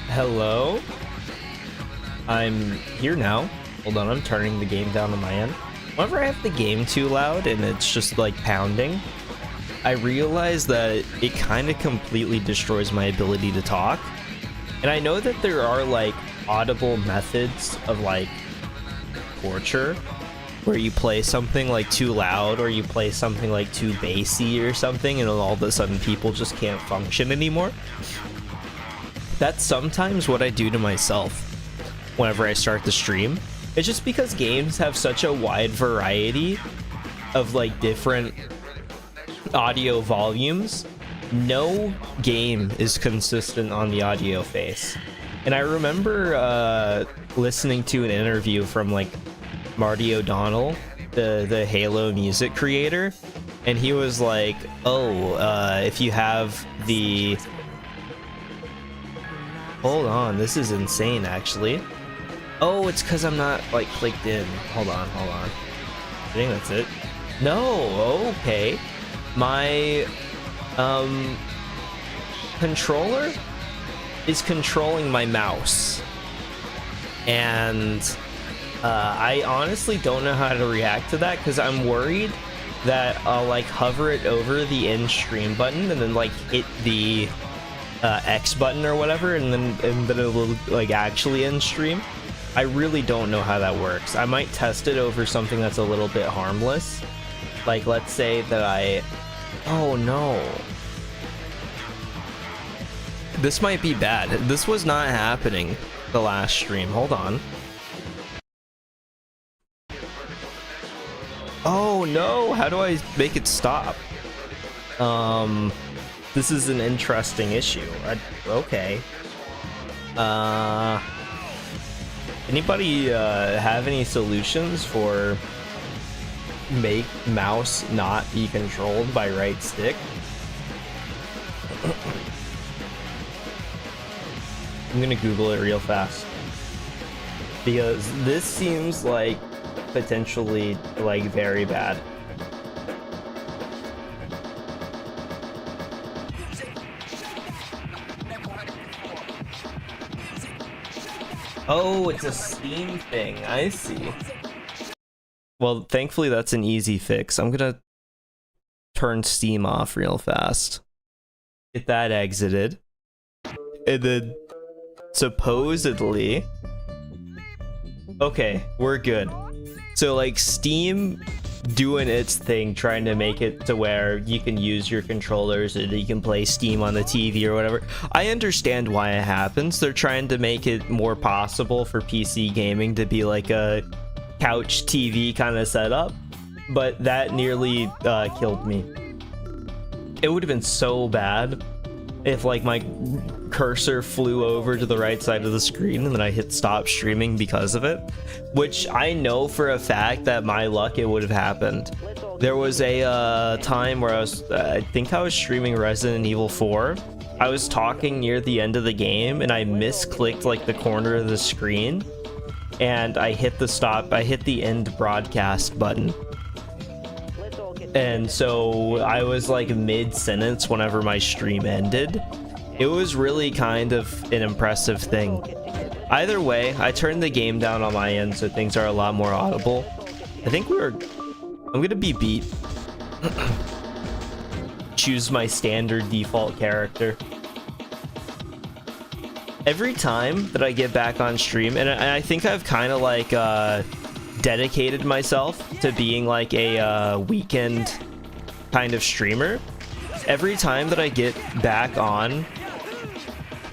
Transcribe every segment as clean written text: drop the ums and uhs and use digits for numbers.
Hello? I'm here now. Hold on, I'm turning the game down on my end. Whenever I have the game too loud and it's just like pounding, I realize that it kind of completely destroys my ability to talk. And I know that there are like audible methods of like torture where you play something like too loud or you play something like too bassy or something and all of a sudden people just can't function anymore. That's sometimes what I do to myself whenever I start the stream. It's just because games have such a wide variety of like different audio volumes. No game is consistent on the audio face. And I remember listening to an interview from like Marty O'Donnell, the Halo music creator, and he was like, if you have the... Hold on, this is insane actually. Oh, it's because I'm not like clicked in. Hold on. I think that's it. No, okay. My controller is controlling my mouse. And I honestly don't know how to react to that because I'm worried that I'll like hover it over the end stream button and then like hit the X button or whatever, and then it will like actually end stream. I really don't know how that works. I might test it over something that's a little bit harmless. Like let's say that oh no. This might be bad. This was not happening the last stream. Hold on. Oh no, how do I make it stop? This is an interesting issue. Okay. Anybody have any solutions for make mouse not be controlled by right stick? I'm gonna Google it real fast because this seems like potentially like very bad. Oh, it's a Steam thing. I see. Well, thankfully that's an easy fix. I'm gonna turn Steam off real fast. Get that exited. And then supposedly... Okay, we're good. So like Steam doing its thing, trying to make it to where you can use your controllers and you can play Steam on the TV or whatever. I understand why it happens. They're trying to make it more possible for PC gaming to be like a couch TV kind of setup, but that nearly killed me. It would have been so bad if like my cursor flew over to the right side of the screen and then I hit stop streaming because of it, which I know for a fact that my luck it would have happened. There was a time where I think I was streaming Resident Evil 4. I was talking near the end of the game and I misclicked like the corner of the screen and I hit the end broadcast button. And so I was like mid-sentence whenever my stream ended. It was really kind of an impressive thing. Either way, I turned the game down on my end so things are a lot more audible. I think I'm gonna be beat. Choose my standard default character. Every time that I get back on stream, and I think I've kind of like dedicated myself to being like a weekend kind of streamer. Every time that I get back on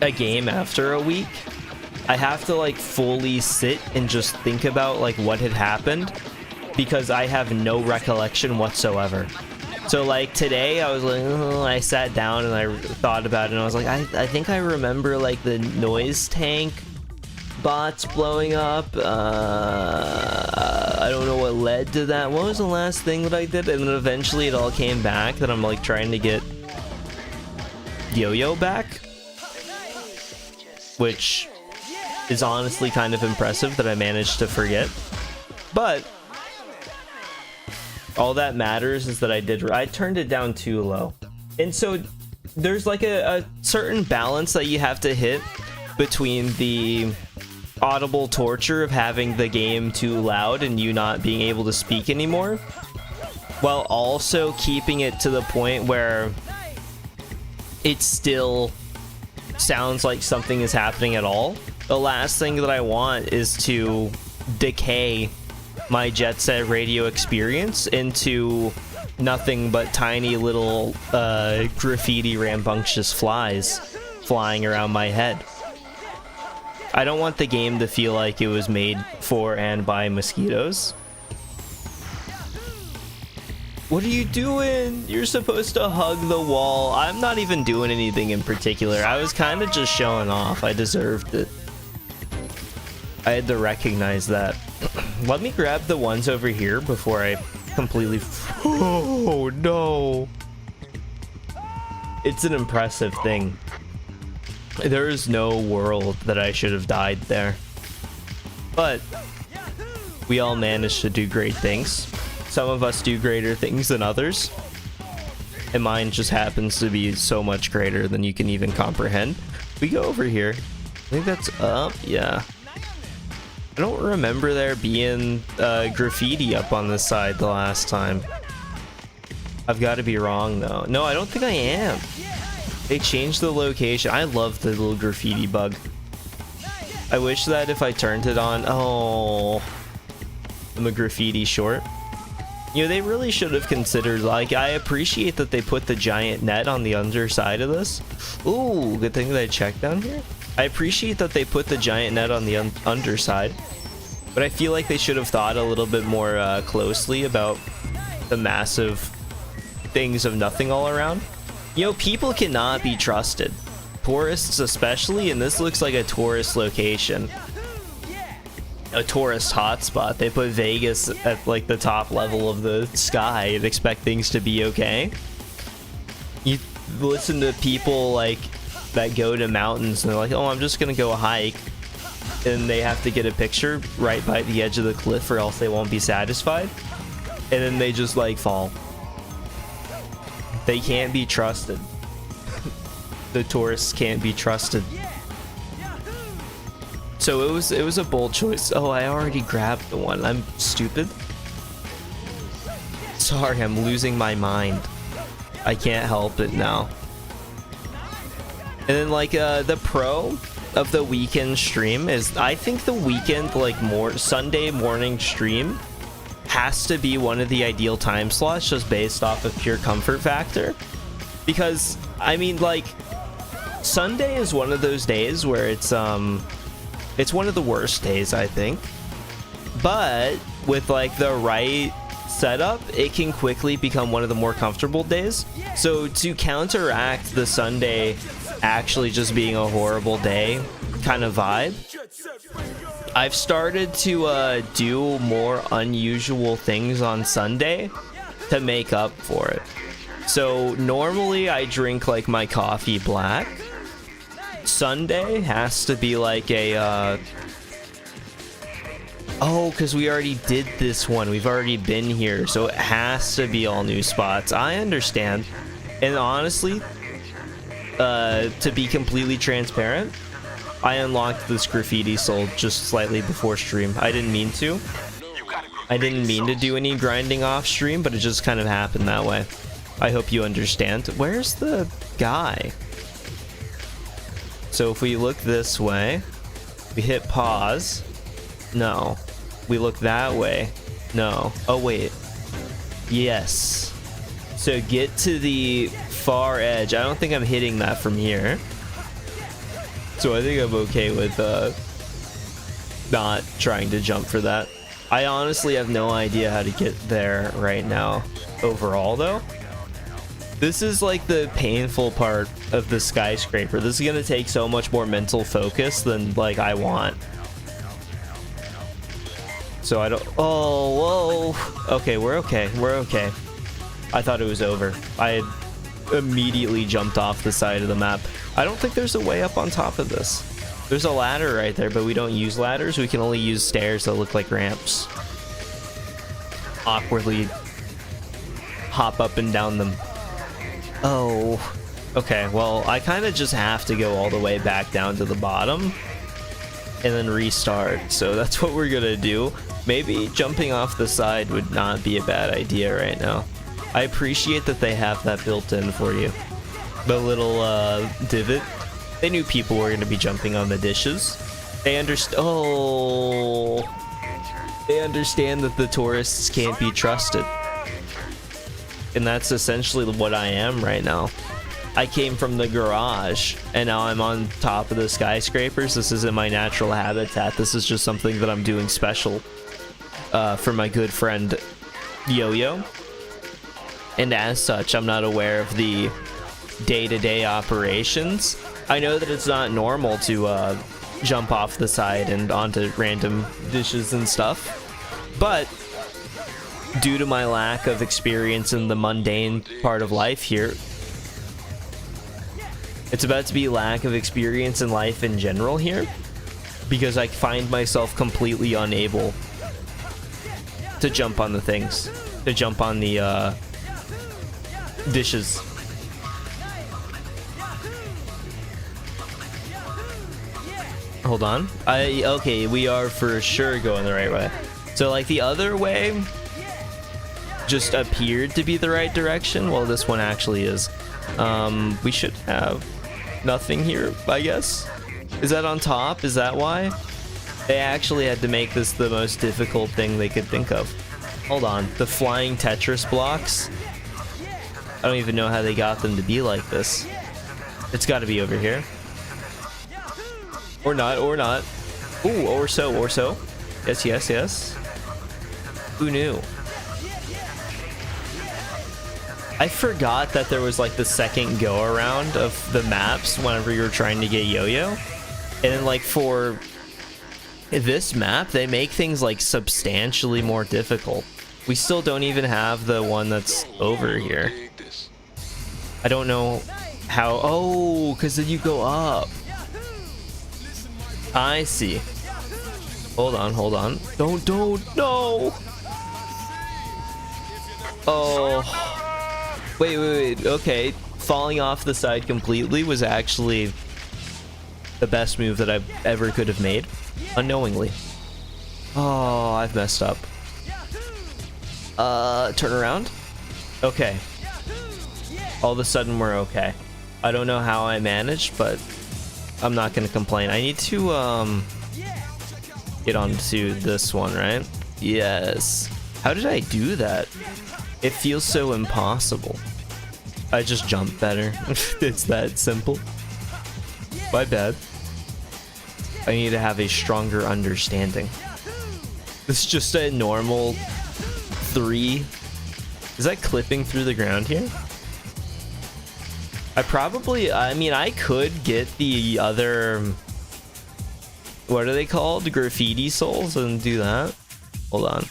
a game after a week, I have to like fully sit and just think about like what had happened because I have no recollection whatsoever. So like today I was like, I sat down and I thought about it and I was like, I think I remember like the noise tank bots blowing up. I don't know what led to that. What was the last thing that I did? And then eventually it all came back that I'm like trying to get Yo-Yo back, which is honestly kind of impressive that I managed to forget. But all that matters is that I turned it down too low. And so there's like a certain balance that you have to hit between the audible torture of having the game too loud and you not being able to speak anymore, while also keeping it to the point where it still sounds like something is happening at all. The last thing that I want is to decay my Jet Set Radio experience into nothing but tiny little graffiti rambunctious flies flying around my head. I don't want the game to feel like it was made for and by mosquitoes. What are you doing? You're supposed to hug the wall. I'm not even doing anything in particular. I was kind of just showing off. I deserved it. I had to recognize that. Let me grab the ones over here before I completely... Oh, no. It's an impressive thing. There is no world that I should have died there. But we all managed to do great things. Some of us do greater things than others. And mine just happens to be so much greater than you can even comprehend. We go over here. I think that's up. Yeah. I don't remember there being graffiti up on this side the last time. I've got to be wrong though. No, I don't think I am. They changed the location. I love the little graffiti bug. I wish that if I turned it on... Oh, I'm a graffiti short. You know, they really should have considered, like, I appreciate that they put the giant net on the underside of this. Ooh, good thing that I checked down here. I appreciate that they put the giant net on the underside, but I feel like they should have thought a little bit more closely about the massive things of nothing all around. You know, people cannot be trusted. Tourists especially, and this looks like a tourist location. A tourist hotspot. They put Vegas at like the top level of the sky and expect things to be okay. You listen to people like that go to mountains and they're like, oh, I'm just gonna go hike, and they have to get a picture right by the edge of the cliff or else they won't be satisfied, and then they just like fall. They can't be trusted. The tourists can't be trusted. So it was a bold choice. Oh, I already grabbed the one. I'm stupid. Sorry, I'm losing my mind. I can't help it now. And then like the pro of the weekend stream is, I think the weekend, like Sunday morning stream has to be one of the ideal time slots just based off of pure comfort factor. Because I mean, like, Sunday is one of those days where it's one of the worst days, I think, but with like the right setup, it can quickly become one of the more comfortable days. So to counteract the Sunday actually just being a horrible day kind of vibe, I've started to do more unusual things on Sunday to make up for it. So normally I drink like my coffee black. Sunday has to be like a oh, because we already did this one, we've already been here, so it has to be all new spots. I understand. And honestly, to be completely transparent, I unlocked this graffiti sold just slightly before stream. I didn't mean to. I didn't mean to do any grinding off stream, but it just kind of happened that way. I hope you understand. Where's the guy? So if we look this way, we hit pause. No. We look that way. No. Oh, wait. Yes. So get to the far edge. I don't think I'm hitting that from here. So I think I'm okay with not trying to jump for that. I honestly have no idea how to get there right now. Overall, though, this is like the painful part of the skyscraper. This is gonna take so much more mental focus than like I want. So I don't... Oh, whoa. Okay, we're okay. We're okay. I thought it was over. I had immediately jumped off the side of the map. I don't think there's a way up on top of this. There's a ladder right there, but we don't use ladders. We can only use stairs that look like ramps. Awkwardly hop up and down them. Oh, Okay, well, I kind of just have to go all the way back down to the bottom and then restart. So that's what we're gonna do. Maybe jumping off the side would not be a bad idea right now. I appreciate that they have that built in for you. The little divot. They knew people were gonna be jumping on the dishes. They understand. Oh, they understand that the tourists can't be trusted. And that's essentially what I am right now. I came from the garage and now I'm on top of the skyscrapers. This isn't my natural habitat. This is just something that I'm doing special for my good friend Yo-Yo. And as such, I'm not aware of the day-to-day operations. I know that it's not normal to jump off the side and onto random dishes and stuff, but due to my lack of experience in the mundane part of life here, it's about to be lack of experience in life in general here, because I find myself completely unable to jump on the things, to jump on the dishes. Hold on. Okay, we are for sure going the right way. So like the other way just appeared to be the right direction. Well, this one actually is. We should have nothing here, I guess. Is that on top? Is that why? They actually had to make this the most difficult thing they could think of. Hold on. The flying Tetris blocks. I don't even know how they got them to be like this. It's got to be over here. Or not, or not. Ooh, or so, or so. Yes, yes, yes. Who knew? I forgot that there was like the second go around of the maps whenever you were trying to get Yo-Yo. And then like for this map, they make things like substantially more difficult. We still don't even have the one that's over here. I don't know how. Oh, because then you go up. I see. Hold on, hold on. Don't, no. Oh. Wait. Okay. Falling off the side completely was actually the best move that I ever could have made. Unknowingly. Oh, I've messed up. Turn around. Okay. All of a sudden we're okay. I don't know how I managed, but I'm not gonna complain. I need to get onto this one, right? Yes. How did I do that? It feels so impossible. I just jump better. It's that simple. My bad. I need to have a stronger understanding. This is just a normal 3. Is that clipping through the ground here? I mean, I could get the other, what are they called? Graffiti souls and do that. Hold on.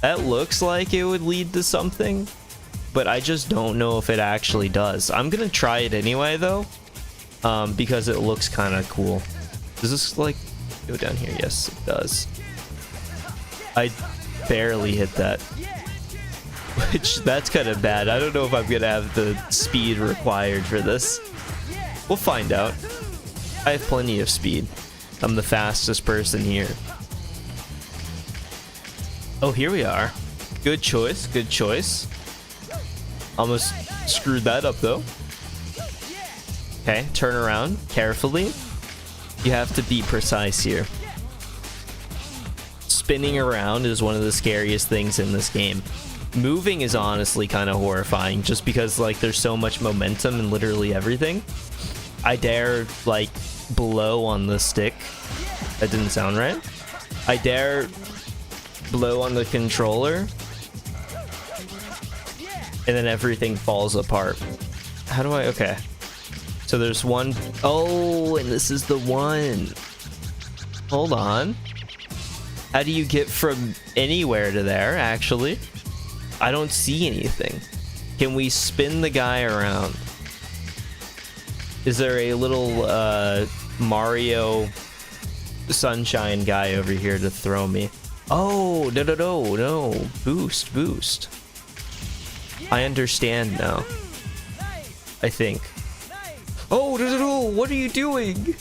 That looks like it would lead to something, but I just don't know if it actually does. I'm gonna try it anyway though, because it looks kind of cool. Does this like go down here? Yes, it does. I barely hit that. Which, that's kind of bad. I don't know if I'm gonna have the speed required for this. We'll find out. I have plenty of speed. I'm the fastest person here. Oh, here we are. Good choice, good choice. Almost screwed that up though. Okay, turn around carefully. You have to be precise here. Spinning around is one of the scariest things in this game. Moving is honestly kind of horrifying just because like there's so much momentum in literally everything. I dare like blow on the stick. That didn't sound right. I dare blow on the controller and then everything falls apart. How do I? Okay. So there's one. Oh, and this is the one. Hold on. How do you get from anywhere to there actually? I don't see anything. Can we spin the guy around? Is there a little Mario sunshine guy over here to throw me? Oh, no. Boost. I understand now. I think. Oh, what are you doing?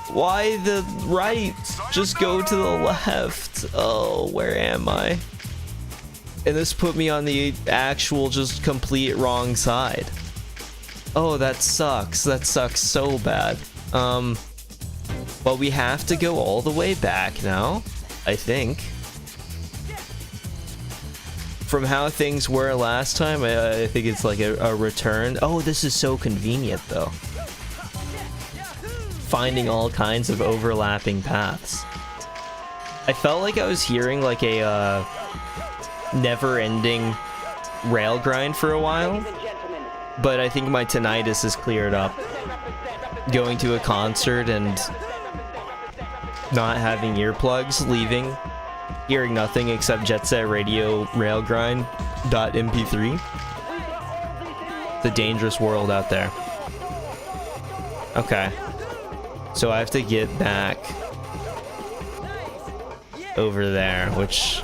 Why the right? Just go to the left. Oh, where am I? And this put me on the actual just complete wrong side. Oh, that sucks. That sucks so bad. But we have to go all the way back now, I think. From how things were last time, I think it's like a return. Oh, this is so convenient though. Finding all kinds of overlapping paths. I felt like I was hearing like a never-ending rail grind for a while, but I think my tinnitus is cleared up. Going to a concert and not having earplugs, leaving, hearing nothing except Jet Set Radio Railgrind.mp3. It's a dangerous world out there. Okay. So I have to get back over there, which...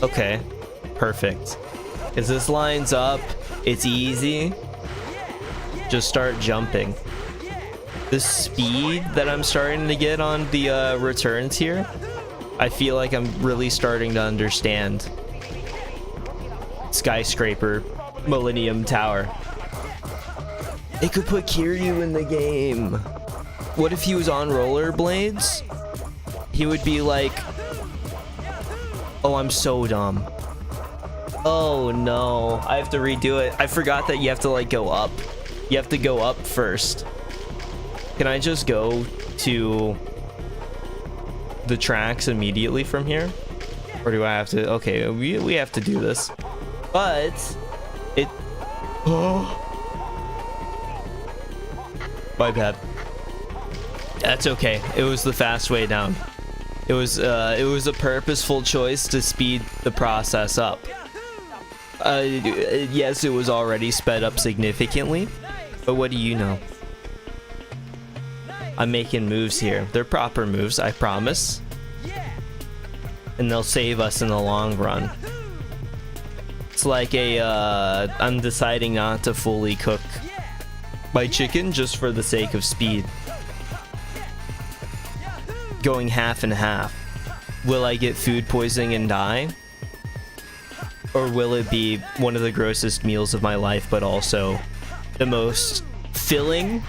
Okay. Perfect. Because this lines up, it's easy. Just start jumping. The speed that I'm starting to get on the returns here, I feel like I'm really starting to understand. Skyscraper, Millennium Tower. They could put Kiryu in the game. What if he was on rollerblades? He would be like, oh, I'm so dumb. Oh no, I have to redo it. I forgot that you have to like go up. You have to go up first. Can I just go to the tracks immediately from here? Or do I have to? Okay, we have to do this. But it... Oh. My bad. That's okay. It was the fast way down. It was a purposeful choice to speed the process up. Yes, it was already sped up significantly, but what do you know? I'm making moves here. They're proper moves, I promise. And they'll save us in the long run. It's like I'm deciding not to fully cook my chicken just for the sake of speed. Going half and half. Will I get food poisoning and die? Or will it be one of the grossest meals of my life, but also the most filling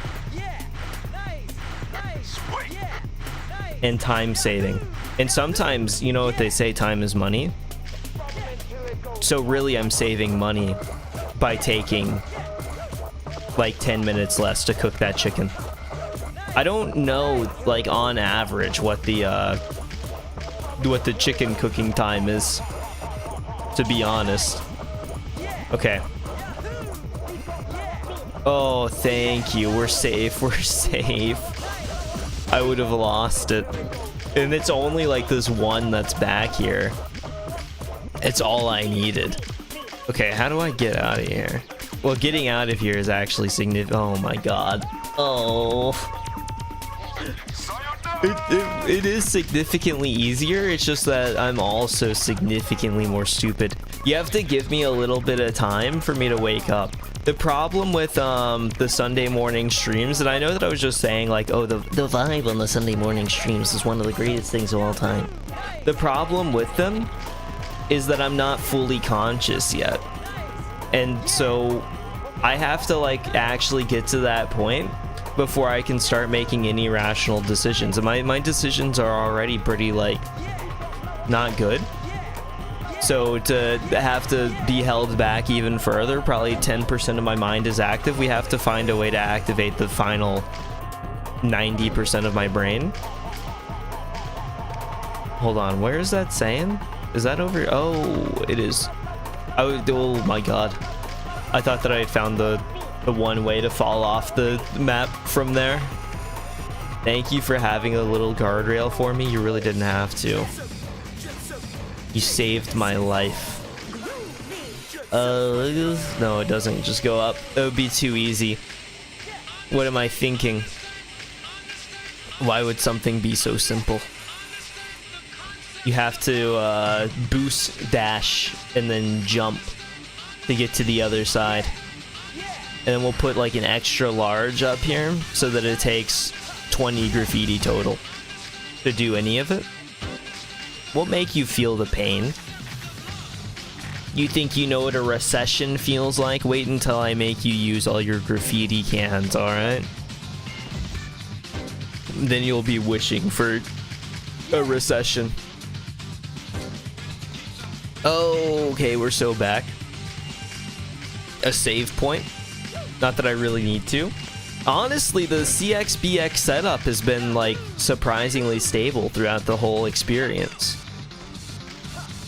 and time saving? And sometimes, you know what they say, time is money. So really I'm saving money by taking like 10 minutes less to cook that chicken. I don't know, like on average, what the chicken cooking time is, to be honest. Okay. Oh, thank you. We're safe. We're safe. I would have lost it. And it's only like this one that's back here. It's all I needed. Okay, how do I get out of here? Well, getting out of here is actually significant. Oh my god. Oh. It is significantly easier. It's just that I'm also significantly more stupid. You have to give me a little bit of time for me to wake up. The problem with the Sunday morning streams, and I know that I was just saying like, oh, the vibe on the Sunday morning streams is one of the greatest things of all time. The problem with them is that I'm not fully conscious yet. And so I have to like actually get to that point before I can start making any rational decisions. And my decisions are already pretty like not good. So to have to be held back even further, probably 10% of my mind is active. We have to find a way to activate the final 90% of my brain. Hold on, where is that saying? Is that over? Oh, it is. Oh my god. I thought that I had found the one way to fall off the map from there. Thank you for having a little guardrail for me. You really didn't have to. You saved my life. No, it doesn't just go up. It would be too easy. What am I thinking? Why would something be so simple? You have to boost, dash, and then jump to get to the other side. And then we'll put like an extra large up here so that it takes 20 graffiti total to do any of it. What make you feel the pain? You think you know what a recession feels like? Wait until I make you use all your graffiti cans, alright? Then you'll be wishing for a recession. Oh, okay, we're so back. A save point. Not that I really need to. Honestly, the CXBX setup has been like surprisingly stable throughout the whole experience.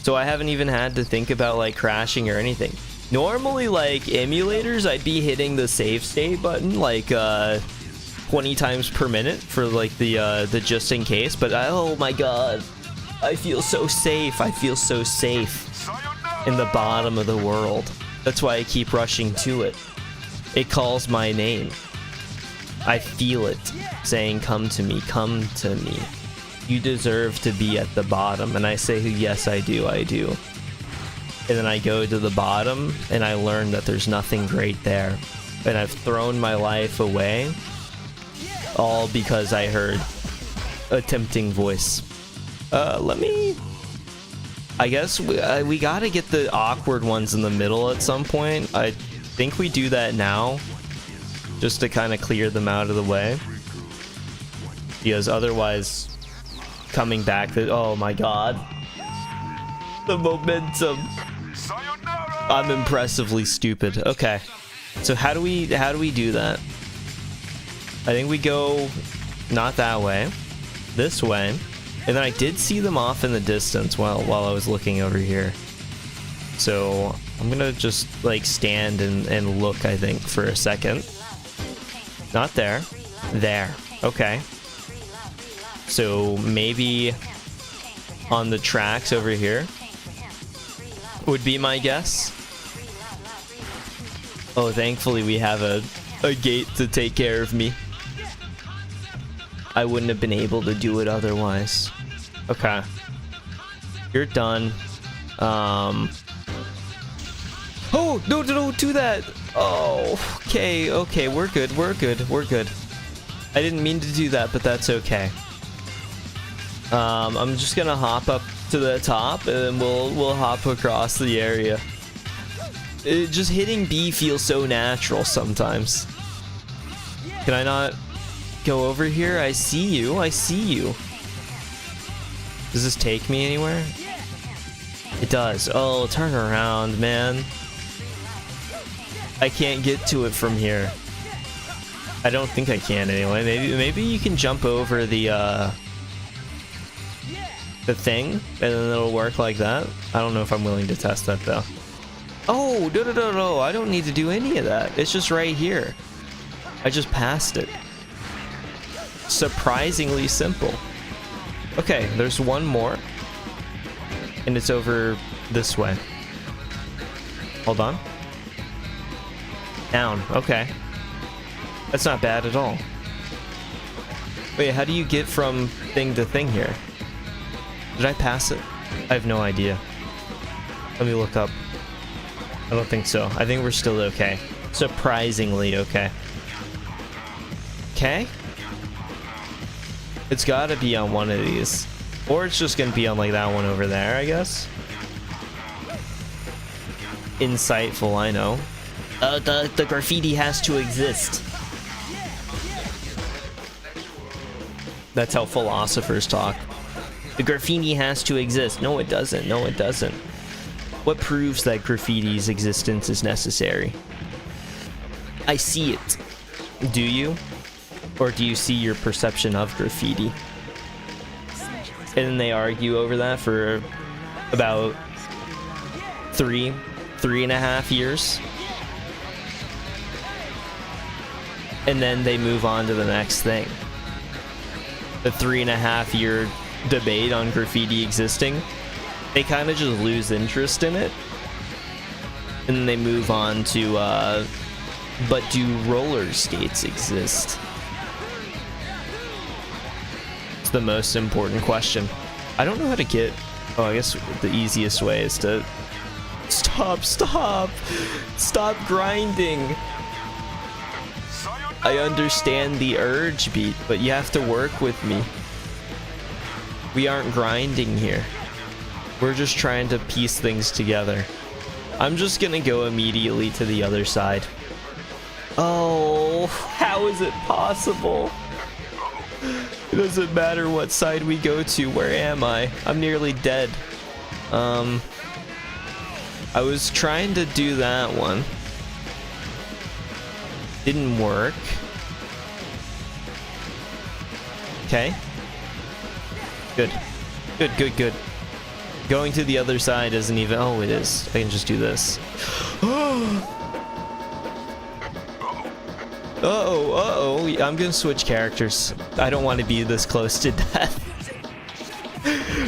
So I haven't even had to think about like crashing or anything. Normally, like emulators, I'd be hitting the save state button like 20 times per minute for like the just in case. But oh my god, I feel so safe. I feel so safe in the bottom of the world. That's why I keep rushing to it. It calls my name. I feel it saying, come to me, come to me. You deserve to be at the bottom. And I say, yes, I do, I do. And then I go to the bottom and I learn that there's nothing great there. And I've thrown my life away. All because I heard a tempting voice. I guess we gotta get the awkward ones in the middle at some point. I think we do that now. Just to kind of clear them out of the way. Because otherwise, coming back, oh my god. The momentum. I'm impressively stupid. Okay. So how do we do that? I think we go not that way. This way. And then I did see them off in the distance while I was looking over here. So I'm gonna just like stand and look, I think, for a second. Not there. There. Okay. So maybe on the tracks over here would be my guess. Oh, thankfully we have a gate to take care of me. I wouldn't have been able to do it otherwise. Okay. You're done. Oh, no, don't do that. Oh, okay, we're good. I didn't mean to do that, but that's okay. I'm just gonna hop up to the top, and then we'll hop across the area. Just hitting B feels so natural sometimes. Can I not go over here? I see you. Does this take me anywhere? It does. Oh, turn around, man. I can't get to it from here. I don't think I can anyway. Maybe you can jump over the thing and then it'll work like that. I don't know if I'm willing to test that though. Oh, no. I don't need to do any of that. It's just right here. I just passed it. Surprisingly simple. Okay, there's one more. And it's over this way. Hold on. Down. Okay. That's not bad at all. Wait, how do you get from thing to thing here? Did I pass it? I have no idea. Let me look up. I don't think so. I think we're still okay. Surprisingly okay. Okay. It's gotta be on one of these. Or it's just gonna be on like that one over there, I guess. Insightful, I know. The graffiti has to exist. That's how philosophers talk. The graffiti has to exist. No, it doesn't. No, it doesn't. What proves that graffiti's existence is necessary? I see it. Do you? Or do you see your perception of graffiti? And then they argue over that for about 3.5 years. And then they move on to the next thing. The 3.5-year debate on graffiti existing, they kind of just lose interest in it. And then they move on to, but do roller skates exist? It's the most important question. I don't know how to get... Oh, I guess the easiest way is to... Stop grinding. I understand the urge, Beat, but you have to work with me. We aren't grinding here. We're just trying to piece things together. I'm just gonna go immediately to the other side. Oh, how is it possible? It doesn't matter what side we go to. Where am I? I'm nearly dead. I was trying to do that one. Didn't work. Okay. Good. Good, good, good. Going to the other side isn't even... Oh, it is. I can just do this. Uh-oh, uh-oh. I'm gonna switch characters. I don't want to be this close to death.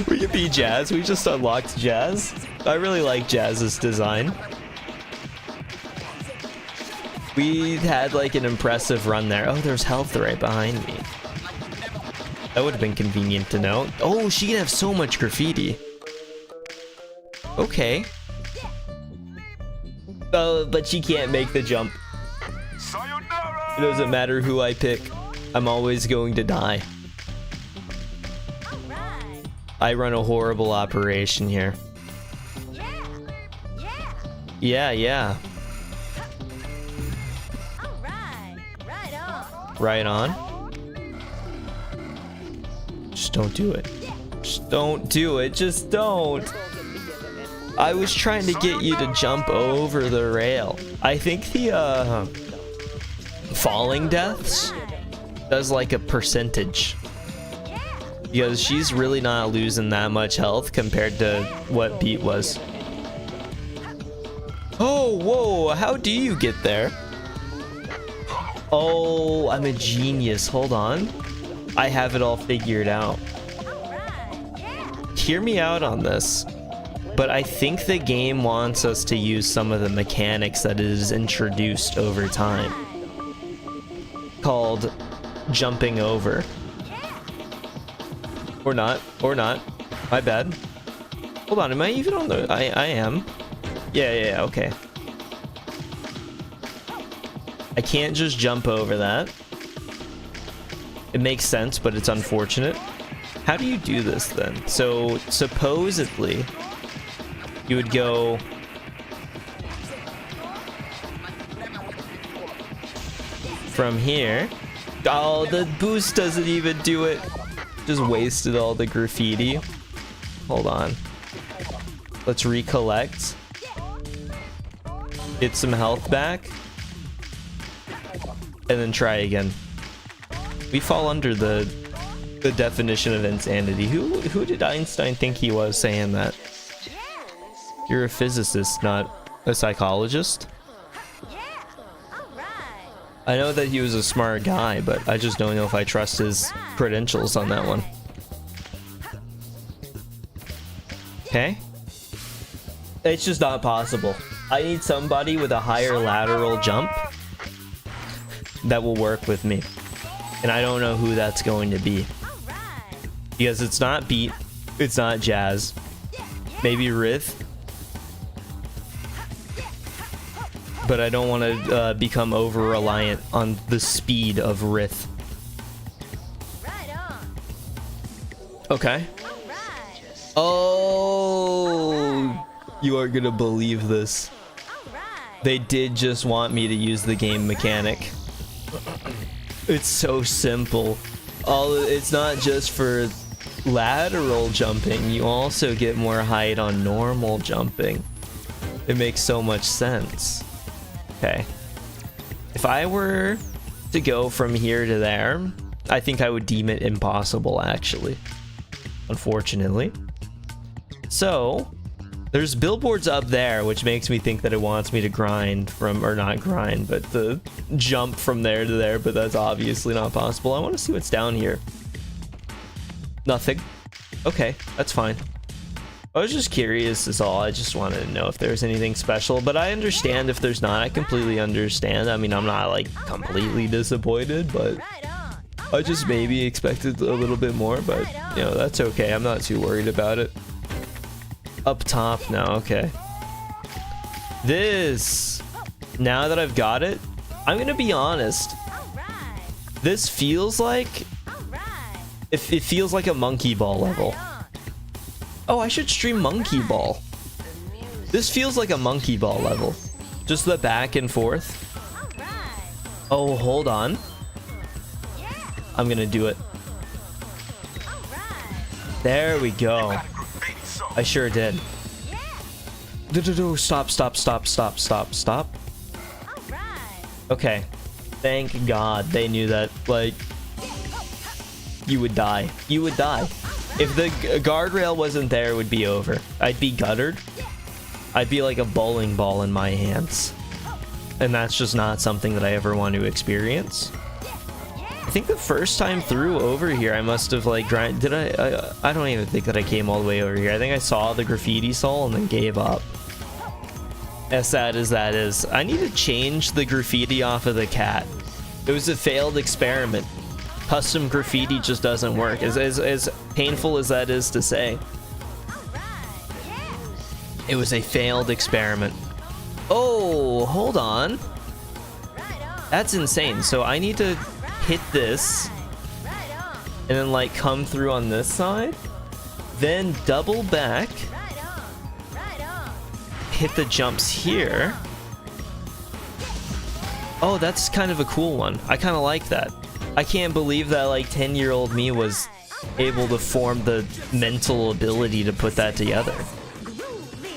We can be Jazz. We just unlocked Jazz. I really like Jazz's design. We had like an impressive run there. Oh, there's health right behind me. That would have been convenient to know. Oh, she can have so much graffiti. Okay. Oh, but she can't make the jump. It doesn't matter who I pick. I'm always going to die. I run a horrible operation here. Yeah. Right on. Just don't do it. Just don't do it. Just don't. I was trying to get you to jump over the rail. I think the falling deaths does like a percentage. Because she's really not losing that much health compared to what Beat was. Oh, whoa, how do you get there? Oh, I'm a genius. Hold on. I have it all figured out. Hear me out on this. But I think the game wants us to use some of the mechanics that it is introduced over time. Called jumping over. Or not. Or not. My bad. Hold on, am I even on the... I am. Yeah, okay. I can't just jump over that. It makes sense, but it's unfortunate. How do you do this then? So, supposedly, you would go... from here. Oh, the boost doesn't even do it. Just wasted all the graffiti. Hold on. Let's recollect. Get some health back. And then try again. We fall under the definition of insanity. Who did Einstein think he was saying that? You're a physicist, not a psychologist. I know that he was a smart guy, but I just don't know if I trust his credentials on that one. Okay. It's just not possible. I need somebody with a higher lateral jump that will work with me. And I don't know who that's going to be. Because it's not Beat. It's not Jazz. Maybe Rith. But I don't want to become over-reliant on the speed of Rith. Okay. Oh! You aren't gonna believe this. They did just want me to use the game mechanic. It's so simple. It's not just for lateral jumping. You also get more height on normal jumping. It makes so much sense. Okay. If I were to go from here to there, I think I would deem it impossible, actually. Unfortunately. So, there's billboards up there, which makes me think that it wants me to grind from, or not grind, but the jump from there to there, but that's obviously not possible. I want to see what's down here. Nothing. Okay, that's fine. I was just curious is all. I just wanted to know if there's anything special, but I understand if there's not. I completely understand. I mean, I'm not like completely disappointed, but I just maybe expected a little bit more, but you know, that's okay. I'm not too worried about it. Up top now, okay. This, now that I've got it, I'm gonna be honest. This feels like... It feels like a monkey ball level. Oh, I should stream monkey ball. This feels like a monkey ball level. Just the back and forth. Oh, hold on. I'm gonna do it. There we go. I sure did. Stop, stop, stop, stop, stop, stop. Okay. Thank God they knew that, like, you would die. You would die. If the guardrail wasn't there, it would be over. I'd be guttered. I'd be like a bowling ball in my hands. And that's just not something that I ever want to experience. I think the first time through over here, I must have like did I don't even think that I came all the way over here. I think I saw the graffiti soul and then gave up. As sad as that is, I need to change the graffiti off of the cat. It was a failed experiment. Custom graffiti just doesn't work. As painful as that is to say, it was a failed experiment. Oh, hold on. That's insane. So I need to hit this and then like come through on this side, then double back, hit the jumps here. Oh, that's kind of a cool one. I kind of like that. I can't believe that like 10-year-old me was able to form the mental ability to put that together.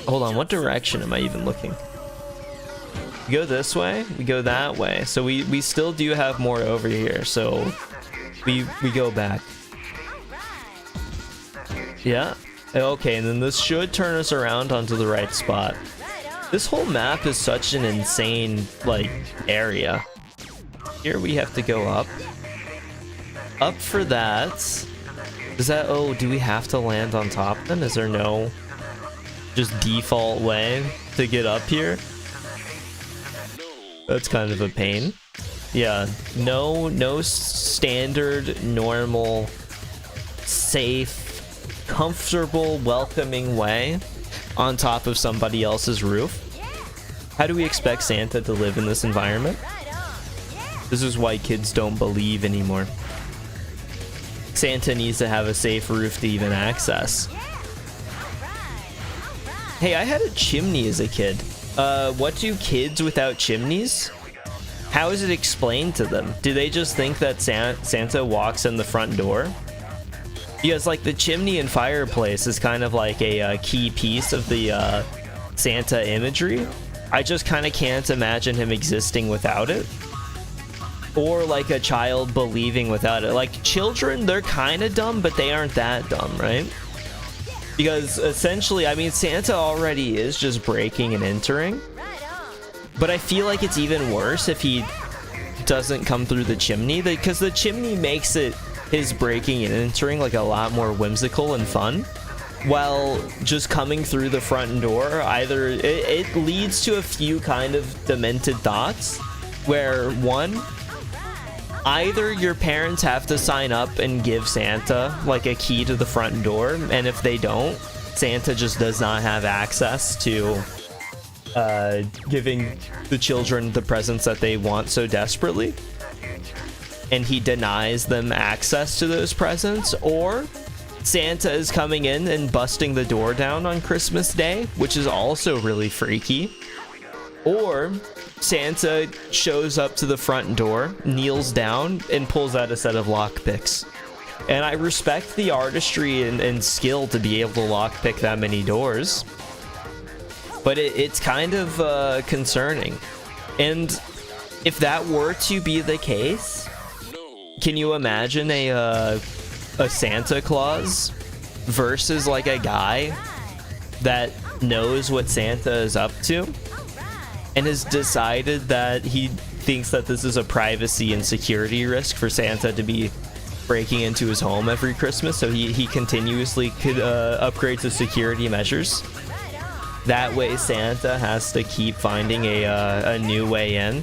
Hold on, what direction am I even looking? We go this way, we go that way. So we still do have more over here, so we go back. Yeah, okay, and then this should turn us around onto the right spot. This whole map is such an insane like area. Here we have to go up. Up for that. Is that, oh, do we have to land on top then? Is there no just default way to get up here? That's kind of a pain. Yeah, no standard, normal, safe, comfortable, welcoming way on top of somebody else's roof. How do we expect Santa to live in this environment? This is why kids don't believe anymore. Santa needs to have a safe roof to even access. Hey, I had a chimney as a kid. What do kids without chimneys? How is it explained to them? Do they just think that Santa walks in the front door? Because like the chimney and fireplace is kind of like a key piece of the Santa imagery. I just kind of can't imagine him existing without it. Or like a child believing without it. Like children, they're kind of dumb, but they aren't that dumb, right? Because essentially, I mean, Santa already is just breaking and entering. But I feel like it's even worse if he doesn't come through the chimney. Because the chimney makes it, his breaking and entering, like a lot more whimsical and fun. While just coming through the front door, either it leads to a few kind of demented thoughts. Where one, either your parents have to sign up and give Santa like a key to the front door, and if they don't, Santa just does not have access to giving the children the presents that they want so desperately, and he denies them access to those presents. Or Santa is coming in and busting the door down on Christmas Day, which is also really freaky. Or Santa shows up to the front door, kneels down, and pulls out a set of lockpicks. And I respect the artistry and skill to be able to lockpick that many doors. But it's kind of concerning. And if that were to be the case, can you imagine a Santa Claus versus like a guy that knows what Santa is up to and has decided that he thinks that this is a privacy and security risk for Santa to be breaking into his home every Christmas, so he continuously could upgrade to security measures? That way Santa has to keep finding a new way in,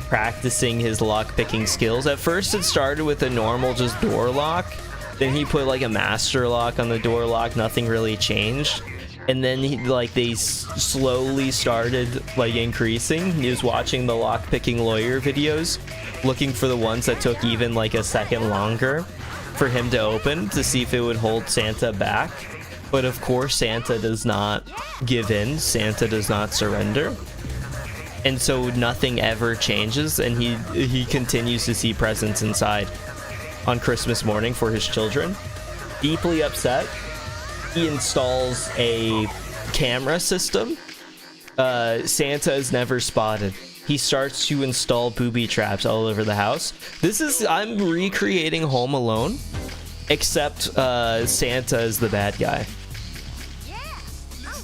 practicing his lock-picking skills. At first it started with a normal just door lock, then he put like a master lock on the door lock, nothing really changed. And then they slowly started like increasing. He was watching the lock-picking lawyer videos, looking for the ones that took even like a second longer for him to open to see if it would hold Santa back. But of course, Santa does not give in. Santa does not surrender. And so nothing ever changes, and he continues to see presents inside on Christmas morning for his children. Deeply upset, he installs a camera system. Santa is never spotted. He starts to install booby traps all over the house. I'm recreating Home Alone, except Santa is the bad guy.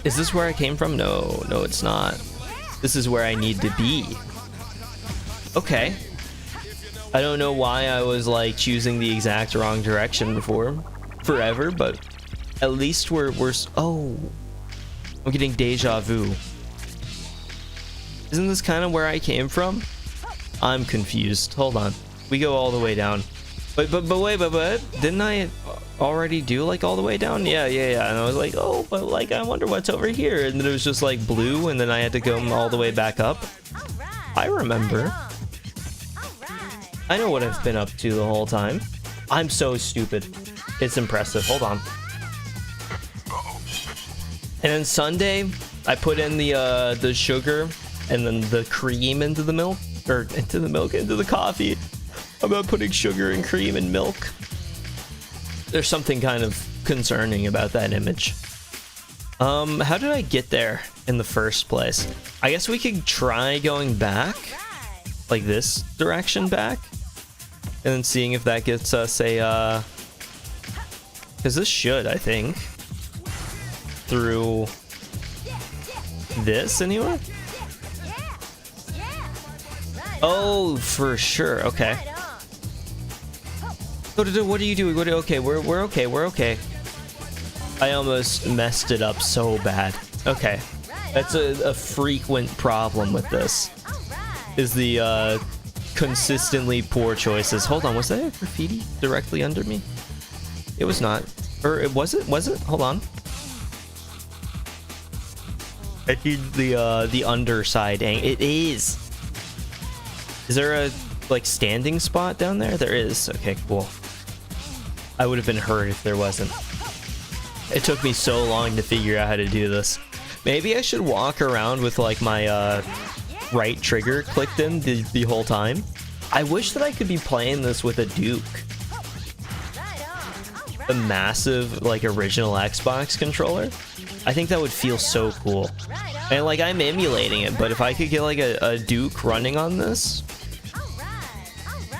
Is this where I came from? No, it's not. This is where I need to be. Okay. I don't know why I was like choosing the exact wrong direction before forever, but at least we're oh, I'm getting deja vu. Isn't this kind of where I came from? I'm confused. Hold on. We go all the way down. But wait, didn't I already do like all the way down? Yeah. And I was like, oh, but like I wonder what's over here. And then it was just like blue, and then I had to go all the way back up. I remember. I know what I've been up to the whole time. I'm so stupid. It's impressive. Hold on. And then Sunday, I put in the sugar and then the cream into the milk, or into the coffee. I'm about putting sugar and cream and milk. There's something kind of concerning about that image. How did I get there in the first place? I guess we could try going back, like this direction back, and then seeing if that gets us a, because this should, I think, through this anyway. Oh, for sure. Okay. What are you doing? Okay, we're okay. I almost messed it up so bad. Okay. That's a frequent problem with this. Is the consistently poor choices. Hold on, was that a graffiti directly under me? It was not. Or was it? Was it? Hold on. I need the underside angle. It is. Is there a like standing spot down there? There is. Okay, cool. I would have been hurt if there wasn't. It took me so long to figure out how to do this. Maybe I should walk around with like my right trigger clicked in the whole time. I wish that I could be playing this with a Duke. A massive like original Xbox controller. I think that would feel so cool. And like I'm emulating it, but if I could get like a Duke running on this,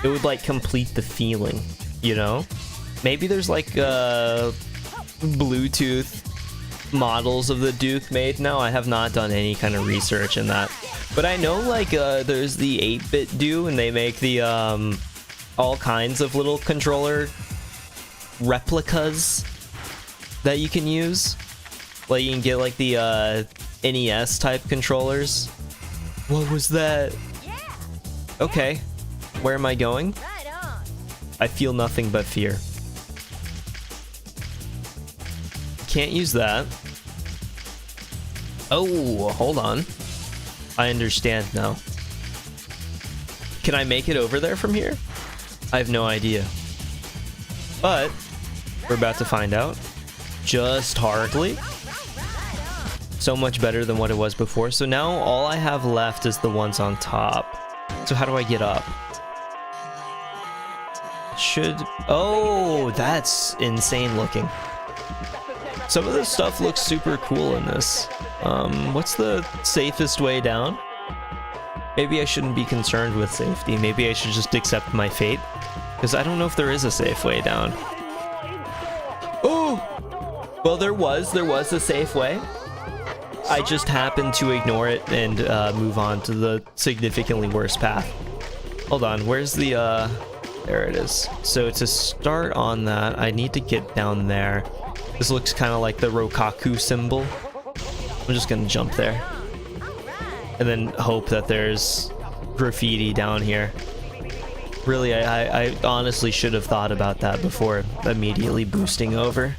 it would like complete the feeling, you know? Maybe there's like Bluetooth models of the Duke made now. I have not done any kind of research in that, but I know like there's the 8-bit Duke, and they make the all kinds of little controller replicas that you can use. Like you can get like the NES type controllers. What was that? Okay, where am I going? I feel nothing but fear. Can't use that. Oh, hold on. I understand now. Can I make it over there from here? I have no idea. But we're about to find out. Just hardly. So much better than what it was before. So now all I have left is the ones on top. So how do I get up? Oh, that's insane looking. Some of this stuff looks super cool in this. What's the safest way down? Maybe I shouldn't be concerned with safety. Maybe I should just accept my fate. Because I don't know if there is a safe way down. Oh! Well, there was a safe way. I just happened to ignore it and move on to the significantly worse path. Hold on, where's the, there it is. So to start on that, I need to get down there. This looks kind of like the Rokaku symbol. I'm just gonna jump there. And then hope that there's graffiti down here. Really, I honestly should have thought about that before immediately boosting over.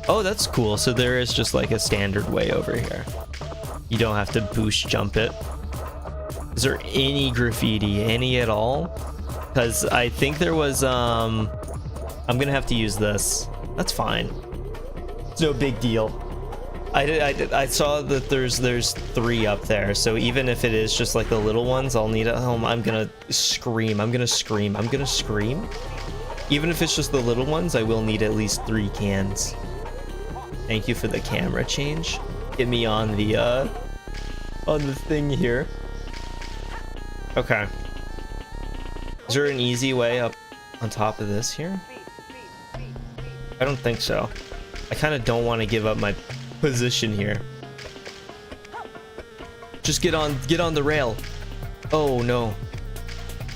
Oh, that's cool. So there is just like a standard way over here. You don't have to boost jump it. Is there any graffiti? Any at all? because I think there was I'm gonna have to use this. That's fine. It's no big deal. I saw that there's 3 up there, so even if it is just like the little ones, I'll need it. Oh, I'm gonna scream. I'm gonna scream. I'm gonna scream. Even if it's just the little ones, I will need at least 3 cans. Thank you for the camera change. Get me on the thing here. Okay. Is there an easy way up on top of this here? I don't think so. I kind of don't want to give up my position here. Just get on the rail. Oh no.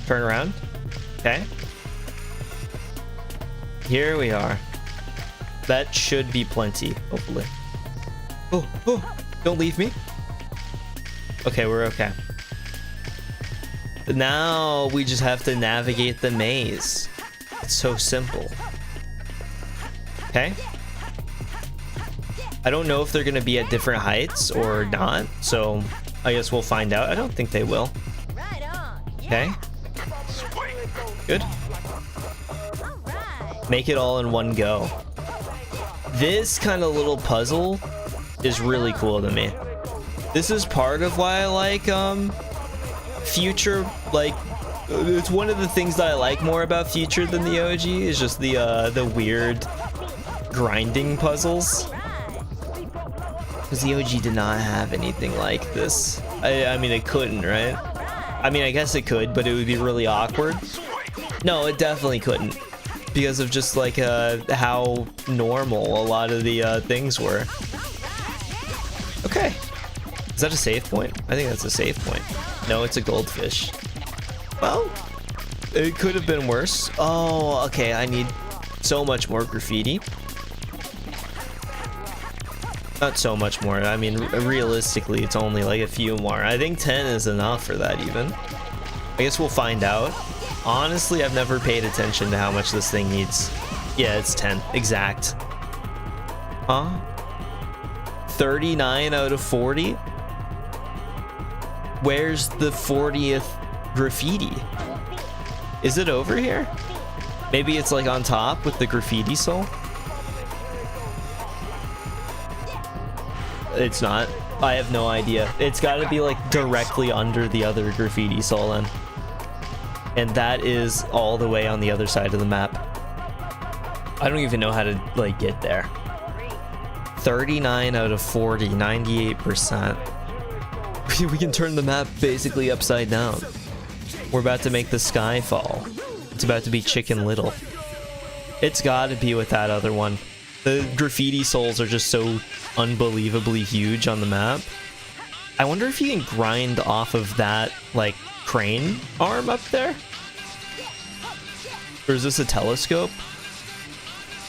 Turn around. Okay. Here we are. That should be plenty, hopefully. Oh, don't leave me. Okay, we're okay. Now we just have to navigate the maze. It's so simple. Okay. I don't know if they're gonna be at different heights or not, so I guess we'll find out. I don't think they will. Okay. Good. Make it all in one go. This kind of little puzzle is really cool to me. This is part of why I like Future. Like, it's one of the things that I like more about Future than the OG is just the weird grinding puzzles. Because the OG did not have anything like this. I mean, it couldn't, right? I mean, I guess it could, but it would be really awkward. No, it definitely couldn't. Because of just like how normal a lot of the things were. Okay. Is that a save point? I think that's a save point. No, it's a goldfish. Well, it could have been worse. Oh, okay. I need so much more graffiti. Not so much more. I mean, realistically, it's only like a few more. I think 10 is enough for that even. I guess we'll find out. Honestly, I've never paid attention to how much this thing needs. Yeah, it's 10. Exact. Huh? 39 out of 40? Where's the 40th graffiti? Is it over here? Maybe it's like on top with the graffiti soul? It's not. I have no idea. It's got to be like directly under the other graffiti soul then. And that is all the way on the other side of the map. I don't even know how to like get there. 39 out of 40, 98%. We can turn the map basically upside down. We're about to make the sky fall. It's about to be Chicken Little. It's got to be with that other one. The graffiti souls are just so unbelievably huge on the map. I wonder if you can grind off of that like crane arm up there? Or is this a telescope?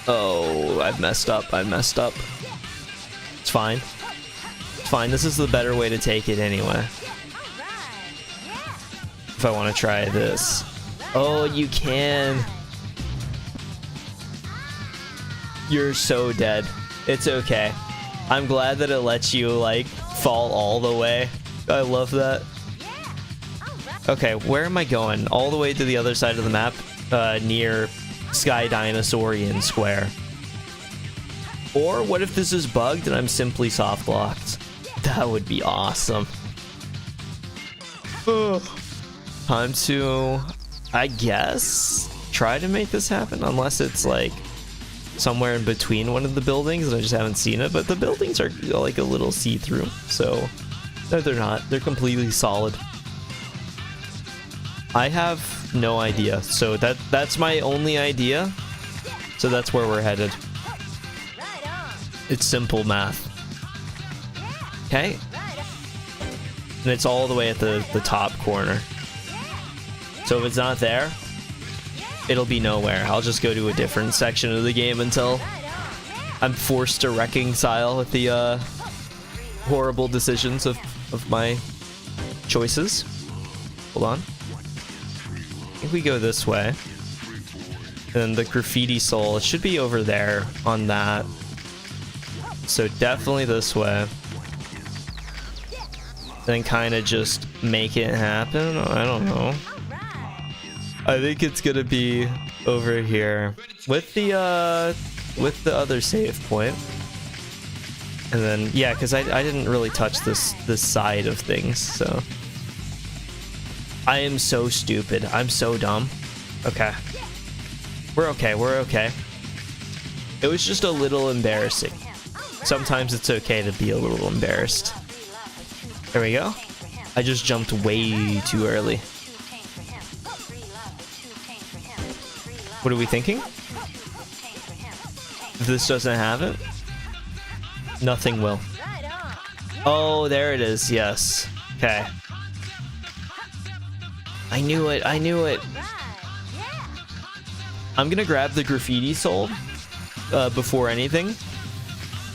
Oh, I've messed up. I messed up. It's fine. It's fine. This is the better way to take it anyway. If I want to try this. Oh, you can. You're so dead. It's okay. I'm glad that it lets you like fall all the way. I love that. Okay, where am I going? All the way to the other side of the map, near Sky Dinosaurian Square. Or what if this is bugged and I'm simply soft locked? That would be awesome. Time to, I guess, try to make this happen, unless it's like somewhere in between one of the buildings and I just haven't seen it. But the buildings are like a little see-through, so no, they're not. They're completely solid. I have no idea, so that's my only idea. So that's where we're headed. It's simple math. Okay. And it's all the way at the top corner. So if it's not there, it'll be nowhere. I'll just go to a different section of the game until I'm forced to reconcile with the horrible decisions of my choices. Hold on. I think we go this way. And the graffiti soul, it should be over there on that. So definitely this way. Then kind of just make it happen. I don't know. I think it's gonna be over here with the other save point. And then yeah, because I didn't really touch this side of things, so I am so stupid. I'm so dumb. Okay. We're okay, we're okay. It was just a little embarrassing. Sometimes it's okay to be a little embarrassed. There we go. I just jumped way too early. What are we thinking? If this doesn't have it, nothing will. Oh, there it is. Yes. Okay. I knew it. I knew it. I'm gonna grab the graffiti soul before anything,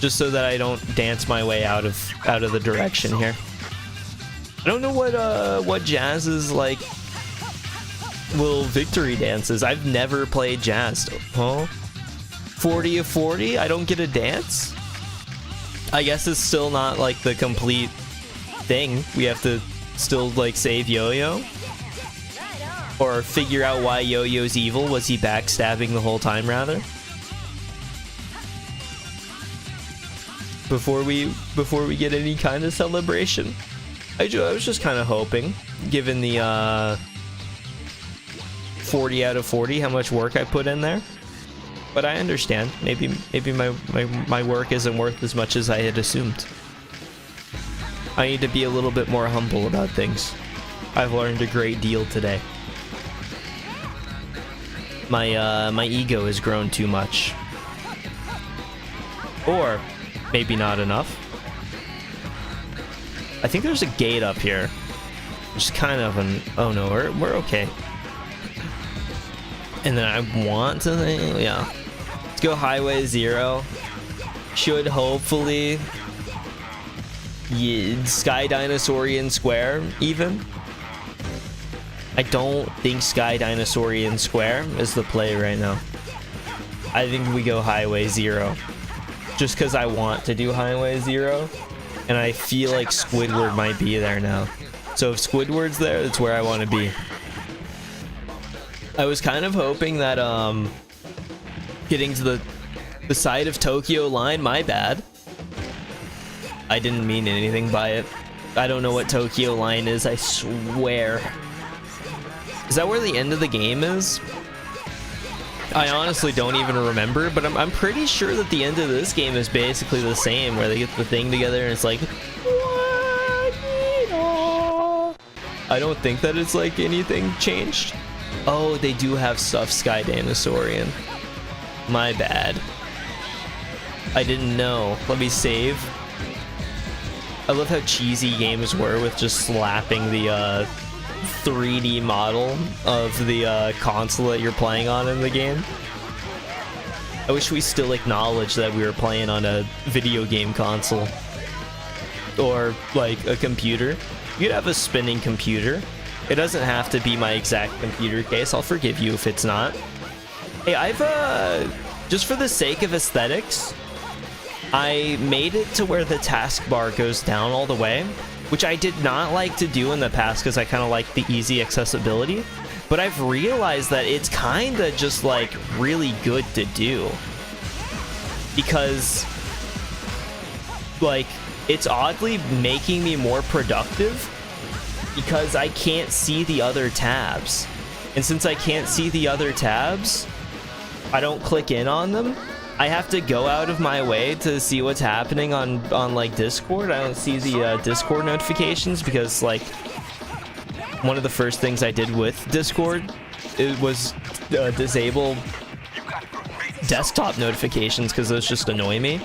just so that I don't dance my way out of the direction here. I don't know what Jazz's like victory dances. I've never played Jazz. Huh? 40 of 40? I don't get a dance? I guess it's still not like the complete thing. We have to still like save Yo-Yo. Or figure out why Yo-Yo's evil. Was he backstabbing the whole time, rather? Before we get any kind of celebration. I was just kind of hoping, given the 40 out of 40, how much work I put in there. But I understand. Maybe my work isn't worth as much as I had assumed. I need to be a little bit more humble about things. I've learned a great deal today. My ego has grown too much. Or maybe not enough. I think there's a gate up here. Just kind of an... Oh no, we're okay. And then I want to... Yeah. Let's go Highway 0. Should hopefully... Yeah, Sky Dinosaurian Square, even. I don't think Sky Dinosaurian Square is the play right now. I think we go Highway 0. Just because I want to do Highway 0. And I feel like Squidward might be there now. So if Squidward's there, that's where I want to be. I was kind of hoping that getting to the side of Tokyo line, my bad. I didn't mean anything by it. I don't know what Tokyo line is, I swear. Is that where the end of the game is? I honestly don't even remember, but I'm pretty sure that the end of this game is basically the same, where they get the thing together and it's like... I don't think that it's like anything changed. Oh, they do have stuff Sky Dinosaurian. My bad. I didn't know. Let me save. I love how cheesy games were with just slapping the 3D model of the console that you're playing on in the game. I wish we still acknowledged that we were playing on a video game console. Or like a computer. You could have a spinning computer. It doesn't have to be my exact computer case. I'll forgive you if it's not. Hey, I've just for the sake of aesthetics, I made it to where the taskbar goes down all the way, which I did not like to do in the past because I kind of like the easy accessibility. But I've realized that it's kind of just like really good to do, because like it's oddly making me more productive because I can't see the other tabs. And since I can't see the other tabs, I don't click in on them. I have to go out of my way to see what's happening on like Discord. I don't see the Discord notifications because like one of the first things I did with Discord, it was disable desktop notifications because those just annoy me.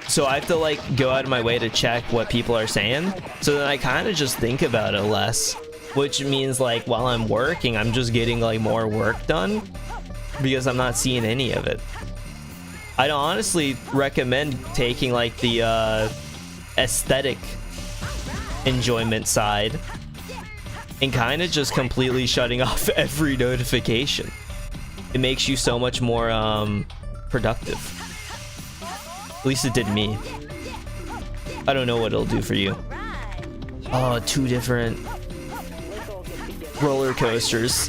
So I have to like go out of my way to check what people are saying. So then I kind of just think about it less, which means like while I'm working, I'm just getting like more work done because I'm not seeing any of it. I'd honestly recommend taking like the aesthetic enjoyment side and kind of just completely shutting off every notification. It makes you so much more productive. At least it did me. I don't know what it'll do for you. Oh, two different... roller coasters.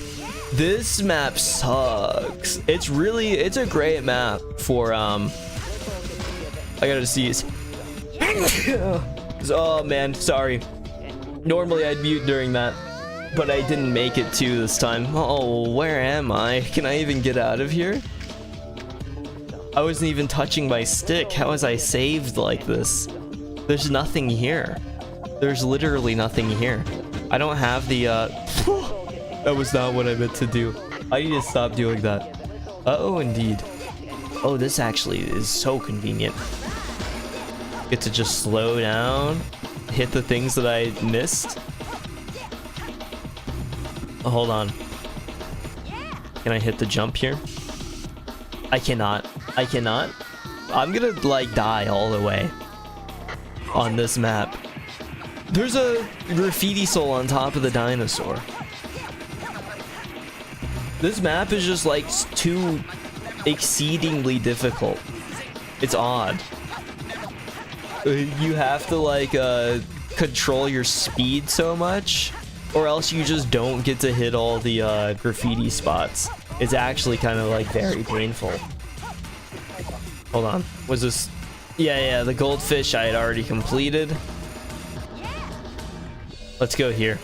This map sucks. It's a great map for I gotta seize. Oh man, sorry. Normally I'd mute during that, but I didn't make it to this time. Oh, where am I? Can I even get out of here? I wasn't even touching my stick. How was I saved like this? There's nothing here. There's literally nothing here. I don't have the that was not what I meant to do. I need to stop doing that. Uh-oh, indeed. Oh, this actually is so convenient. Get to just slow down, hit the things that I missed. Oh, hold on. Can I hit the jump here? I cannot. I cannot. I'm gonna like die all the way on this map. There's a graffiti soul on top of the dinosaur. This map is just like too exceedingly difficult. It's odd. You have to like control your speed so much, or else you just don't get to hit all the graffiti spots. It's actually kind of like very painful. Hold on, was this? Yeah, the goldfish I had already completed. Let's go here,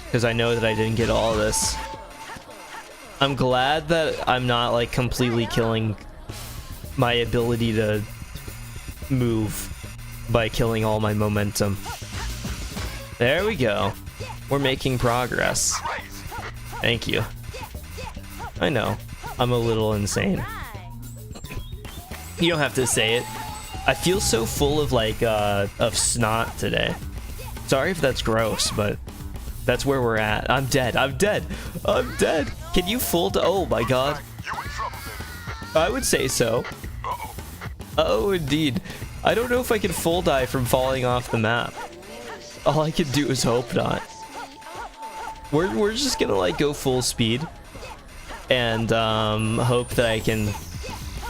because I know that I didn't get all of this. I'm glad that I'm not like completely killing my ability to move by killing all my momentum. There we go. We're making progress. Thank you. I know, I'm a little insane. You don't have to say it. I feel so full of like of snot today. Sorry if that's gross, but that's where we're at. I'm dead. I'm dead. I'm dead. Can you full to? Oh my god. I would say so. Oh, indeed. I don't know if I can full die from falling off the map. All I can do is hope not. We're just gonna like go full speed and hope that I can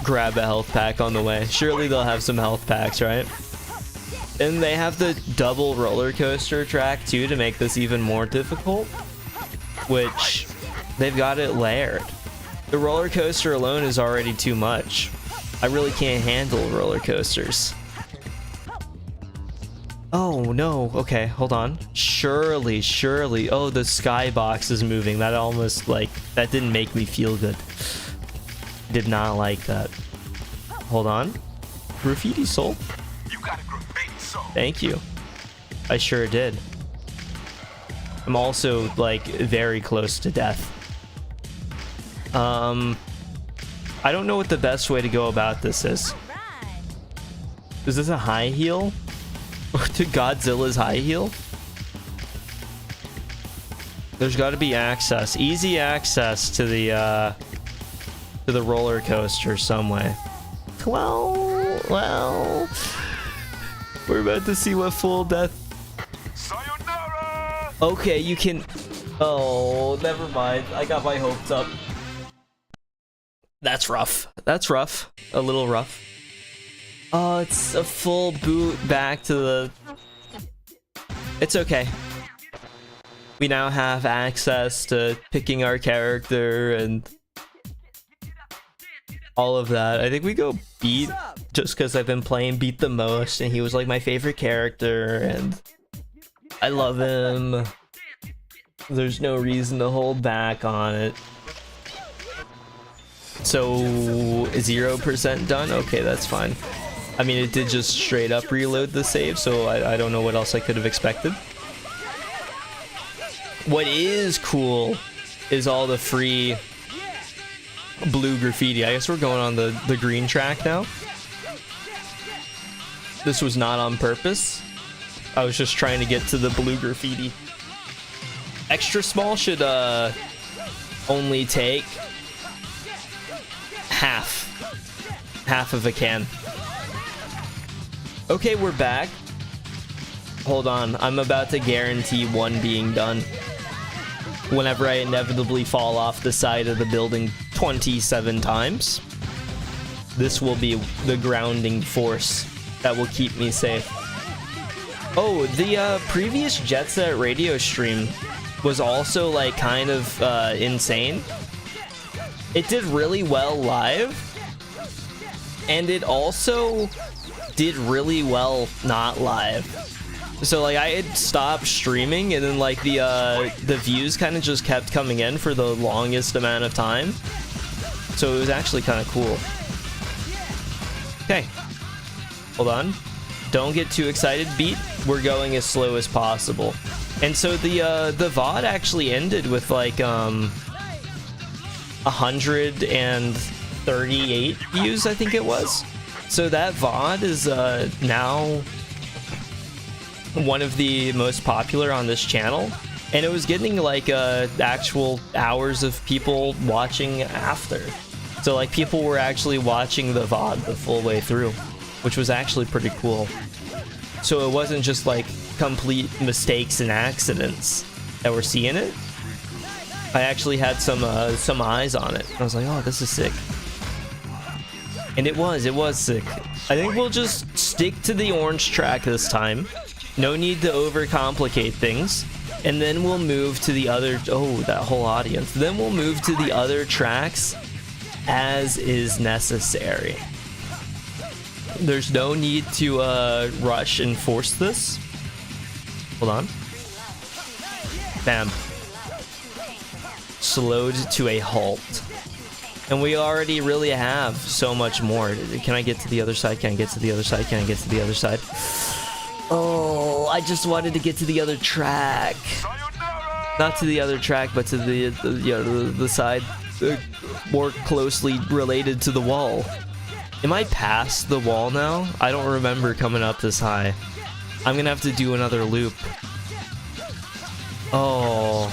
grab a health pack on the way. Surely they'll have some health packs, right? And they have the double roller coaster track too to make this even more difficult, which they've got it layered. The roller coaster alone is already too much. I really can't handle roller coasters. Oh no, okay, hold on. Surely. Oh, the skybox is moving. That almost like, that didn't make me feel good. Did not like that. Hold on. Graffiti soul. You got a graffiti soul. Thank you. I sure did. I'm also like very close to death. I don't know what the best way to go about this is. Is this a high heel? To Godzilla's high heel? There's got to be access, easy access to the roller coaster some way. Well, we're about to see what full death. Sayonara! Okay, you can. Oh, never mind. I got my hopes up. That's rough. That's rough. A little rough. Oh, it's a full boot back to the... It's okay. We now have access to picking our character and all of that. I think we go Beat, just because I've been playing Beat the most, and he was like my favorite character, and I love him. There's no reason to hold back on it. So 0% done? Okay, that's fine. I mean, it did just straight up reload the save, so I don't know what else I could have expected. What is cool is all the free blue graffiti. I guess we're going on the green track now. This was not on purpose. I was just trying to get to the blue graffiti. Extra small should only take half of a can. Okay, we're back. Hold on, I'm about to guarantee one being done. Whenever I inevitably fall off the side of the building 27 times, this will be the grounding force that will keep me safe. Oh, the previous Jet Set radio stream was also like kind of insane. It did really well live, and it also did really well not live. So like I had stopped streaming, and then like the views kind of just kept coming in for the longest amount of time. So it was actually kind of cool. Okay, hold on. Don't get too excited, Beat. We're going as slow as possible. And so the VOD actually ended with like 138 views, I think it was. So that VOD is now one of the most popular on this channel, and it was getting like actual hours of people watching after. So like people were actually watching the VOD the full way through, which was actually pretty cool. So it wasn't just like complete mistakes and accidents that we're seeing it. I actually had some eyes on it. I was like, oh, this is sick. And it was sick. I think we'll just stick to the orange track this time. No need to overcomplicate things. And then we'll move to the other, oh, that whole audience. Then we'll move to the other tracks as is necessary. There's no need to rush and force this. Hold on. Bam. Slowed to a halt. And we already really have so much more. Can I get to the other side? Can I get to the other side? Can I get to the other side? Oh, I just wanted to get to the other track. Not to the other track, but to the side more closely related to the wall. Am I past the wall now? I don't remember coming up this high. I'm gonna have to do another loop. Oh.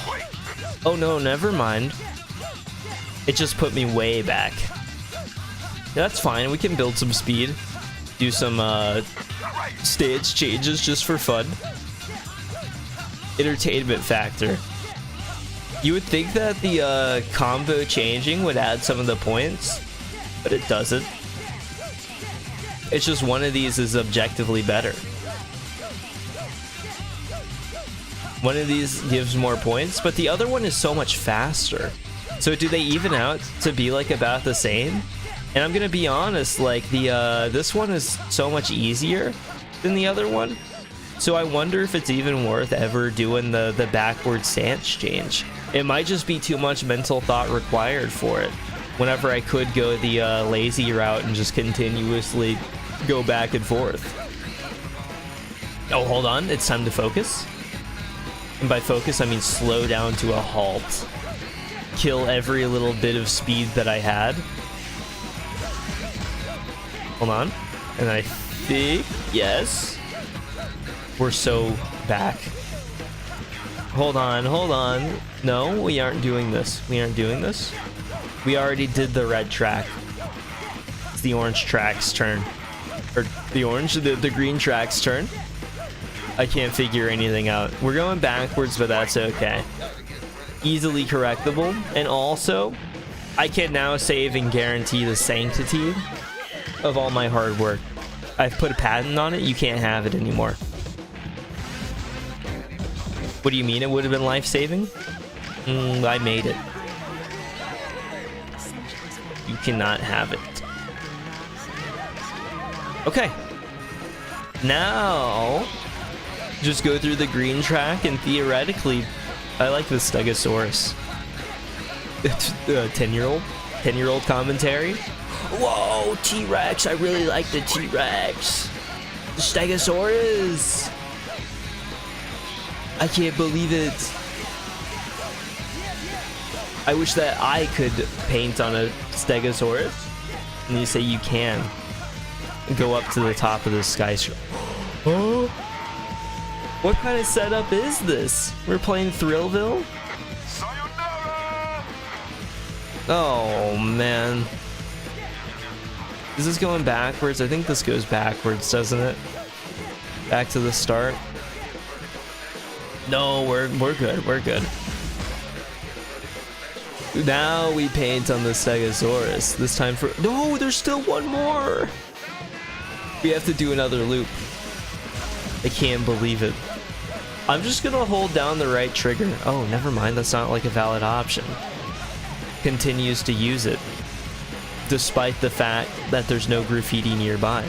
Oh no, never mind. It just put me way back. That's fine, we can build some speed. Do some stage changes just for fun. Entertainment factor. You would think that the combo changing would add some of the points, but it doesn't. It's just one of these is objectively better. One of these gives more points, but the other one is so much faster. So do they even out to be like about the same? And I'm gonna be honest, like this one is so much easier than the other one. So I wonder if it's even worth ever doing the backward stance change. It might just be too much mental thought required for it, whenever I could go the lazy route and just continuously go back and forth. Oh, hold on, it's time to focus. And by focus, I mean slow down to a halt. Kill every little bit of speed that I had. Hold on. And I think, yes. We're so back. Hold on, hold on. No, we aren't doing this. We aren't doing this. We already did the red track. It's the orange track's turn. Or the green track's turn. I can't figure anything out. We're going backwards, but that's okay. Easily correctable. And also, I can now save and guarantee the sanctity of all my hard work. I've put a patent on it. You can't have it anymore. What do you mean it would have been life-saving? I made it. You cannot have it. Okay. Now, just go through the green track and theoretically, I like the Stegosaurus. 10-year-old commentary. Whoa, T-Rex! I really like the T-Rex. The Stegosaurus. I can't believe it. I wish that I could paint on a Stegosaurus. And you say you can. Go up to the top of the skyscraper. Oh! What kind of setup is this? We're playing Thrillville? Oh, man. Is this going backwards? I think this goes backwards, doesn't it? Back to the start. No, we're good. We're good. Now we paint on the Stegosaurus. This time for... No, there's still one more! We have to do another loop. I can't believe it. I'm just gonna hold down the right trigger. Oh, never mind. That's not like a valid option. Continues to use it, despite the fact that there's no graffiti nearby.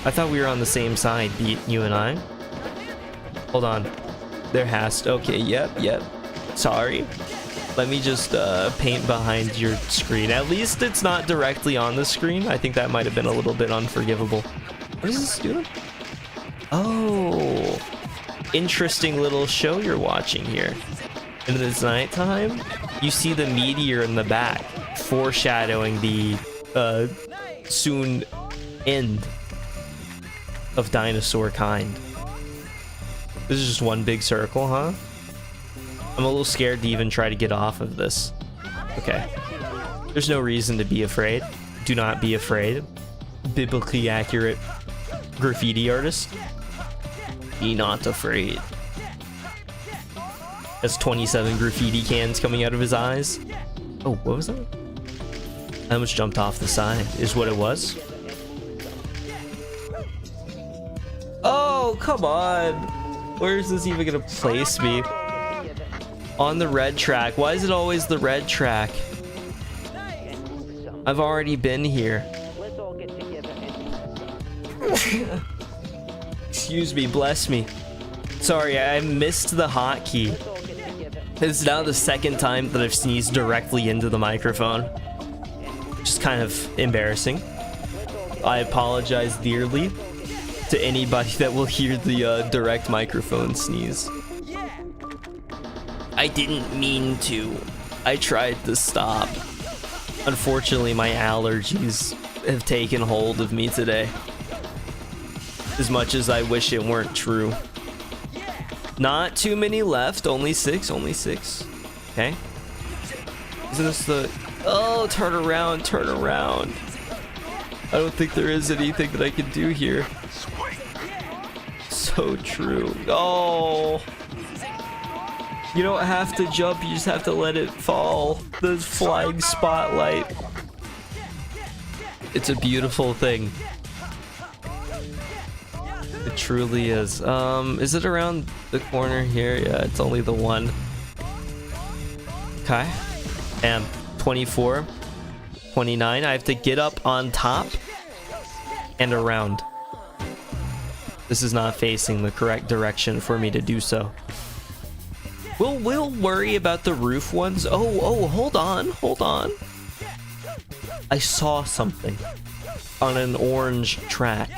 I thought we were on the same side, Beat, you and I. Hold on. There has to. Okay, yep. Sorry. Let me just paint behind your screen. At least it's not directly on the screen. I think that might have been a little bit unforgivable. What is this doing? Oh, interesting little show you're watching here. And it's nighttime. You see the meteor in the back, foreshadowing the soon end of dinosaur kind. This is just one big circle, huh? I'm a little scared to even try to get off of this. Okay. There's no reason to be afraid. Do not be afraid. Biblically accurate graffiti artist. Be not afraid. Has 27 graffiti cans coming out of his eyes. Oh, what was that? I almost jumped off the side, is what it was. Oh, come on. Where is this even gonna place me? On the red track. Why is it always the red track? I've already been here. Excuse me, bless me. Sorry, I missed the hotkey. It's now the second time that I've sneezed directly into the microphone. Just kind of embarrassing. I apologize dearly to anybody that will hear the direct microphone sneeze. I didn't mean to. I tried to stop. Unfortunately, my allergies have taken hold of me today. As much as I wish it weren't true. Not too many left. Only six. Okay. Isn't this the... Oh, turn around. I don't think there is anything that I can do here. So true. Oh. You don't have to jump, you just have to let it fall. The flying spotlight. It's a beautiful thing. It truly is. Is it around the corner here? Yeah, it's only the one. Okay. And 24, 29. I have to get up on top and around. This is not facing the correct direction for me to do so. We'll worry about the roof ones. Oh, hold on. I saw something on an orange track.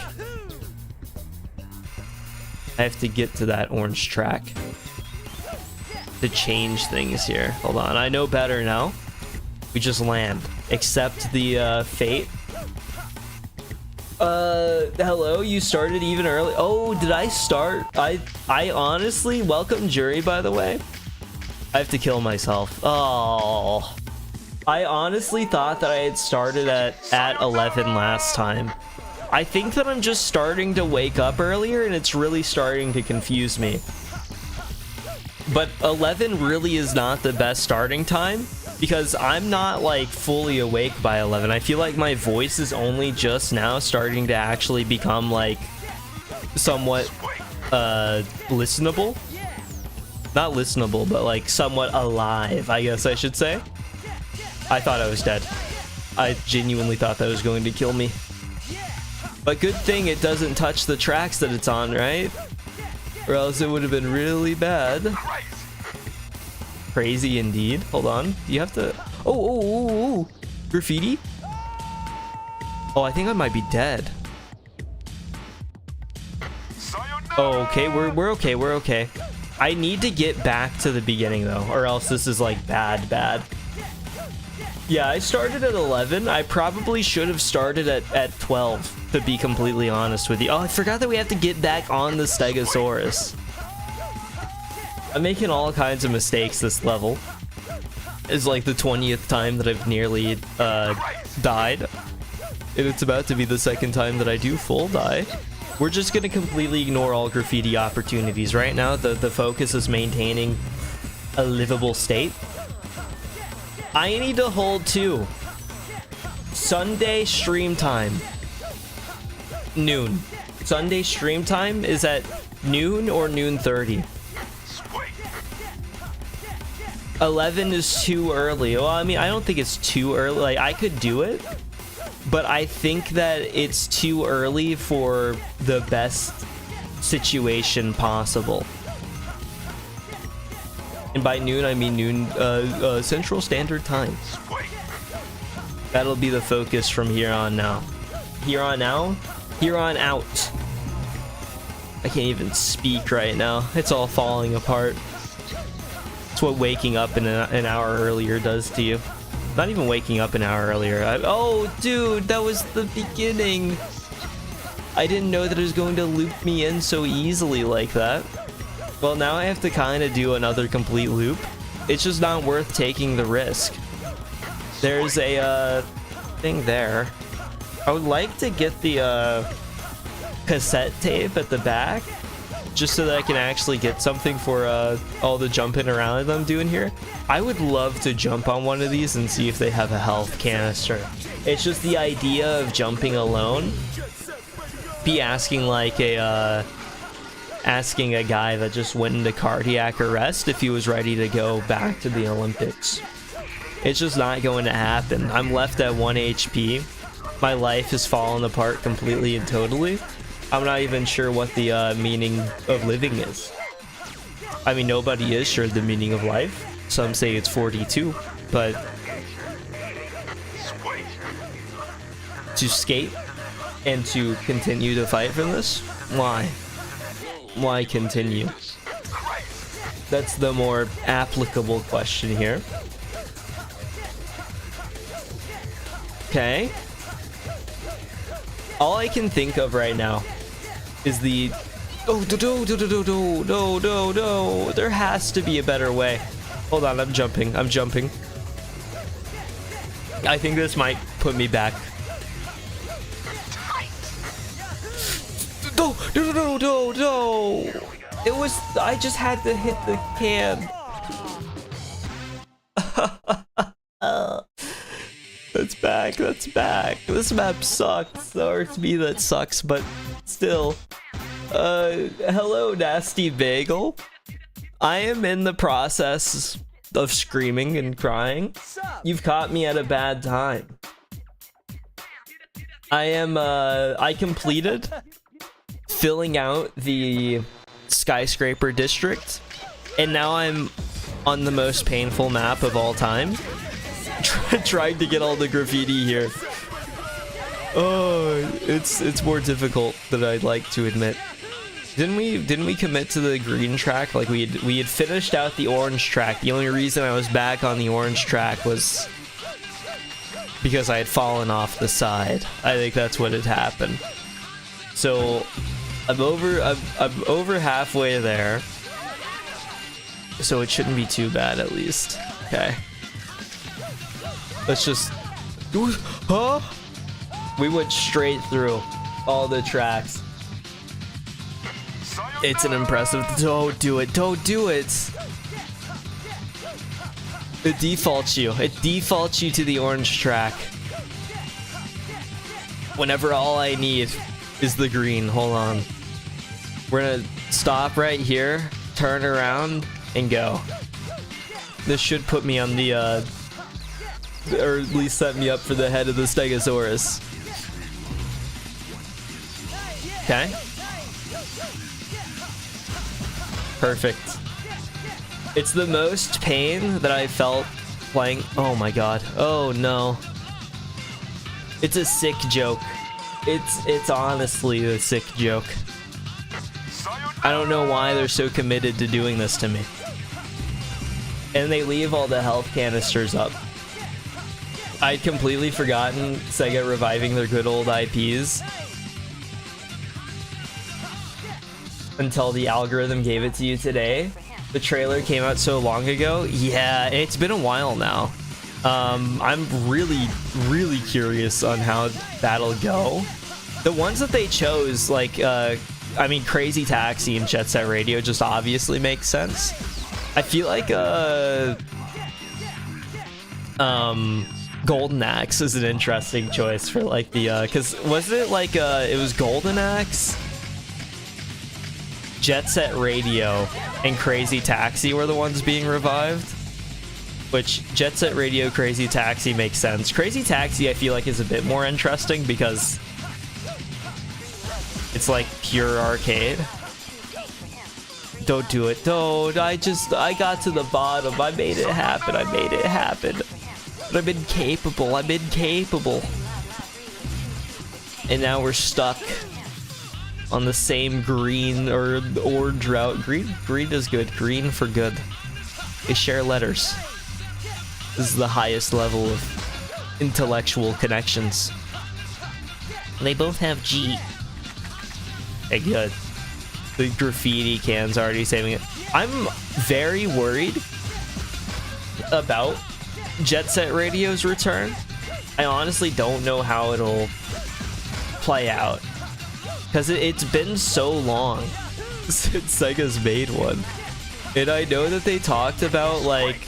I have to get to that orange track to change things here. Hold on, I know better now. We just land. Accept the fate. Hello, you started even early. Oh, did I start? I honestly, welcome jury, by the way. I have to kill myself. Oh, I honestly thought that I had started at 11 last time. I think that I'm just starting to wake up earlier and it's really starting to confuse me. But 11 really is not the best starting time because I'm not like fully awake by 11. I feel like my voice is only just now starting to actually become like somewhat listenable. Not listenable, but like somewhat alive, I guess I should say. I thought I was dead. I genuinely thought that was going to kill me. But good thing it doesn't touch the tracks that it's on, right? Or else it would have been really bad. Crazy indeed. Hold on. You have to... Oh. Graffiti? Oh, I think I might be dead. Oh, okay. We're okay. I need to get back to the beginning, though, or else this is, like, bad. Yeah, I started at 11. I probably should have started at 12, to be completely honest with you. Oh, I forgot that we have to get back on the Stegosaurus. I'm making all kinds of mistakes this level. It's like the 20th time that I've nearly died. And it's about to be the second time that I do full die. We're just going to completely ignore all graffiti opportunities. Right now, the focus is maintaining a livable state. I need to hold two. Sunday stream time. Noon. Sunday stream time is at Noon or noon 30? 11 is too early. Well, I mean, I don't think it's too early. Like, I could do it, but I think that it's too early for the best situation possible. And by noon, I mean noon Central Standard Time. That'll be the focus from here on now. Here on now? Here on out. I can't even speak right now. It's all falling apart. It's what waking up in an hour earlier does to you. Not even waking up an hour earlier. Oh, dude, that was the beginning. I didn't know that it was going to loop me in so easily like that. Well, now I have to kind of do another complete loop. It's just not worth taking the risk. There's a thing there. I would like to get the cassette tape at the back, just so that I can actually get something for all the jumping around that I'm doing here. I would love to jump on one of these and see if they have a health canister. It's just the idea of jumping alone. Be asking like a asking a guy that just went into cardiac arrest if he was ready to go back to the Olympics. It's just not going to happen. I'm left at 1 HP. My life has fallen apart completely and totally. I'm not even sure what the meaning of living is. I mean, nobody is sure the meaning of life. Some say it's 42, but to skate and to continue to fight for this? Why? Why continue? That's the more applicable question here. Okay. All I can think of right now is the no. There has to be a better way. Hold on, I'm jumping. I think this might put me back. No. It was, I just had to hit the can. That's back. This map sucks. Or it's me that sucks, but still. Hello, Nasty Bagel. I am in the process of screaming and crying. You've caught me at a bad time. I completed filling out the skyscraper district, and now I'm on the most painful map of all time. Trying to get all the graffiti here. Oh, it's more difficult than I'd like to admit. Didn't we commit to the green track? Like we had finished out the orange track. The only reason I was back on the orange track was because I had fallen off the side. I think that's what had happened. So I'm over halfway there. So it shouldn't be too bad at least. Okay. Let's just... Huh? We went straight through all the tracks. It's an impressive... Don't do it. Don't do it. It defaults you. It defaults you to the orange track. Whenever all I need is the green. Hold on. We're gonna stop right here, turn around, and go. This should put me on the... or at least set me up for the head of the Stegosaurus. Okay. Perfect. It's the most pain that I felt playing. Oh my god. Oh no. It's a sick joke. It's honestly a sick joke. I don't know why they're so committed to doing this to me. And they leave all the health canisters up. I'd completely forgotten Sega reviving their good old IPs until the algorithm gave it to you today. The trailer came out so long ago. Yeah, it's been a while now. I'm really curious on how that'll go. The ones that they chose, like, I mean, Crazy Taxi and Jet Set Radio just obviously makes sense. I feel like, Golden Axe is an interesting choice for, like, the, cause wasn't it like, it was Golden Axe, Jet Set Radio and Crazy Taxi were the ones being revived. Which, Jet Set Radio, Crazy Taxi makes sense. Crazy Taxi, I feel like, is a bit more interesting because it's like pure arcade. Don't do it. Don't. I got to the bottom. I made it happen. I made it happen. But I'm incapable. I'm incapable. And now we're stuck on the same green or orange route. Green is good. Green for good. They share letters. This is the highest level of intellectual connections. They both have G. Hey, good. The graffiti can's already saving it. I'm very worried about Jet Set Radio's return. I honestly don't know how it'll play out. Because it's been so long since Sega's made one. And I know that they talked about, like,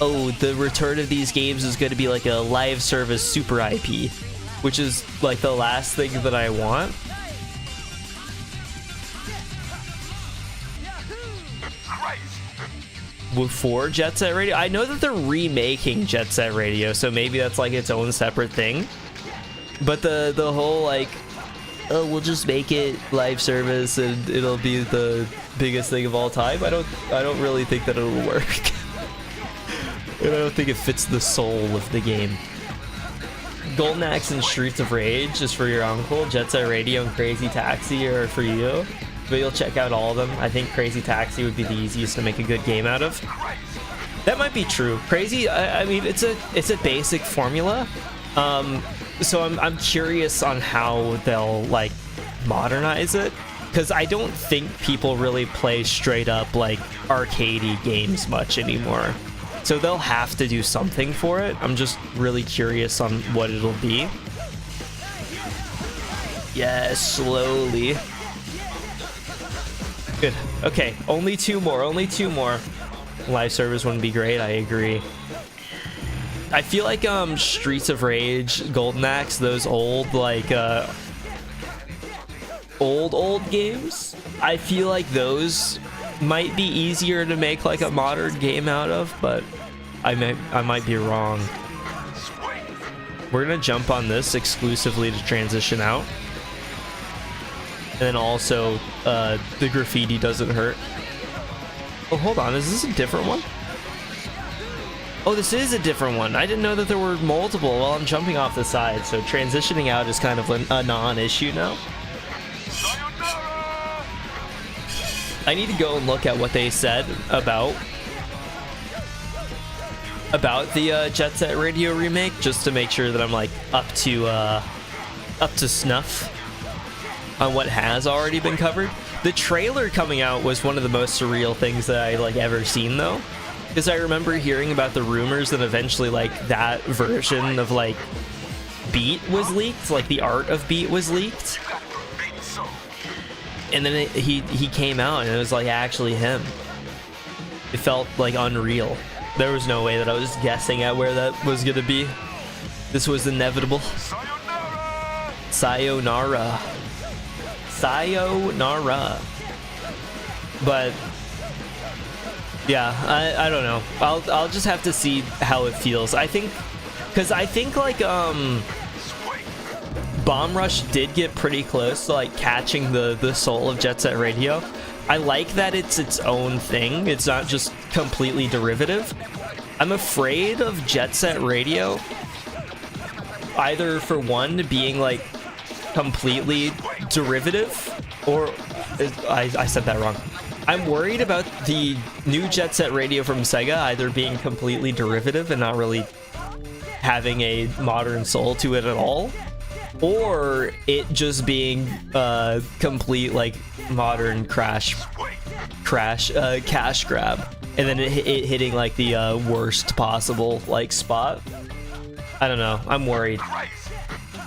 oh, the return of these games is going to be like a live service super IP, which is like the last thing that I want. For Jet Set Radio, I know that they're remaking Jet Set Radio, so maybe that's like its own separate thing. But the whole like, oh, we'll just make it live service and it'll be the biggest thing of all time. I don't really think that it'll work. And I don't think it fits the soul of the game. Golden Axe and Streets of Rage is for your uncle. Jet Set Radio and Crazy Taxi are for you. But you'll check out all of them. I think Crazy Taxi would be the easiest to make a good game out of. That might be true. Crazy, I mean, it's a basic formula. So I'm curious on how they'll like modernize it. Because I don't think people really play straight up like arcadey games much anymore. So they'll have to do something for it. I'm just really curious on what it'll be. Yeah, slowly. Good. Okay, only two more. Only two more. Live service wouldn't be great. I agree. I feel like Streets of Rage, Golden Axe, those old like old games. I feel like those might be easier to make like a modern game out of, but I might be wrong. We're gonna jump on this exclusively to transition out, and then also the graffiti doesn't hurt. Oh, hold on, is this a different one? Oh, this is a different one. I didn't know that there were multiple. Well, I'm jumping off the side, so transitioning out is kind of a non-issue now. I need to go and look at what they said about the Jet Set Radio remake, just to make sure that I'm like up to snuff on what has already been covered. The trailer coming out was one of the most surreal things that I like ever seen, though, because I remember hearing about the rumors that eventually like that version of like Beat was leaked, like the art of Beat was leaked. And then he came out and it was like actually him. It felt like unreal. There was no way that I was guessing at where that was gonna be. This was inevitable. Sayonara. Sayonara. But yeah, I don't know. I'll just have to see how it feels. I think, because I think like Bomb Rush did get pretty close to like catching the soul of Jet Set Radio. I like that it's its own thing. It's not just completely derivative. I'm afraid of Jet Set Radio either, for one, being like completely derivative, or I said that wrong. I'm worried about the new Jet Set Radio from Sega either being completely derivative and not really having a modern soul to it at all, or it just being complete like modern cash grab, and then it hitting like the worst possible like spot. I don't know. I'm worried.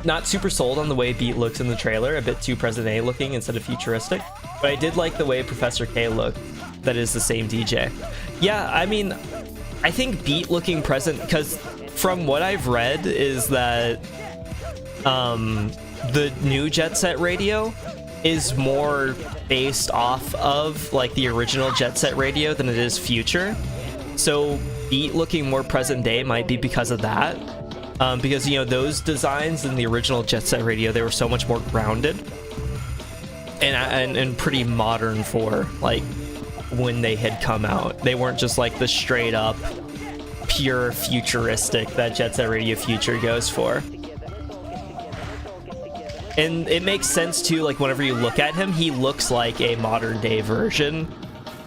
Not super sold on the way Beat looks in the trailer. A bit too present day looking instead of futuristic. But I did like the way Professor K looked. That is the same DJ. Yeah, I mean, I think Beat looking present, because from what I've read is that the new Jet Set Radio is more based off of like the original Jet Set Radio than it is future. So Beat looking more present day might be because of that. Because, you know, those designs in the original Jet Set Radio, they were so much more grounded and pretty modern for like when they had come out. They weren't just like the straight up pure futuristic that Jet Set Radio Future goes for. And it makes sense too, like whenever you look at him, he looks like a modern day version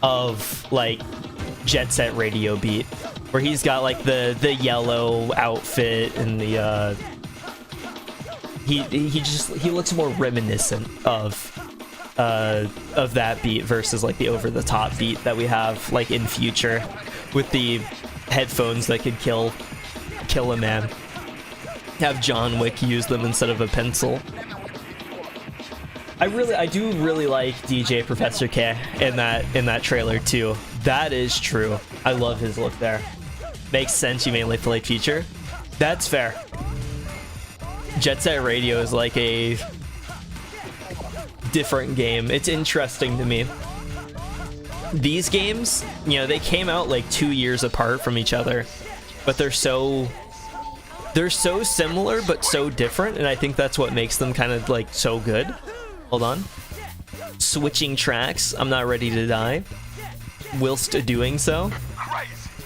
of like Jet Set Radio Beat, where he's got like the yellow outfit and the he looks more reminiscent of that beat versus like the over the top beat that we have like in future with the headphones that could kill a man. Have John Wick use them instead of a pencil. I do really like DJ Professor K in that trailer too. That is true. I love his look there. Makes sense you mainly played future. That's fair. Jet Set Radio is like a different game. It's interesting to me. These games, you know, they came out like 2 years apart from each other, but they're so similar but so different, and I think that's what makes them kind of like so good. Hold on. Switching tracks. I'm not ready to die. Whilst doing so.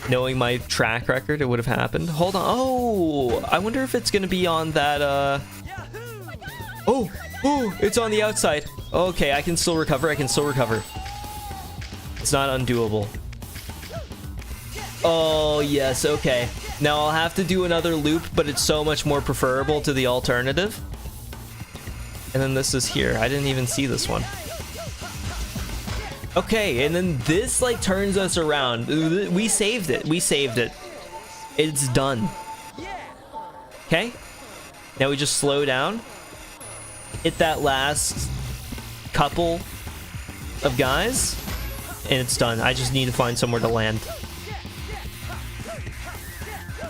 Knowing my track record, it would have happened. Hold on. Oh, I wonder if it's going to be on that, Oh, it's on the outside. Okay, I can still recover. It's not undoable. Oh, yes, okay. Now I'll have to do another loop, but it's so much more preferable to the alternative. And then this is here. I didn't even see this one. Okay, and then this like turns us around. We saved it. It's done. Okay. Now we just slow down. Hit that last couple of guys. And it's done. I just need to find somewhere to land.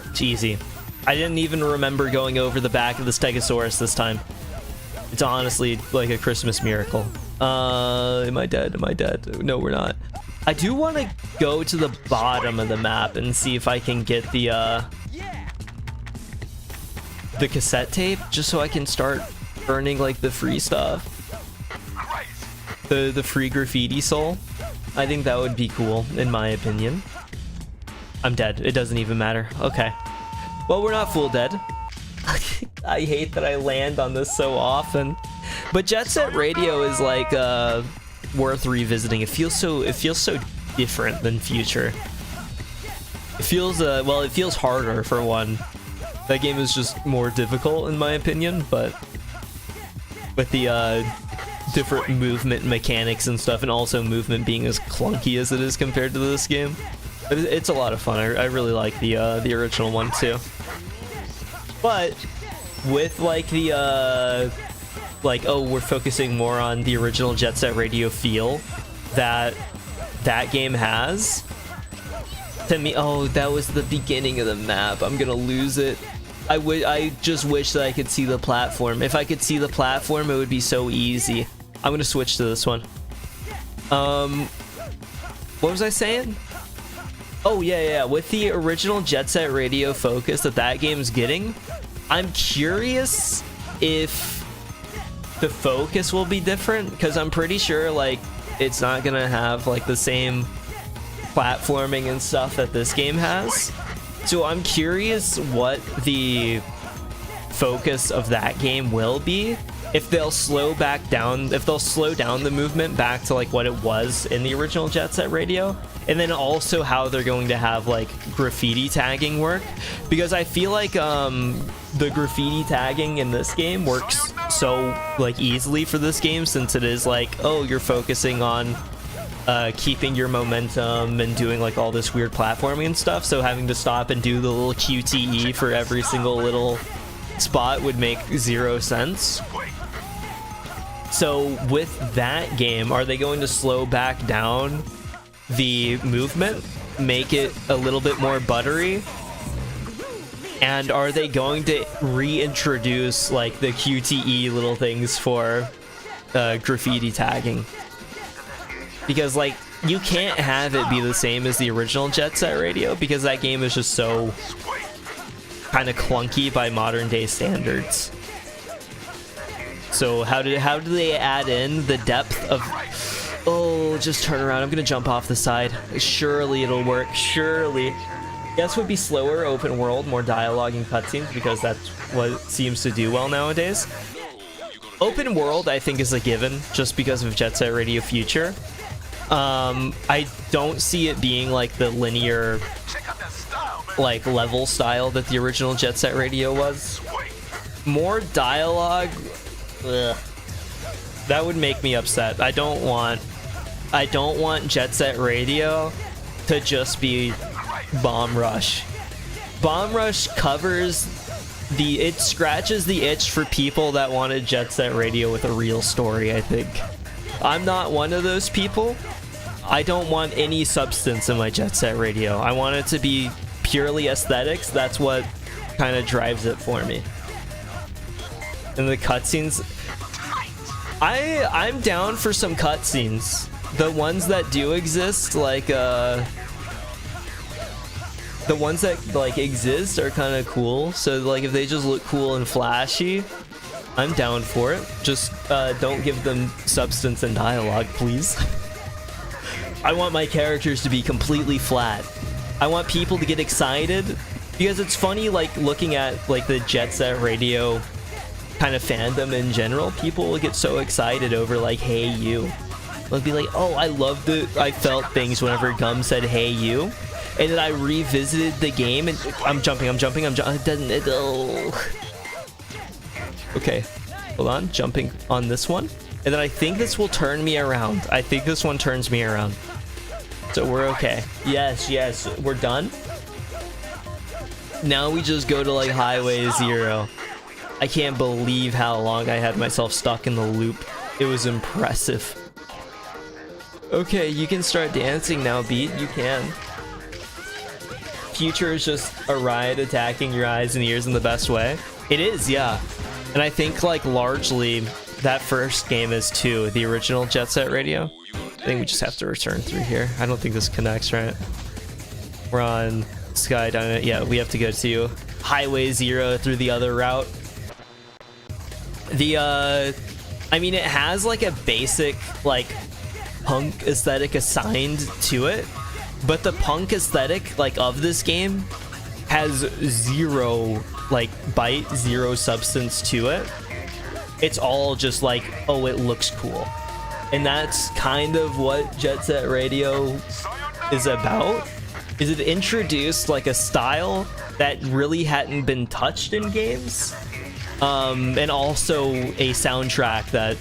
It's easy. I didn't even remember going over the back of the Stegosaurus this time. It's honestly like a Christmas miracle. Am I dead? No, we're not. I do want to go to the bottom of the map and see if I can get the cassette tape, just so I can start earning like the free stuff. The free graffiti soul. I think that would be cool, in my opinion. I'm dead. It doesn't even matter. Okay. Well, we're not full dead. I hate that I land on this so often. But Jet Set Radio is like worth revisiting. It feels so different than future. It feels well, it feels harder for one. That game is just more difficult in my opinion, but with the different movement mechanics and stuff, and also movement being as clunky as it is compared to this game, it's a lot of fun. I really like the original one too. But with like the like, oh, we're focusing more on the original Jet Set Radio feel that game has. To me, oh, that was the beginning of the map. I'm gonna lose it. I just wish that I could see the platform. If I could see the platform, it would be so easy. I'm gonna switch to this one. What was I saying? Oh, yeah. With the original Jet Set Radio focus that game's getting, I'm curious if the focus will be different, because I'm pretty sure like it's not gonna have like the same platforming and stuff that this game has. So I'm curious what the focus of that game will be. If they'll slow down the movement back to like what it was in the original Jet Set Radio, and then also how they're going to have like graffiti tagging work, because I feel like the graffiti tagging in this game works so like easily for this game, since it is like, oh, you're focusing on keeping your momentum and doing like all this weird platforming and stuff, so having to stop and do the little QTE for every single little spot would make zero sense. So with that game, are they going to slow back down the movement, make it a little bit more buttery? And are they going to reintroduce like the QTE little things for graffiti tagging, because like you can't have it be the same as the original Jet Set Radio, because that game is just so kind of clunky by modern day standards. So how do they add in the depth of, oh, just turn around, I'm gonna jump off the side, surely it'll work, surely. Guess would be slower open world, more dialogue and cutscenes, because that's what it seems to do well nowadays. Open world I think is a given just because of Jet Set Radio Future. I don't see it being like the linear like level style that the original Jet Set Radio was. More dialogue, ugh, that would make me upset. I don't want Jet Set Radio to just be Bomb Rush. Bomb Rush covers it scratches the itch for people that wanted Jet Set Radio with a real story, I think. I'm not one of those people. I don't want any substance in my Jet Set Radio. I want it to be purely aesthetics. That's what kind of drives it for me. And the cutscenes, I'm down for some cutscenes. The ones that do exist, like the ones that like exist are kind of cool. So like if they just look cool and flashy, I'm down for it. Just don't give them substance and dialogue, please. I want my characters to be completely flat. I want people to get excited, because it's funny, like looking at like the Jet Set Radio kind of fandom in general. People will get so excited over like "Hey You." They'll be like, "Oh, I felt things whenever Gum said "Hey You," and then I revisited the game and I'm jumping. It doesn't. Okay, hold on, jumping on this one, and then I think this will turn me around. I think this one turns me around. So we're okay. Yes, we're done. Now we just go to like Highway 0. I can't believe how long I had myself stuck in the loop. It was impressive. Okay, you can start dancing now, Beat. You can. Future is just a riot attacking your eyes and ears in the best way. It is, yeah. And I think like largely that first game is too, the original Jet Set Radio. I think we just have to return through here. I don't think this connects, right? We're on Sky Dynamite. Yeah, we have to go to Highway 0 through the other route. I mean, it has like a basic like punk aesthetic assigned to it, but the punk aesthetic like of this game has zero like bite, zero substance to it. It's all just like, oh, it looks cool. And that's kind of what Jet Set Radio is about. Is it introduced like a style that really hadn't been touched in games, and also a soundtrack that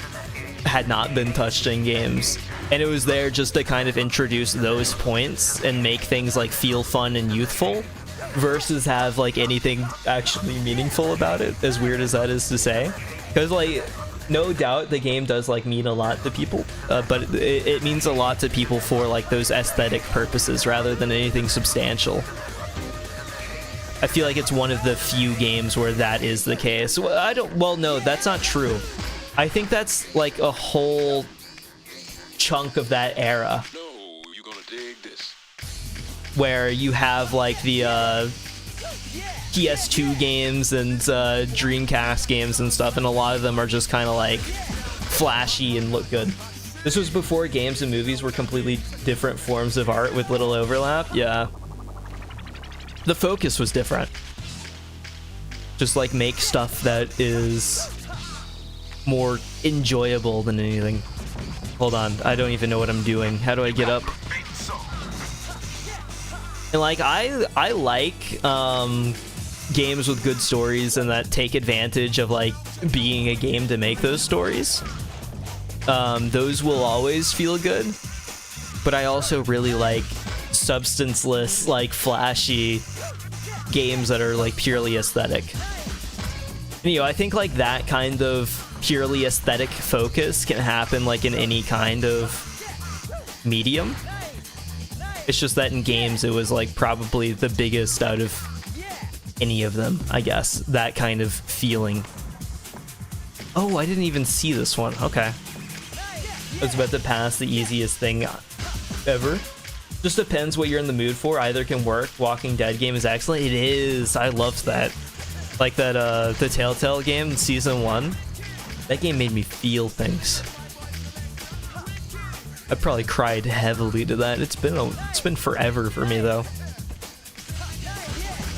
had not been touched in games, and it was there just to kind of introduce those points and make things like feel fun and youthful, versus have like anything actually meaningful about it, as weird as that is to say. Because like, no doubt the game does like mean a lot to people, but it means a lot to people for like those aesthetic purposes rather than anything substantial. I feel like it's one of the few games where that is the case. Well, no, that's not true. I think that's like a whole chunk of that era where you have like the PS2 games and Dreamcast games and stuff, and a lot of them are just kind of like flashy and look good. This was before games and movies were completely different forms of art with little overlap. Yeah, the focus was different. Just like make stuff that is more enjoyable than anything. Hold on, I don't even know what I'm doing. How do I get up? And like I like games with good stories and that take advantage of like being a game to make those stories. Those will always feel good, but I also really like substanceless, like flashy games that are like purely aesthetic. And, you know, I think like that kind of purely aesthetic focus can happen like in any kind of medium. It's just that in games it was like probably the biggest out of any of them, I guess. That kind of feeling. Oh, I didn't even see this one. Okay. I was about to pass the easiest thing ever. Just depends what you're in the mood for. Either can work. Walking Dead game is excellent. It is. I loved that. Like that, the Telltale game, season 1. That game made me feel things. I probably cried heavily to that. It's been forever for me though.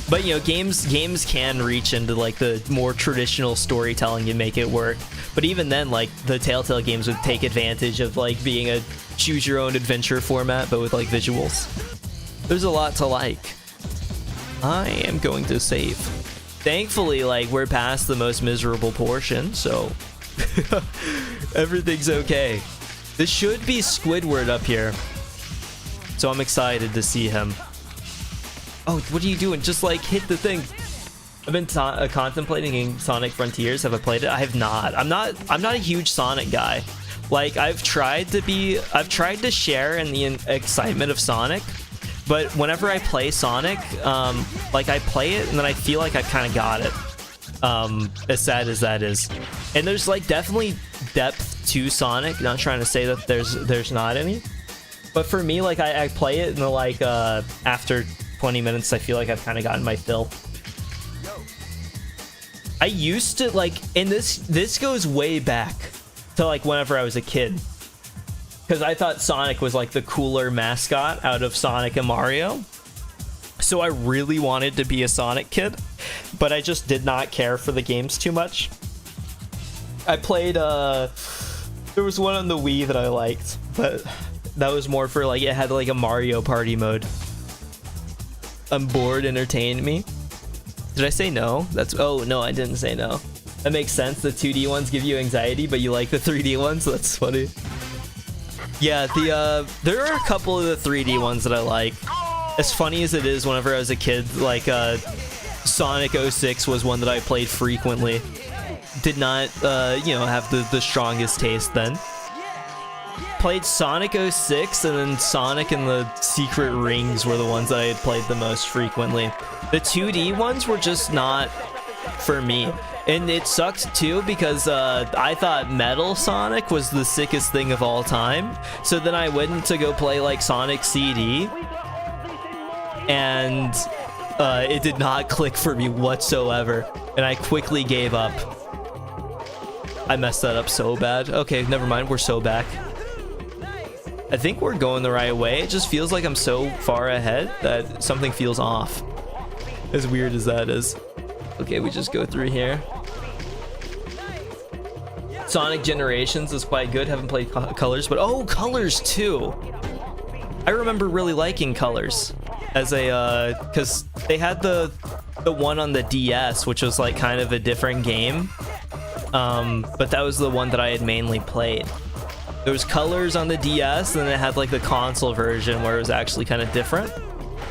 But you know, games can reach into like the more traditional storytelling and make it work. But even then, like the Telltale games would take advantage of like being a choose your own adventure format, but with like visuals. There's a lot to like. I am going to save. Thankfully, like we're past the most miserable portion, so everything's okay. This should be Squidward up here, so I'm excited to see him. Oh, what are you doing? Just like hit the thing. I've been contemplating Sonic Frontiers. Have I played it? I have not. I'm not a huge Sonic guy. Like I've tried to share in the excitement of Sonic, but whenever I play Sonic, like I play it and then I feel like I kind of got it. As sad as that is. And there's like definitely depth to Sonic. Not trying to say that there's not any, but for me, like I play it and then like after 20 minutes I feel like I've kind of gotten my fill. I used to like, and this goes way back to like whenever I was a kid, because I thought Sonic was like the cooler mascot out of Sonic and Mario, so I really wanted to be a Sonic kid, but I just did not care for the games too much. I played there was one on the Wii that I liked, but that was more for like, it had like a Mario Party mode. I'm bored, entertain me. Did I say no? Oh no, I didn't say no. That makes sense. The 2D ones give you anxiety, but you like the 3D ones. That's funny. Yeah, there are a couple of the 3D ones that I like. As funny as it is, whenever I was a kid, like Sonic 06 was one that I played frequently. Did not, you know, have the strongest taste then. Played Sonic 06, and then Sonic and the Secret Rings were the ones that I had played the most frequently. The 2D ones were just not for me. And it sucked too, because I thought Metal Sonic was the sickest thing of all time. So then I went to go play like Sonic CD, and it did not click for me whatsoever, and I quickly gave up. I messed that up so bad. Okay, never mind, we're so back. I think we're going the right way. It just feels like I'm so far ahead that something feels off. As weird as that is. Okay, we just go through here. Sonic Generations is quite good. Haven't played Colors, but oh, Colors too. I remember really liking Colors as a because they had the one on the DS, which was like kind of a different game. But that was the one that I had mainly played. There was Colors on the DS, and then it had like the console version where it was actually kind of different.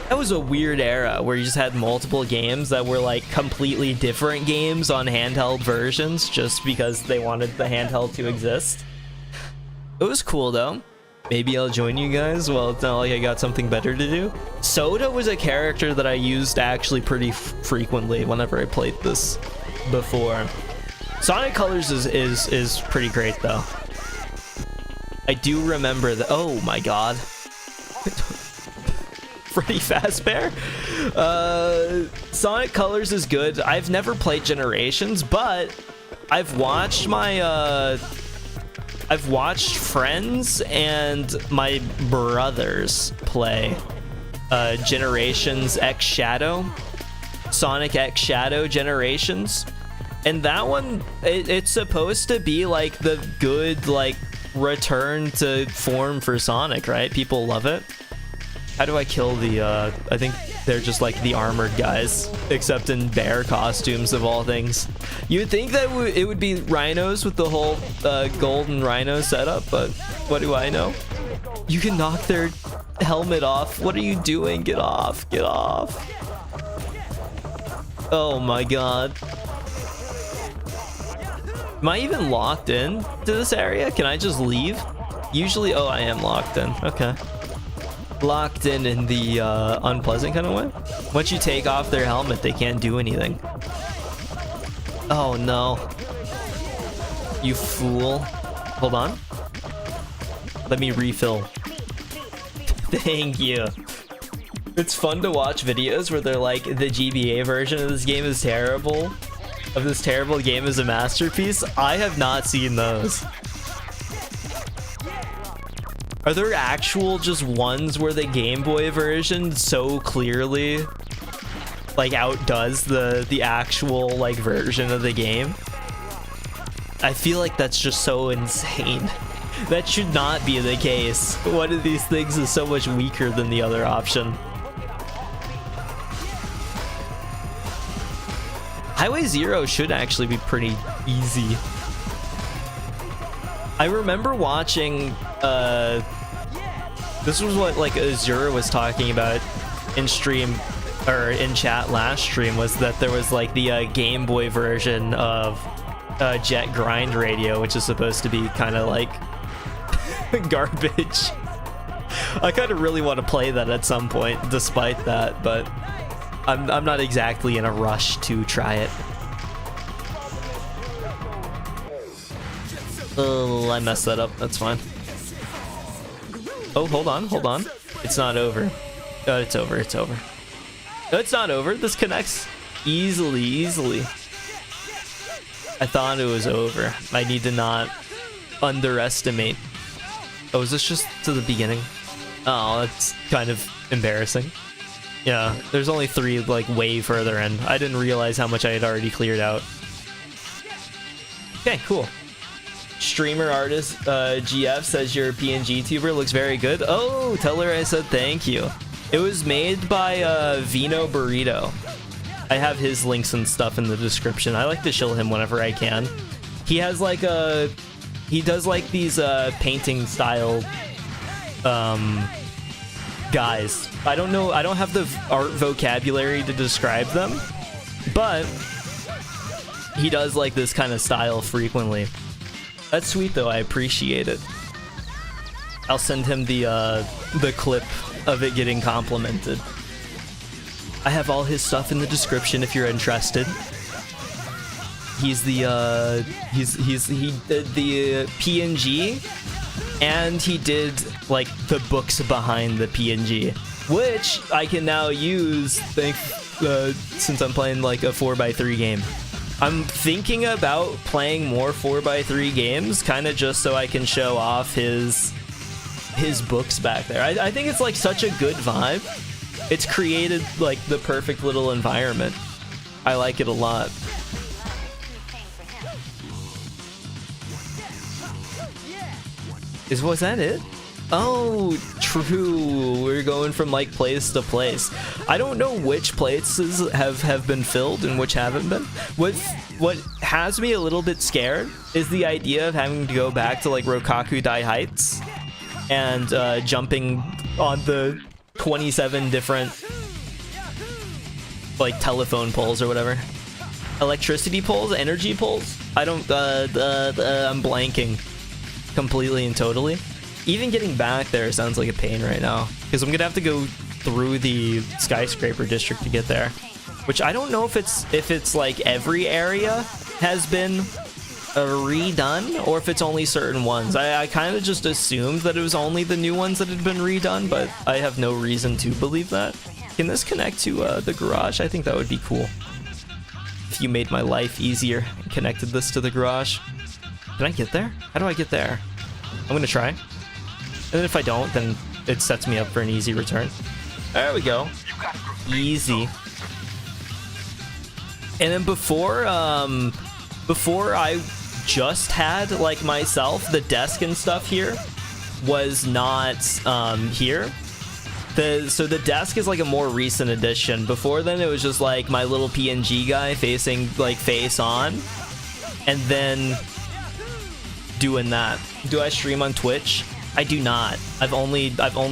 That was a weird era where you just had multiple games that were like completely different games on handheld versions just because they wanted the handheld to exist. It was cool though. Maybe I'll join you guys. Well, it's not like I got something better to do. Soda was a character that I used actually pretty frequently whenever I played this before. Sonic Colors is pretty great though. I do remember that. Oh my god. Freddy Fazbear. Sonic Colors is good. I've never played Generations, but I've watched I've watched friends and my brothers play Generations X Shadow, Sonic X Shadow Generations, and that one it's supposed to be like the good like return to form for Sonic, right? People love it. How do I kill the I think they're just like the armored guys, except in bear costumes of all things. You would think that it would be rhinos with the whole golden rhino setup, but what do I know? You can knock their helmet off. What are you doing? Get off, get off. Oh my god. Am I even locked in to this area? Can I just leave? Usually, oh, I am locked in. Okay. Locked in the unpleasant kind of way. Once you take off their helmet, they can't do anything. Oh no. You fool. Hold on. Let me refill. Thank you. It's fun to watch videos where they're like, the GBA version of this game is terrible. Of this terrible game is a masterpiece. I have not seen those. Are there actual just ones where the Game Boy version so clearly like outdoes the actual like version of the game? I feel like that's just so insane. That should not be the case. One of these things is so much weaker than the other option. Highway Zero should actually be pretty easy. I remember watching, this was what like Azura was talking about in stream, or in chat last stream, was that there was like the Game Boy version of Jet Grind Radio, which is supposed to be kind of like garbage. I kind of really want to play that at some point, despite that, but I'm not exactly in a rush to try it. Oh, I messed that up. That's fine. Oh, hold on. It's not over. Oh, it's over. No, it's not over. This connects easily. I thought it was over. I need to not underestimate. Oh, is this just to the beginning? Oh, that's kind of embarrassing. Yeah, there's only 3 like way further in. I didn't realize how much I had already cleared out. Okay, cool. Streamer artist GF says your PNG tuber looks very good. Oh, tell her I said thank you. It was made by Vino Burrito. I have his links and stuff in the description. I like to shill him whenever I can. He has like he does like these painting style guys. I don't know, I don't have the art vocabulary to describe them, but he does like this kind of style frequently. That's sweet though, I appreciate it. I'll send him the clip of it getting complimented. I have all his stuff in the description if you're interested. He's the he did the PNG, and he did like the books behind the PNG, which I can now use since I'm playing like a 4x3 game. I'm thinking about playing more 4x3 games, kind of just so I can show off his books back there. I think it's like such a good vibe. It's created like the perfect little environment. I like it a lot. Was that it? Oh, true. We're going from like place to place. I don't know which places have been filled and which haven't been. What has me a little bit scared is the idea of having to go back to like Rokaku Dai Heights and jumping on the 27 different like telephone poles or whatever. Electricity poles, energy poles. I don't I'm blanking completely and totally. Even getting back there sounds like a pain right now, because I'm gonna have to go through the skyscraper district to get there, which I don't know if it's like every area has been redone or if it's only certain ones. I kind of just assumed that it was only the new ones that had been redone, but I have no reason to believe that. Can this connect to the garage? I think that would be cool if you made my life easier and connected this to the garage. Can I get there? How do I get there? I'm gonna try. And then if I don't, then it sets me up for an easy return. There we go. Easy. And then before I just had like myself, the desk and stuff here was not here. So the desk is like a more recent addition. Before then it was just like my little PNG guy facing like face on, and then doing that. Do I stream on Twitch? I do not. I've only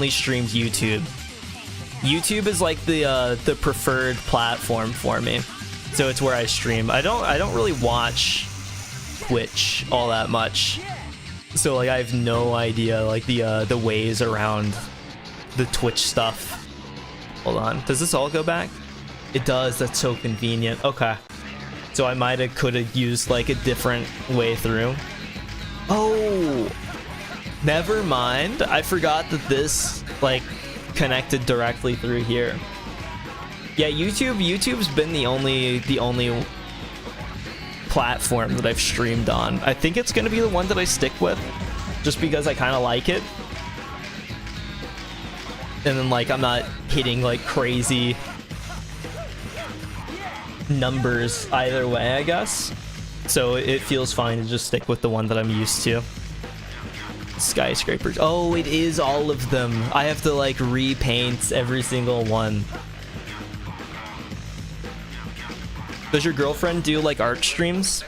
streamed YouTube. YouTube is like the preferred platform for me, so it's where I stream. I don't really watch Twitch all that much, so like I have no idea like the ways around the Twitch stuff. Hold on, does this all go back? It does. That's so convenient. Okay, so I could have used like a different way through. Oh, Never mind. I forgot that this like connected directly through here. Yeah, YouTube's been the only platform that I've streamed on. I think it's gonna be the one that I stick with, just because I kind of like it. And then like I'm not hitting like crazy numbers either way, I guess. So it feels fine to just stick with the one that I'm used to. Skyscrapers. Oh, it is all of them. I have to like repaint every single one. Does your girlfriend do like art streams?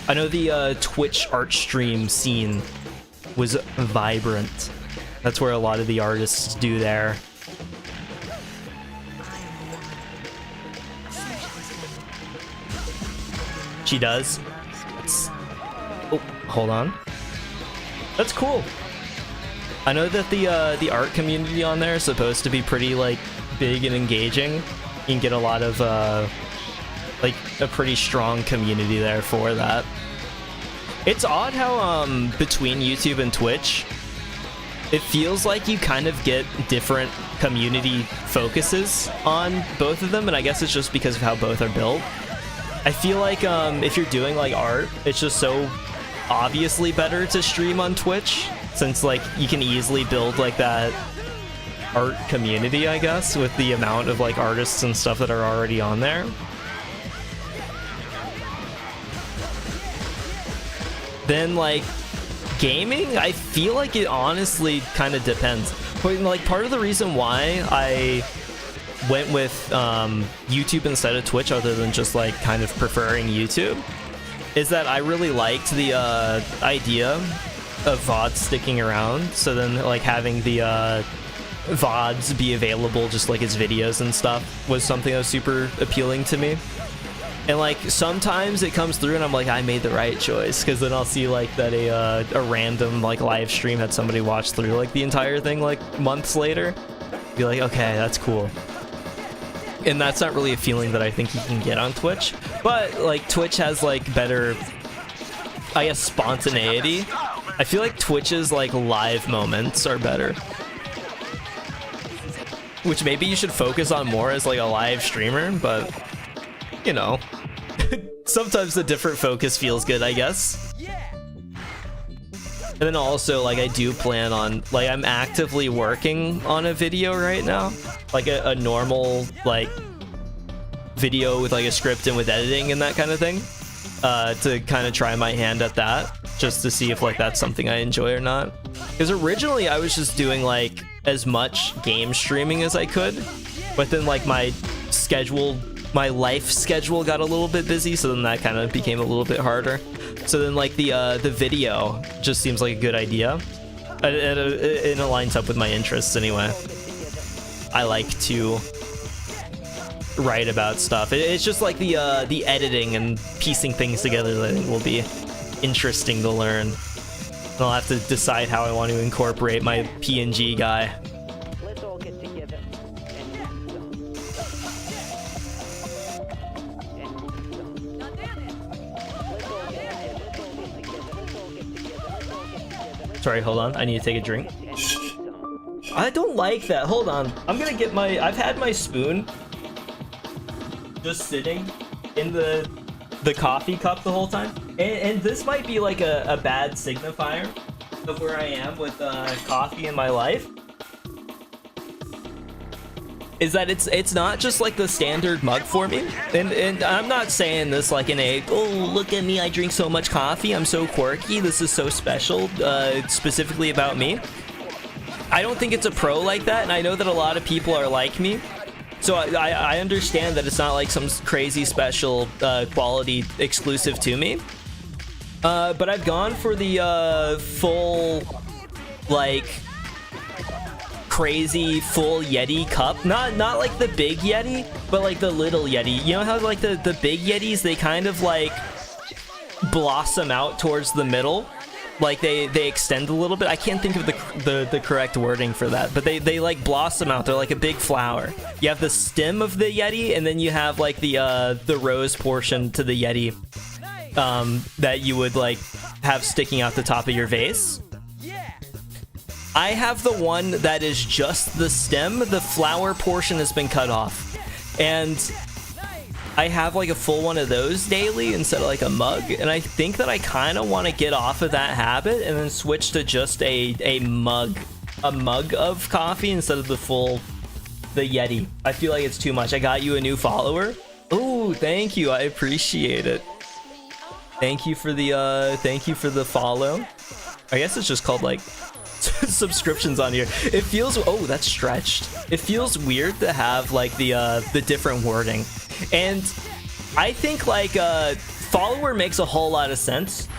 I know the Twitch art stream scene was vibrant. That's where a lot of the artists do their. She does. Oh, hold on. That's cool. I know that the art community on there is supposed to be pretty like big and engaging. You can get a lot of like a pretty strong community there for that. It's odd how between YouTube and Twitch, it feels like you kind of get different community focuses on both of them, and I guess it's just because of how both are built. I feel like if you're doing like art, it's just so obviously better to stream on Twitch, since like you can easily build like that art community, I guess, with the amount of like artists and stuff that are already on there. Then like gaming, I feel like it honestly kind of depends. But like part of the reason why I went with YouTube instead of Twitch, other than just like kind of preferring YouTube, is that I really liked the idea of VODs sticking around. So then like having the VODs be available just like as videos and stuff was something that was super appealing to me. And like sometimes it comes through and I'm like, I made the right choice, because then I'll see like that a random like live stream had somebody watch through like the entire thing like months later. Be like, okay, that's cool. And that's not really a feeling that I think you can get on Twitch. But like Twitch has like better, I guess, spontaneity. I feel like Twitch's like live moments are better, which maybe you should focus on more as like a live streamer, but you know, sometimes the different focus feels good, I guess. And then also, like, I do plan on, like, I'm actively working on a video right now, like a normal, like, video with like a script and with editing and that kind of thing, to kind of try my hand at that, just to see if like that's something I enjoy or not. Because originally I was just doing like as much game streaming as I could, but then like my life schedule got a little bit busy, so then that kind of became a little bit harder. So then like the video just seems like a good idea. It aligns up with my interests anyway. I like to write about stuff. It's just like the editing and piecing things together that I think will be interesting to learn. And I'll have to decide how I want to incorporate my PNG guy. Sorry, hold on. I need to take a drink. I don't like that. Hold on. I'm gonna get my... I've had my spoon just sitting in the coffee cup the whole time. And this might be like a bad signifier of where I am with coffee in my life. Is that it's not just like the standard mug for me. And I'm not saying this like in a, oh, look at me, I drink so much coffee, I'm so quirky, this is so special, specifically about me. I don't think it's a pro like that, and I know that a lot of people are like me. So I understand that it's not like some crazy special quality exclusive to me. But I've gone for the full, like, crazy full Yeti cup. Not like the big Yeti, but like the little Yeti. You know how like the big Yetis, they kind of like blossom out towards the middle? like they extend a little bit. I can't think of the correct wording for that, but they like blossom out. They're like a big flower. You have the stem of the Yeti, and then you have like the rose portion to the Yeti that you would like have sticking out the top of your vase. I have the one that is just the stem. The flower portion has been cut off, and I have like a full one of those daily instead of like a mug. And I think that I kind of want to get off of that habit and then switch to just a mug of coffee instead of the Yeti. I feel like it's too much. I got you a new follower. Oh, thank you. I appreciate it. Thank you for the follow. I guess it's just called like subscriptions on here. It feels, oh, that's stretched. It feels weird to have like the different wording, and I think like follower makes a whole lot of sense.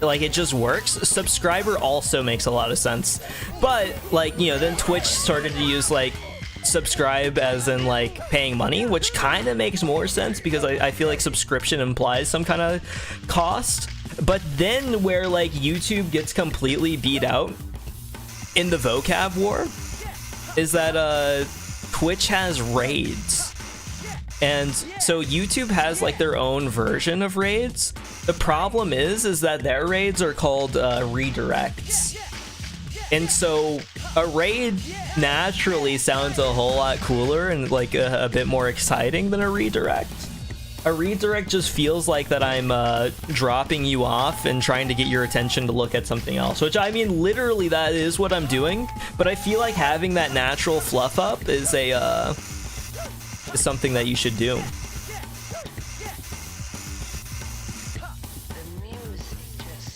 Like it just works. Subscriber also makes a lot of sense, but like, you know, then Twitch started to use like subscribe as in like paying money, which kind of makes more sense because I feel like subscription implies some kind of cost. But then where like YouTube gets completely beat out in the vocab war is that Twitch has raids, and so YouTube has like their own version of raids. The problem is that their raids are called redirects, and so a raid naturally sounds a whole lot cooler and like a bit more exciting than a redirect. A redirect just feels like that I'm dropping you off and trying to get your attention to look at something else, which I mean literally that is what I'm doing, but I feel like having that natural fluff up is is something that you should do.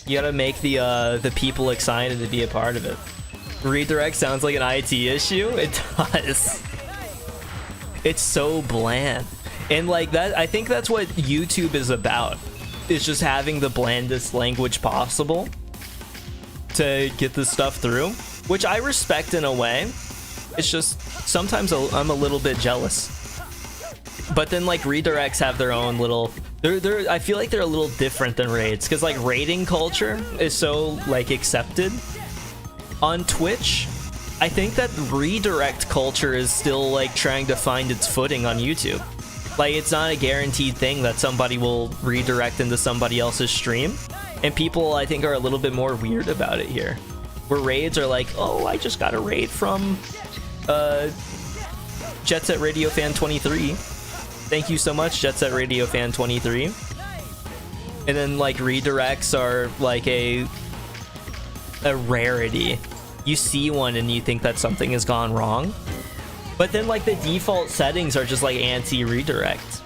You gotta make the people excited to be a part of it. Redirect sounds like an IT issue. It does. It's so bland. And like that, I think that's what YouTube is about. Is just having the blandest language possible to get this stuff through, which I respect in a way. It's just sometimes I'm a little bit jealous. But then like redirects have their own little, I feel like they're a little different than raids, because like raiding culture is so like accepted on Twitch. I think that redirect culture is still like trying to find its footing on YouTube. Like it's not a guaranteed thing that somebody will redirect into somebody else's stream, and people I think are a little bit more weird about it here, where raids are like, oh, I just got a raid from Jet Set Radio Fan 23. Thank you so much, Jet Set Radio Fan 23. And then like redirects are like a rarity. You see one and you think that something has gone wrong. But then like the default settings are just like anti-redirect.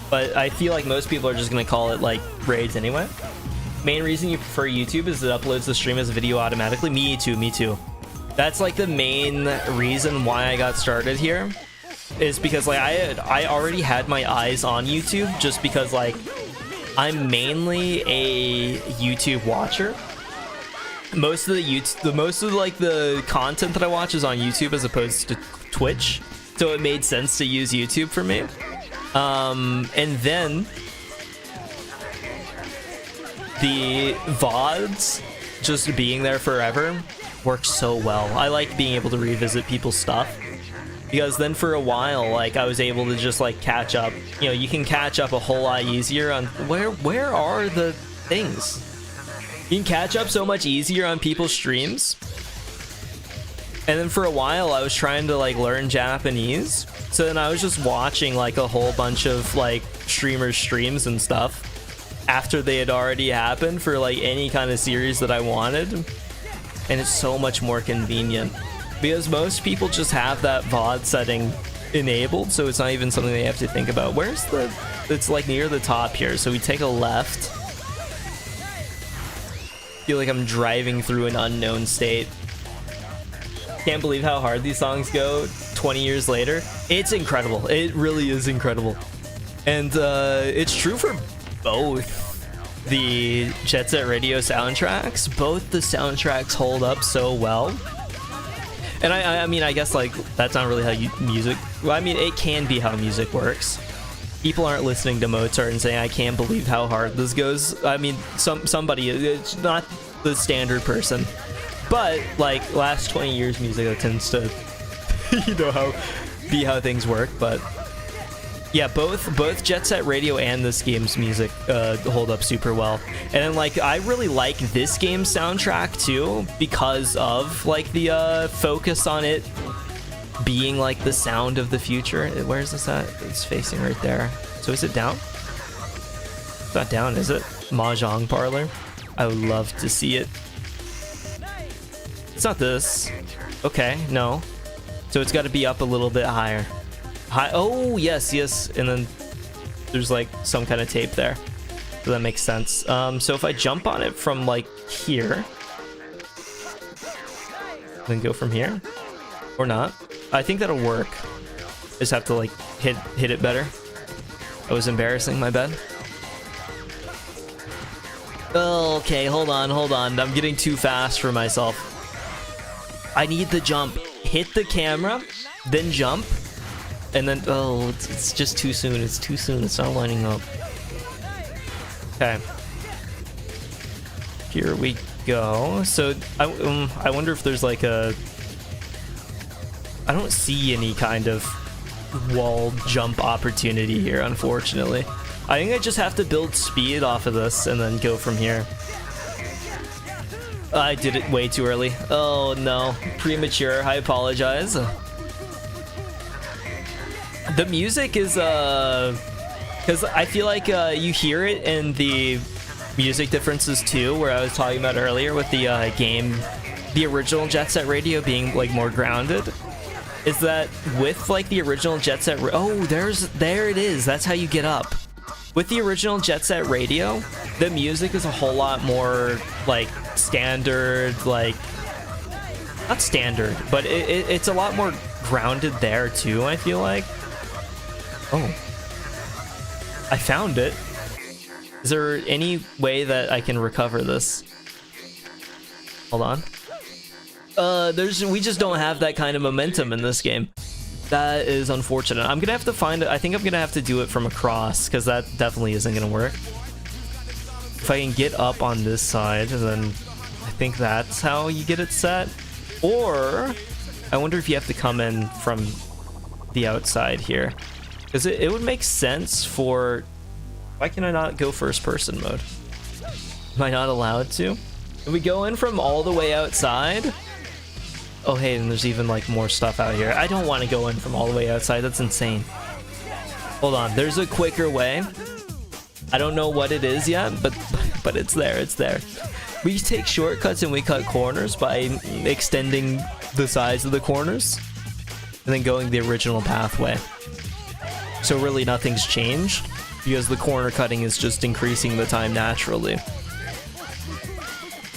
But I feel like most people are just gonna call it like raids anyway. Main reason you prefer YouTube is it uploads the stream as a video automatically. Me too. That's like the main reason why I got started here, is because like I already had my eyes on YouTube, just because like I'm mainly a YouTube watcher. Most of the content that I watch is on YouTube as opposed to Twitch, so it made sense to use YouTube for me. And then the VODs just being there forever works so well. I like being able to revisit people's stuff, because then for a while like I was able to just like catch up. You know, you can catch up a whole lot easier on where are the things. You can catch up so much easier on people's streams. And then for a while I was trying to like learn Japanese, so then I was just watching like a whole bunch of like streamers' streams and stuff after they had already happened for like any kind of series that I wanted. And it's so much more convenient because most people just have that VOD setting enabled, so it's not even something they have to think about. Where's the, it's like near the top here, so we take a left. Feel like I'm driving through an unknown state. Can't believe how hard these songs go 20 years later. It's incredible. It really is incredible. And it's true for both the Jet Set Radio soundtracks. Both the soundtracks hold up so well. And I mean, I guess like that's not really how music, well, I mean, it can be how music works. people aren't listening to Mozart and saying, I can't believe how hard this goes. I mean, somebody, it's not the standard person, but like last 20 years music, that tends to, you know, how things work. But yeah, both Jet Set Radio and this game's music hold up super well. And then like I really like this game's soundtrack too, because of like the focus on it being like the sound of the future. Where is this at? It's facing right there. So is it down? It's not down, is it? Mahjong parlor. I would love to see it. It's not this. Okay, no. So it's got to be up a little bit higher. Oh, yes. And then there's like some kind of tape there. So that makes sense. So if I jump on it from like here, then go from here or not, I think that'll work. Just have to like hit it better. That was embarrassing, my bad. Okay, hold on. I'm getting too fast for myself. I need the jump. Hit the camera, then jump. And then, oh, it's just too soon. It's too soon. It's not lining up. Okay. Here we go. So, I wonder if there's like a... I don't see any kind of wall jump opportunity here, unfortunately. I think I just have to build speed off of this and then go from here. I did it way too early. Oh, no. Premature. I apologize. The music is because I feel like you hear it in the music differences too, where I was talking about earlier with the the original Jet Set Radio being like more grounded. Is that with like the original Jet Set there it is. That's how you get up. With the original Jet Set Radio, the music is a whole lot more like standard, like not standard, but it's a lot more grounded there too, I feel like. Oh, I found it. Is there any way that I can recover this? Hold on. We just don't have that kind of momentum in this game. That is unfortunate. I'm gonna have to find it. I think I'm gonna have to do it from across, because that definitely isn't gonna work. If I can get up on this side, then I think that's how you get it set. Or I wonder if you have to come in from the outside here. Because it would make sense for... Why can I not go first person mode? Am I not allowed to? Can we go in from all the way outside? Oh, hey, and there's even like more stuff out here. I don't want to go in from all the way outside. That's insane. Hold on. There's a quicker way. I don't know what it is yet, but it's there. It's there. We take shortcuts and we cut corners by extending the size of the corners and then going the original pathway. So really nothing's changed because the corner cutting is just increasing the time naturally.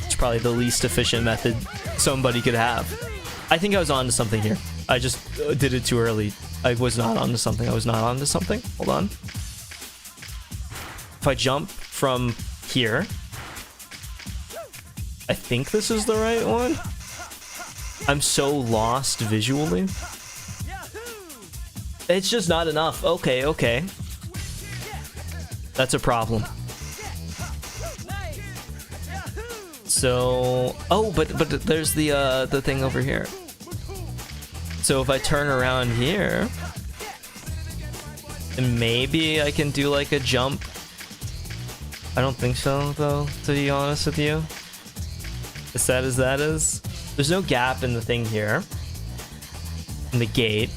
It's probably the least efficient method somebody could have. I think I was onto something here. I just did it too early. I was not onto something. Hold on. If I jump from here, I think this is the right one. I'm so lost visually. It's just not enough. Okay. That's a problem. So, oh, but there's the thing over here. So if I turn around here, and maybe I can do like a jump. I don't think so, though, to be honest with you. As sad as that is. There's no gap in the thing here. In the gate.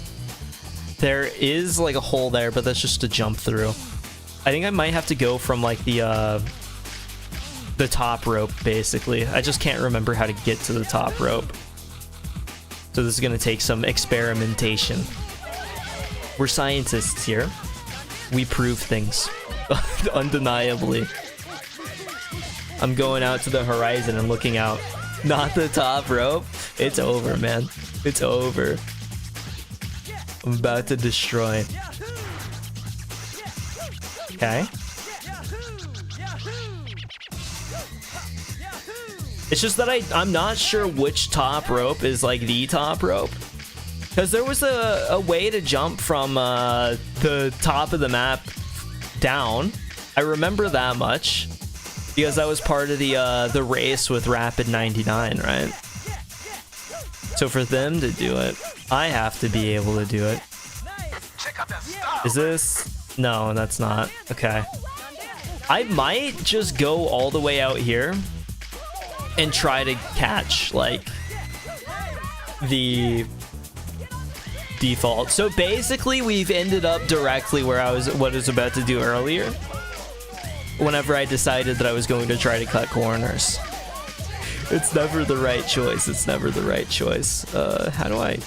There is like a hole there, but that's just to jump through. I think I might have to go from like the top rope, basically. I just can't remember how to get to the top rope. So this is gonna take some experimentation. We're scientists here. We prove things. Undeniably. I'm going out to the horizon and looking out. Not the top rope. It's over, man. It's over. I'm about to destroy. Okay. It's just that I'm not sure which top rope is like the top rope. Because there was a way to jump from the top of the map down. I remember that much. Because that was part of the race with Rapid 99, right? So for them to do it, I have to be able to do it. Is this? No, that's not. Okay. I might just go all the way out here and try to catch, like, the default. So basically, we've ended up directly where I was about to do earlier. Whenever I decided that I was going to try to cut corners. It's never the right choice. It's never the right choice. How do I...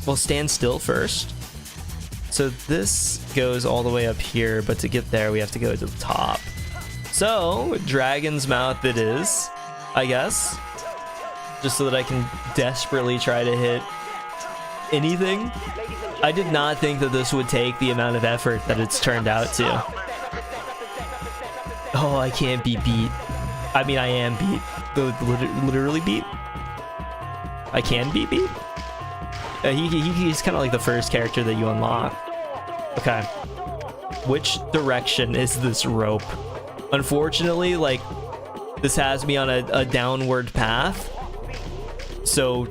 Well, stand still first. So this goes all the way up here, but to get there, we have to go to the top. So, Dragon's Mouth it is, I guess. Just so that I can desperately try to hit anything. I did not think that this would take the amount of effort that it's turned out to. Oh, I can't be beat. I mean, I am beat. Literally beat. I can be beat. He's kind of like the first character that you unlock. Okay. Which direction is this rope? Unfortunately, like, this has me on a downward path. So,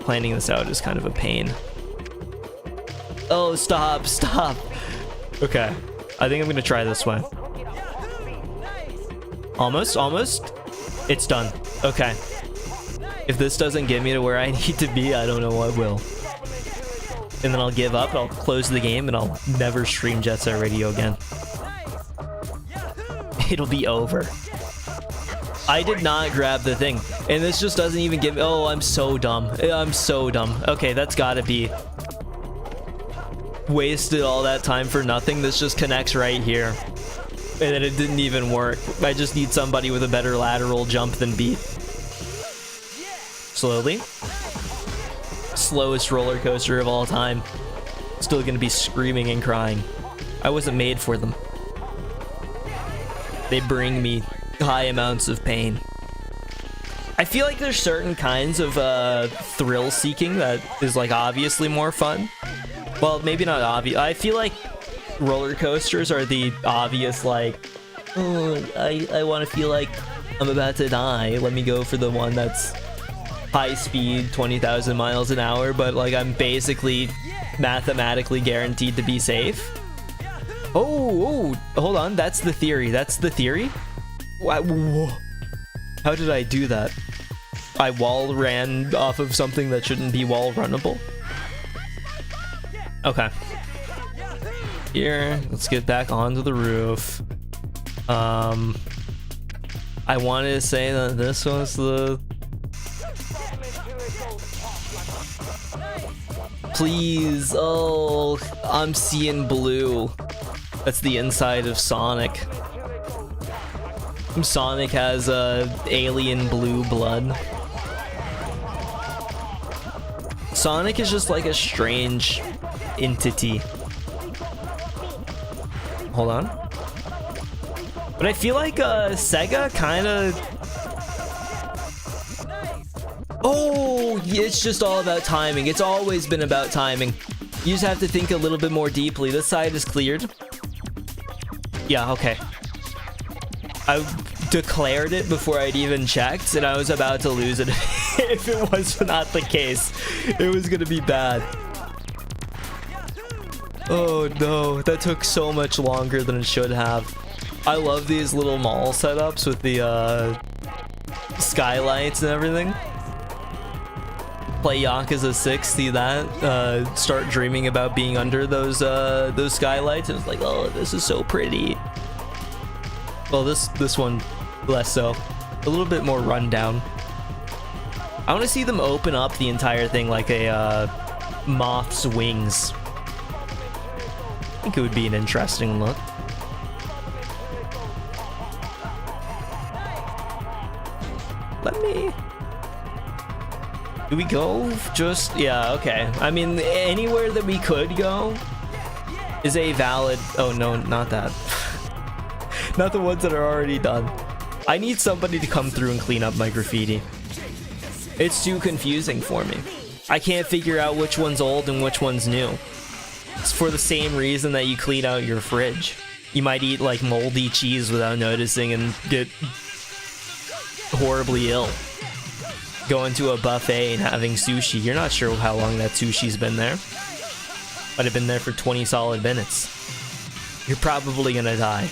planning this out is kind of a pain. Oh, stop, stop. Okay. I think I'm going to try this way. Almost, almost. It's done. Okay. If this doesn't get me to where I need to be, I don't know what will. And then I'll give up, I'll close the game, and I'll never stream Jet Set Radio again. It'll be over. I did not grab the thing. And this just doesn't even give me... Oh, I'm so dumb. I'm so dumb. Okay, that's gotta be... Wasted all that time for nothing. This just connects right here. And then it didn't even work. I just need somebody with a better lateral jump than Beat. Slowly. Slowest roller coaster of all time. Still gonna be screaming and crying. I wasn't made for them. They bring me high amounts of pain. I feel like there's certain kinds of thrill seeking that is like obviously more fun. Well, maybe not obvious. I feel like roller coasters are the obvious, like, oh, I want to feel like I'm about to die. Let me go for the one that's high speed, 20,000 miles an hour, but like I'm basically mathematically guaranteed to be safe. Oh, hold on. That's the theory. That's the theory. Whoa. How did I do that? I wall ran off of something that shouldn't be wall runnable. Okay. Here, let's get back onto the roof. I wanted to say that this was the... Please, oh, I'm seeing blue. That's the inside of Sonic. Sonic has alien blue blood. Sonic is just like a strange entity. Hold on. But I feel like Sega kind of... Oh, it's just all about timing. It's always been about timing. You just have to think a little bit more deeply. This side is cleared. Yeah, okay. I declared it before I'd even checked, and I was about to lose it. If it was not the case, it was gonna be bad. Oh no, that took so much longer than it should have. I love these little mall setups with the skylights and everything. Play Yakuza 6, see that? Start dreaming about being under those skylights, and it's like, oh, this is so pretty. Well, this one less so. A little bit more rundown. I want to see them open up the entire thing like a moth's wings. I think it would be an interesting look. Let me... Do we go? Just... Yeah, okay. I mean, anywhere that we could go is a valid... Oh, no, not that. Not the ones that are already done. I need somebody to come through and clean up my graffiti. It's too confusing for me. I can't figure out which one's old and which one's new. It's for the same reason that you clean out your fridge. You might eat like moldy cheese without noticing and get horribly ill. Going to a buffet and having sushi, you're not sure how long that sushi's been there. Might have been there for 20 solid minutes. You're probably gonna die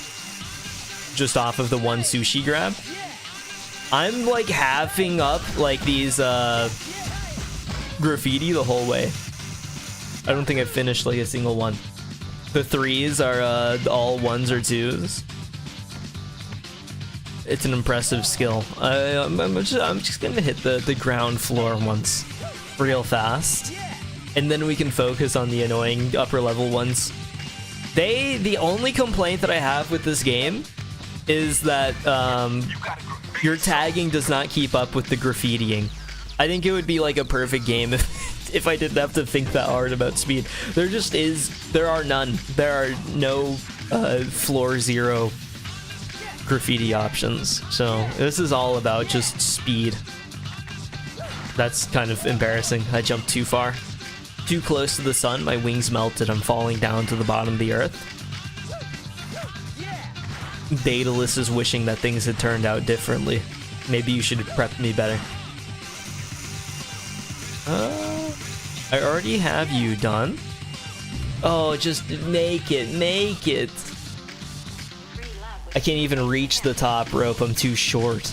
just off of the one sushi grab. I'm like halving up like these graffiti the whole way. I don't think I've finished like a single one. The 3s are all 1s or 2s. It's an impressive skill. I'm just gonna hit the ground floor once real fast, and then we can focus on the annoying upper level ones. The only complaint that I have with this game is that your tagging does not keep up with the graffitiing. I think it would be like a perfect game if I didn't have to think that hard about speed. There are none. There are no floor 0 graffiti options. So this is all about just speed. That's kind of embarrassing. I jumped too far. Too close to the sun, my wings melted. I'm falling down to the bottom of the earth. Daedalus is wishing that things had turned out differently. Maybe you should have prepped me better. I already have you done. Oh, just make it, make it. I can't even reach the top rope, I'm too short.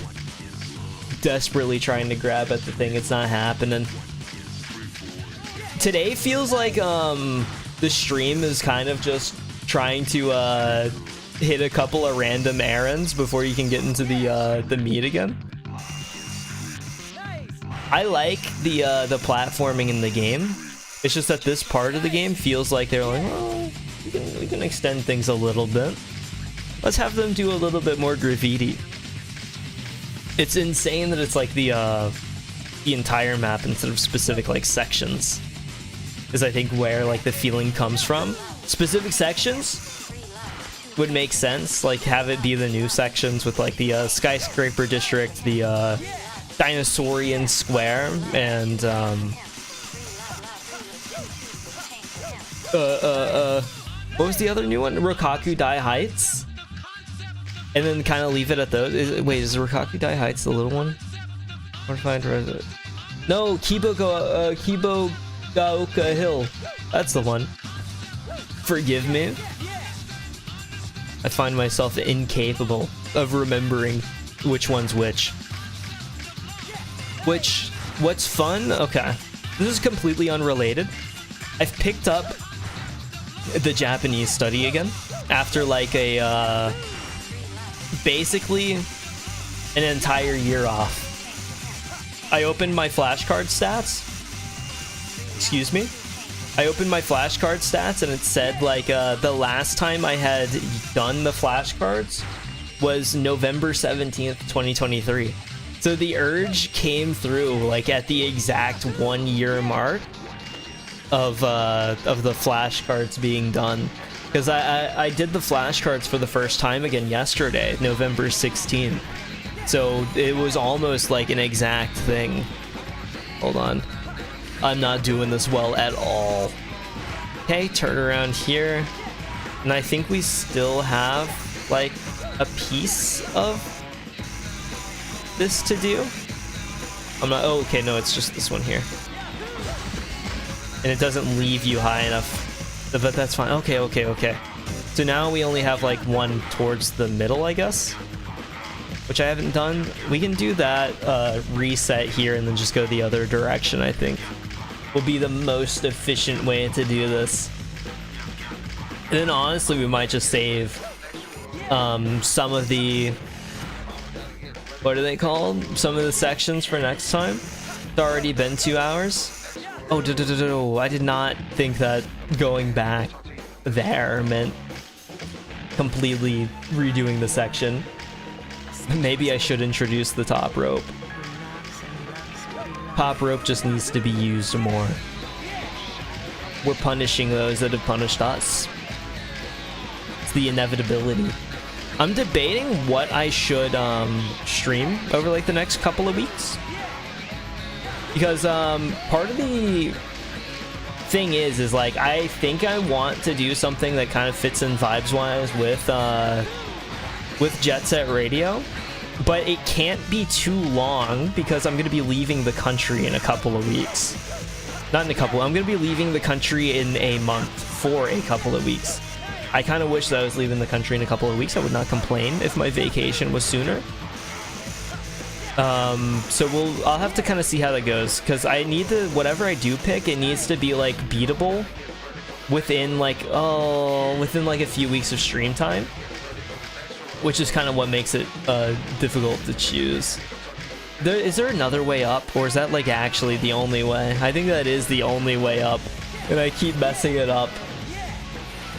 Desperately trying to grab at the thing, it's not happening. Today feels like the stream is kind of just trying to hit a couple of random errands before you can get into the meat again. I like the platforming in the game. It's just that this part of the game feels like they're like, oh, we can extend things a little bit. Let's have them do a little bit more graffiti. It's insane that it's like the entire map instead of specific like sections. Is I think where like the feeling comes from. Specific sections would make sense, like have it be the new sections with like the skyscraper district, the dinosaurian square, and what was the other new one? Rokkaku Dai Heights, and then kind of leave it at those. Wait, is Rokkaku Dai Heights the little one? Or find it? No, Kibogaoka Hill. That's the one. Forgive me. I find myself incapable of remembering which one's which. What's fun? Okay. This is completely unrelated. I've picked up the Japanese study again after like a basically an entire year off. I opened my flashcard stats. Excuse me. I opened my flashcard stats and it said like the last time I had done the flashcards was November 17th, 2023. So the urge came through like at the exact 1 year mark of the flashcards being done. Because I did the flashcards for the first time again yesterday, November 16th. So it was almost like an exact thing. Hold on. I'm not doing this well at all. Okay, turn around here. And I think we still have like a piece of this to do. I'm not, oh, okay, no, it's just this one here. And it doesn't leave you high enough, but that's fine. Okay, okay, okay. So now we only have like one towards the middle, I guess, which I haven't done. We can do that, reset here and then just go the other direction, I think. Will be the most efficient way to do this. And then honestly, we might just save some of the, what are they called? Some of the sections for next time. It's already been 2 hours. Oh, I did not think that going back there meant completely redoing the section. Maybe I should introduce the top rope. Top rope just needs to be used more. We're punishing those that have punished us. It's the inevitability. I'm debating what I should stream over like the next couple of weeks. Because part of the thing is like I think I want to do something that kind of fits in vibes wise with Jet Set Radio, but it can't be too long because I'm going to be leaving the country in a couple of weeks. Not in a couple, I'm going to be leaving the country in a month for a couple of weeks. I kind of wish that I was leaving the country in a couple of weeks. I would not complain if my vacation was sooner. So I'll have to kind of see how that goes, because I need to, whatever I do pick, it needs to be like beatable within like a few weeks of stream time, which is kind of what makes it difficult to choose. Is there another way up, or is that like actually the only way? I think that is the only way up, and I keep messing it up.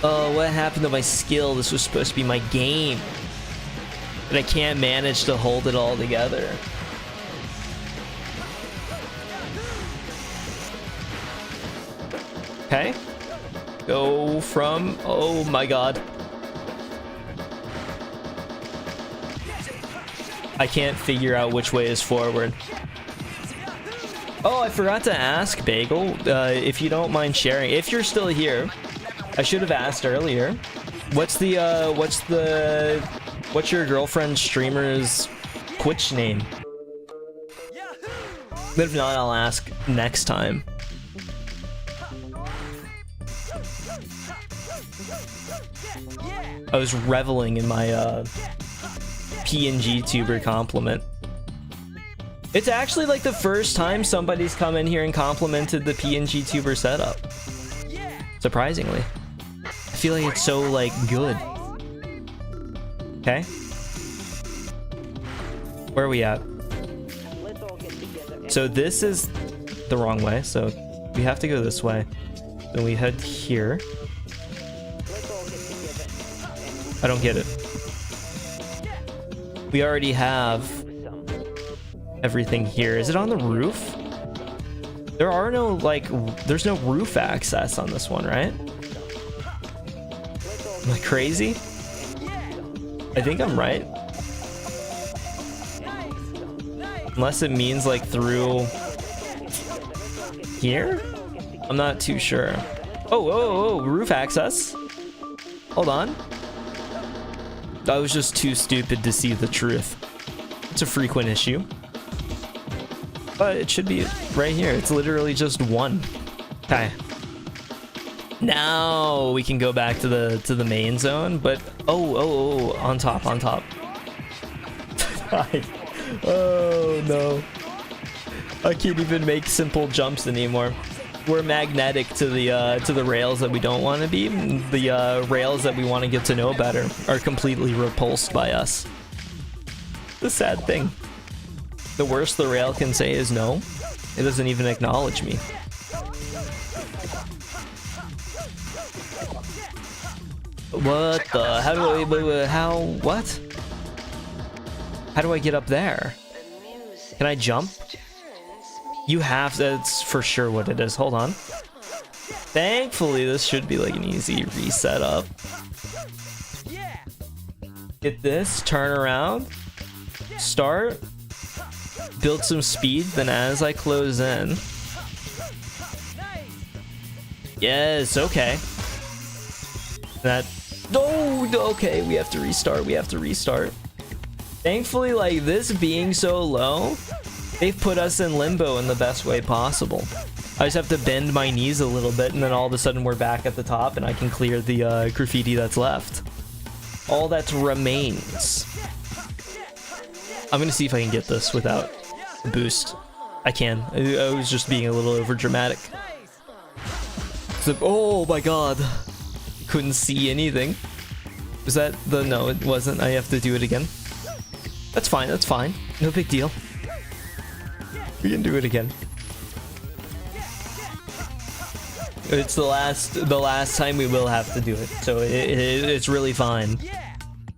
Oh, what happened to my skill? This was supposed to be my game, but I can't manage to hold it all together. Okay. Go from... Oh my god. I can't figure out which way is forward. Oh, I forgot to ask, Bagel, if you don't mind sharing. If you're still here, I should have asked earlier. What's your girlfriend's streamer's Twitch name? But if not, I'll ask next time. I was reveling in my PNG tuber compliment. It's actually like the first time somebody's come in here and complimented the PNG tuber setup. Surprisingly. I feel like it's so like good. Okay. Where are we at? So this is the wrong way, so we have to go this way. Then we head here. I don't get it. We already have everything here. Is it on the roof? There are no, like, there's no roof access on this one, right? Am I crazy? I think I'm right. Unless it means like through here? I'm not too sure. Oh, roof access. Hold on. I was just too stupid to see the truth. It's a frequent issue. But it should be right here. It's literally just one. Okay. Now we can go back to the main zone, but oh, on top. Oh no. I can't even make simple jumps anymore. We're magnetic to the rails that we don't want to be. The rails that we want to get to know better are completely repulsed by us. The sad thing. The worst the rail can say is no. It doesn't even acknowledge me. What the? How do I? What? How do I get up there? Can I jump? You have, that's for sure what it is. Hold on. Thankfully, this should be like an easy reset up. Get this, turn around, start, build some speed, then as I close in. Yes, okay. That, oh, okay, we have to restart. Thankfully, like, this being so low, they've put us in limbo in the best way possible. I just have to bend my knees a little bit, and then all of a sudden we're back at the top, and I can clear the graffiti that's left. All that remains. I'm gonna see if I can get this without a boost. I can. I was just being a little over dramatic. So, oh my god. Couldn't see anything. Was that the... No, it wasn't. I have to do it again. That's fine, that's fine. No big deal. We can do it again. It's the last time we will have to do it, so it's really fine.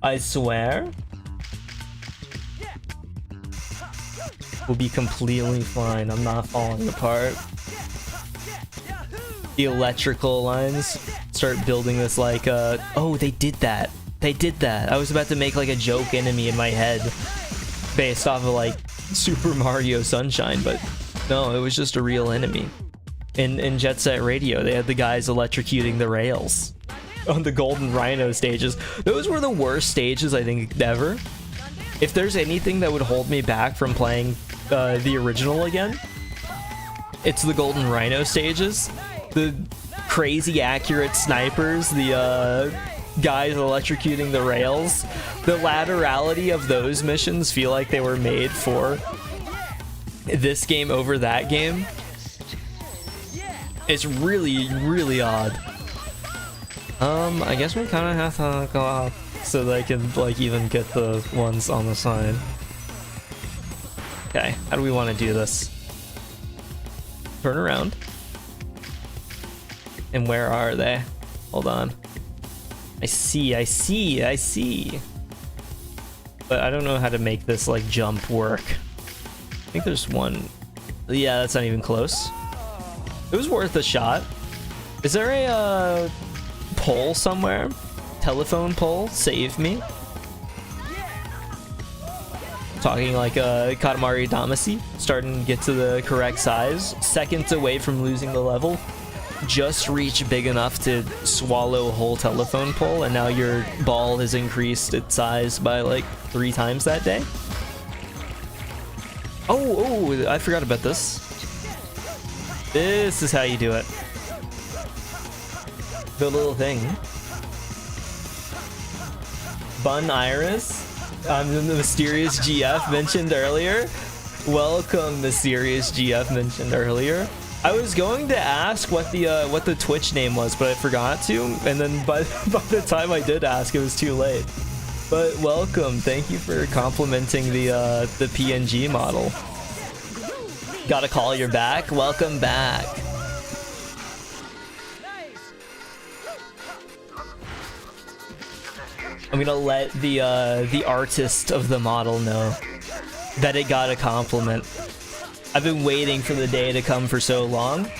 I swear. We'll be completely fine. I'm not falling apart. The electrical lines start building this like oh, they did that. They did that. I was about to make like a joke enemy in my head based off of like Super Mario Sunshine, but No, it was just a real enemy. In Jet Set Radio, they had the guys electrocuting the rails on the Golden Rhino stages. Those were the worst stages, I think, ever. If there's anything that would hold me back from playing the original again, it's the Golden Rhino stages. The crazy accurate snipers, the guys electrocuting the rails. The laterality of those missions feel like they were made for this game over that game. It's really, really odd. I guess we kind of have to go up so that I can like even get the ones on the side. Okay, how do we want to do this? Turn around. And where are they? Hold on. I see. But I don't know how to make this like jump work. I think there's one. Yeah, that's not even close. It was worth a shot. Is there a pole somewhere? Telephone pole? Save me. Talking like a Katamari Damacy. Starting to get to the correct size. Seconds away from losing the level. Just reach big enough to swallow a whole telephone pole, and now your ball has increased its size by like 3 times that day. Oh, I forgot about this. This is how you do it. The little thing. Bun Iris. I'm the mysterious GF mentioned earlier. Welcome, mysterious GF mentioned earlier. I was going to ask what the Twitch name was, but I forgot to, and then by the time I did ask, it was too late. But welcome, thank you for complimenting the PNG model. Got a call, you're back. Welcome back. I'm gonna let the artist of the model know that it got a compliment. I've been waiting for the day to come for so long.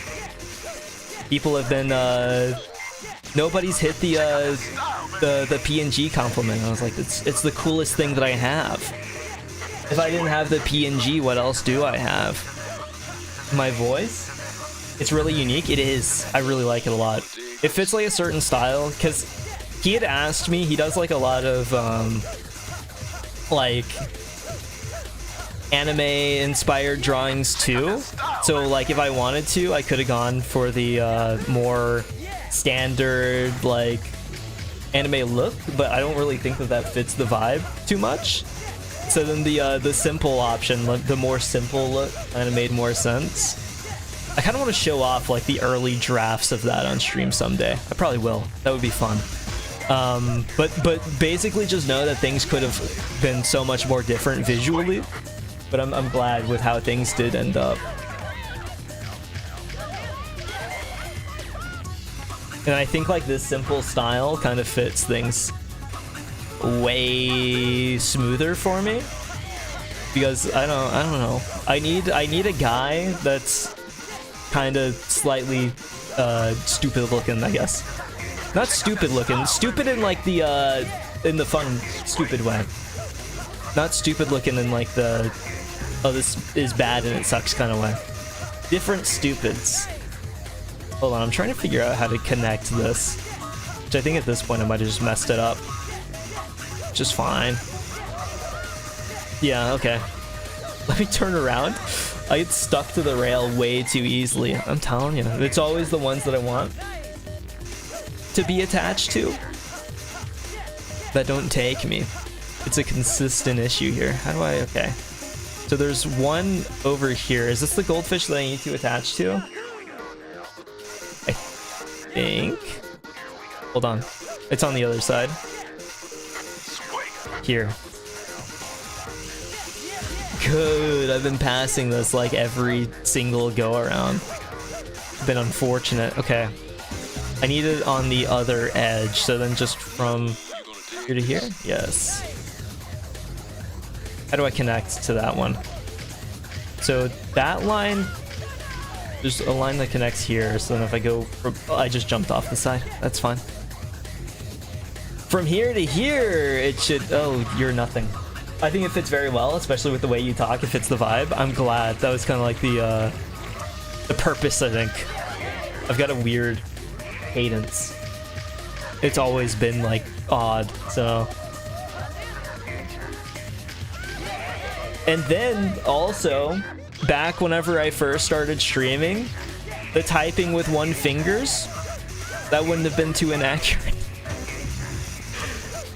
People have been nobody's hit the PNG compliment. I was like, it's the coolest thing that I have. If I didn't have the PNG, what else do I have? My voice? It's really unique. It is. I really like it a lot. It fits like a certain style, because he had asked me, he does like a lot of like anime inspired drawings too. So like if I wanted to, I could have gone for the more standard like anime look, but I don't really think that fits the vibe too much. So then the simple option, the more simple look, kind of made more sense. I kind of want to show off like the early drafts of that on stream someday. I probably will. That would be fun. But basically just know that things could have been so much more different visually. But I'm glad with how things did end up. And I think like this simple style kind of fits things way smoother for me, because I don't know. I need a guy that's kind of slightly stupid looking, I guess. Not stupid looking, stupid in like the in the fun stupid way. Not stupid looking in like the oh this is bad and it sucks kind of way. Different stupids. Hold on, I'm trying to figure out how to connect this, which I think at this point I might have just messed it up. Just fine. Yeah, okay. Let me turn around. I get stuck to the rail way too easily. I'm telling you, it's always the ones that I want to be attached to that don't take me. It's a consistent issue here. How do I, okay. So there's one over here. Is this the goldfish that I need to attach to? I think. Hold on. It's on the other side. Here. Good. I've been passing this like every single go around. Been unfortunate. Okay. I need it on the other edge. So then just from here to here? Yes. How do I connect to that one? So that line, there's a line that connects here. So then if I go from, oh, I just jumped off the side. That's fine. From here to here, it should, oh, you're nothing. I think it fits very well, especially with the way you talk. It fits the vibe. I'm glad. That was kind of like the purpose, I think. I've got a weird cadence. It's always been like odd, so. And then also, back whenever I first started streaming, the typing with one fingers, that wouldn't have been too inaccurate.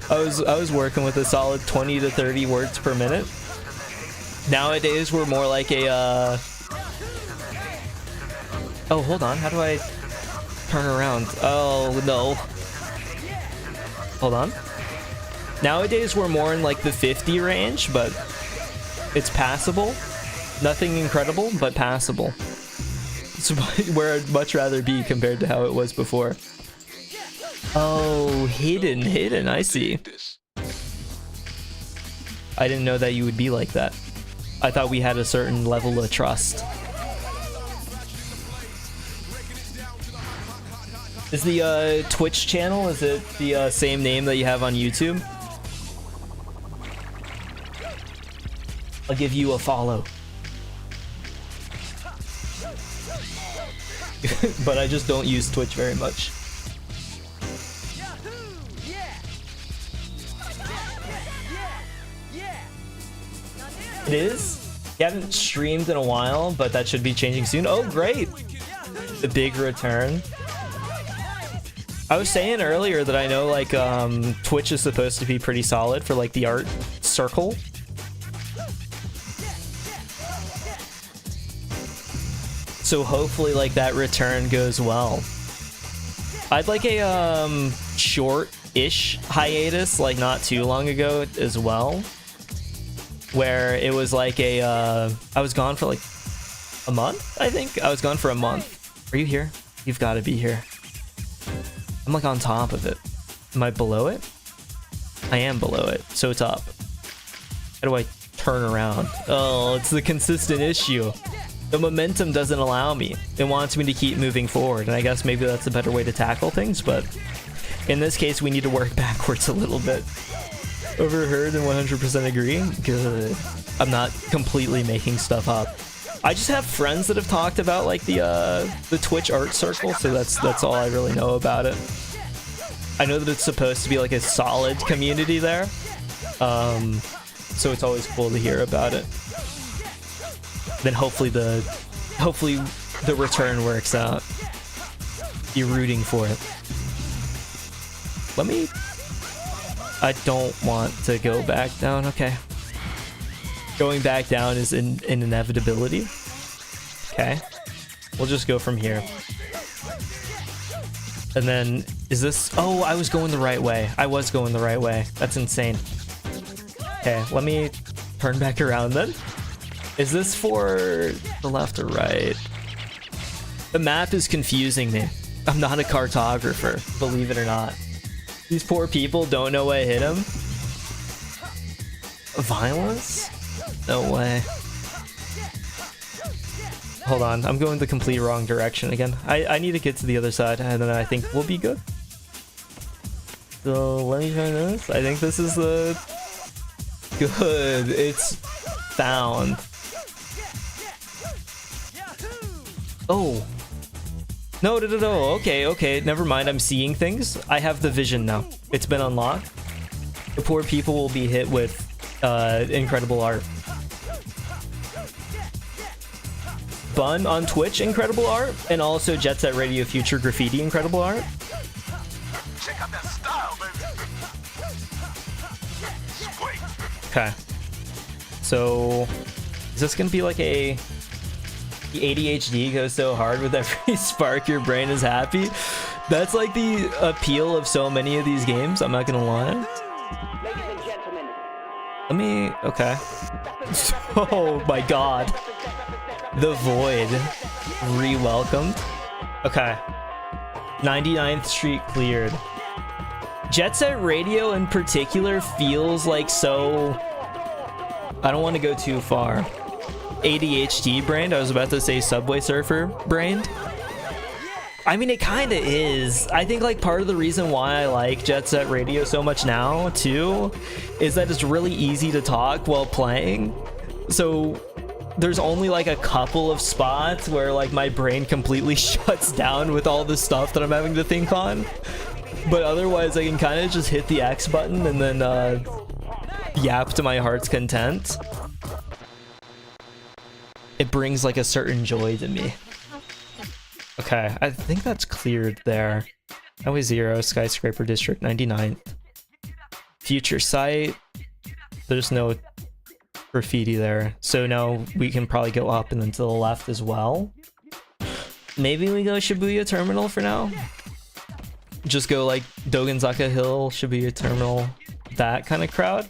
I was working with a solid 20 to 30 words per minute. Nowadays we're more like a oh, hold on, how do I turn around? Oh no, hold on. Nowadays we're more in like the 50 range, but it's passable. Nothing incredible, but passable. It's where I'd much rather be compared to how it was before. Oh, hidden, I see. I didn't know that you would be like that. I thought we had a certain level of trust. Is the Twitch channel, is it the same name that you have on YouTube? I'll give you a follow. But I just don't use Twitch very much. It is? You haven't streamed in a while, but that should be changing soon. Oh, great! The big return. I was saying earlier that I know, like, Twitch is supposed to be pretty solid for, like, the art circle. So hopefully, like, that return goes well. I'd like a, short-ish hiatus, like, not too long ago as well. Where it was like a, I was gone for like a month, I think? I was gone for a month. Are you here? You've got to be here. I'm like on top of it. Am I below it? I am below it, so it's up. How do I turn around? Oh, it's the consistent issue. The momentum doesn't allow me. It wants me to keep moving forward, and I guess maybe that's a better way to tackle things, but in this case, we need to work backwards a little bit. Overheard and 100% agree. Good. I'm not completely making stuff up. I just have friends that have talked about like the Twitch art circle, so that's all I really know about it. I know that it's supposed to be like a solid community there, so it's always cool to hear about it. Then hopefully the return works out. Be rooting for it. Let me. I don't want to go back down. Okay. Going back down is an inevitability. Okay. We'll just go from here. And then, is this... Oh, I was going the right way. I was going the right way. That's insane. Okay, let me turn back around then. Is this for the left or right? The map is confusing me. I'm not a cartographer, believe it or not. These poor people don't know what hit them. Violence? No way. Hold on, I'm going the complete wrong direction again. I need to get to the other side, and then I think we'll be good. So let me try this. I think this is the... Good. It's found. Oh. No. Okay. Never mind. I'm seeing things. I have the vision now. It's been unlocked. The poor people will be hit with incredible art. Bun on Twitch, incredible art, and also Jet Set Radio Future Graffiti, incredible art. Check out that style, baby. Okay. So, is this gonna be like a... The ADHD goes so hard with every spark, your brain is happy. That's like the appeal of so many of these games, I'm not gonna lie. Ladies and gentlemen. Let me... Okay. Oh my god. The Void. Re-welcomed. Okay. 99th Street cleared. Jet Set Radio in particular feels like so... I don't want to go too far. ADHD brained. I was about to say Subway Surfer brained. I mean, it kind of is. I think like part of the reason why I like Jet Set Radio so much now too is that it's really easy to talk while playing. So there's only like a couple of spots where like my brain completely shuts down with all the stuff that I'm having to think on. But otherwise I can kind of just hit the X button and then yap to my heart's content. It brings like a certain joy to me. Okay, I think that's cleared there. Highway 0, Skyscraper District 99th. Future site. There's no graffiti there. So now we can probably go up and then to the left as well. Maybe we go Shibuya Terminal for now. Just go like Dogenzaka Hill, Shibuya Terminal, that kind of crowd.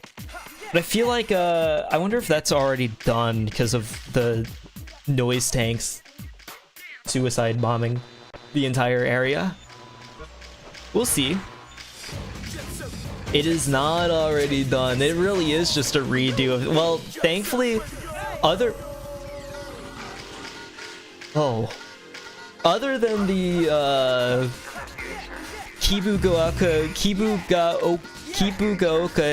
But I feel like, I wonder if that's already done because of the noise tanks suicide bombing the entire area. We'll see. It is not already done. It really is just a redo of, well, thankfully other than the Kibugaoka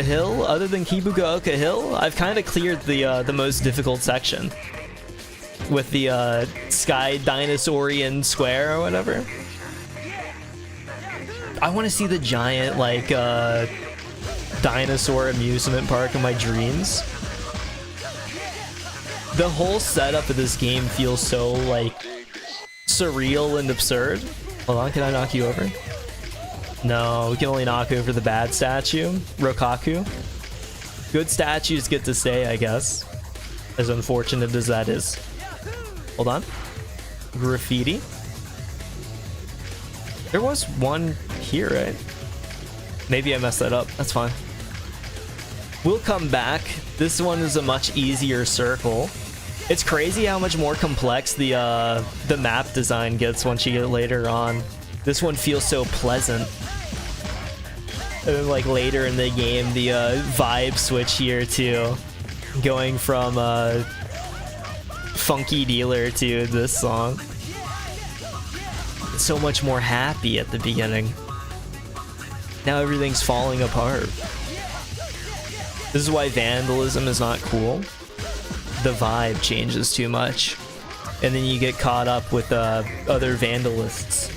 Hill, other than Kibugaoka Hill, I've kind of cleared the most difficult section with the Sky Dinosaurian Square or whatever. I want to see the giant like dinosaur amusement park in my dreams. The whole setup of this game feels so like surreal and absurd. Hold on, can I knock you over? No, we can only knock over the bad statue, Rokaku. Good statues get to stay, I guess. As unfortunate as that is. Hold on. Graffiti. There was one here, right? Maybe I messed that up. That's fine. We'll come back. This one is a much easier circle. It's crazy how much more complex the map design gets once you get later on. This one feels so pleasant. And then like later in the game, the vibe switch here too. Going from Funky Dealer to this song. It's so much more happy at the beginning. Now everything's falling apart. This is why vandalism is not cool. The vibe changes too much. And then you get caught up with other vandalists.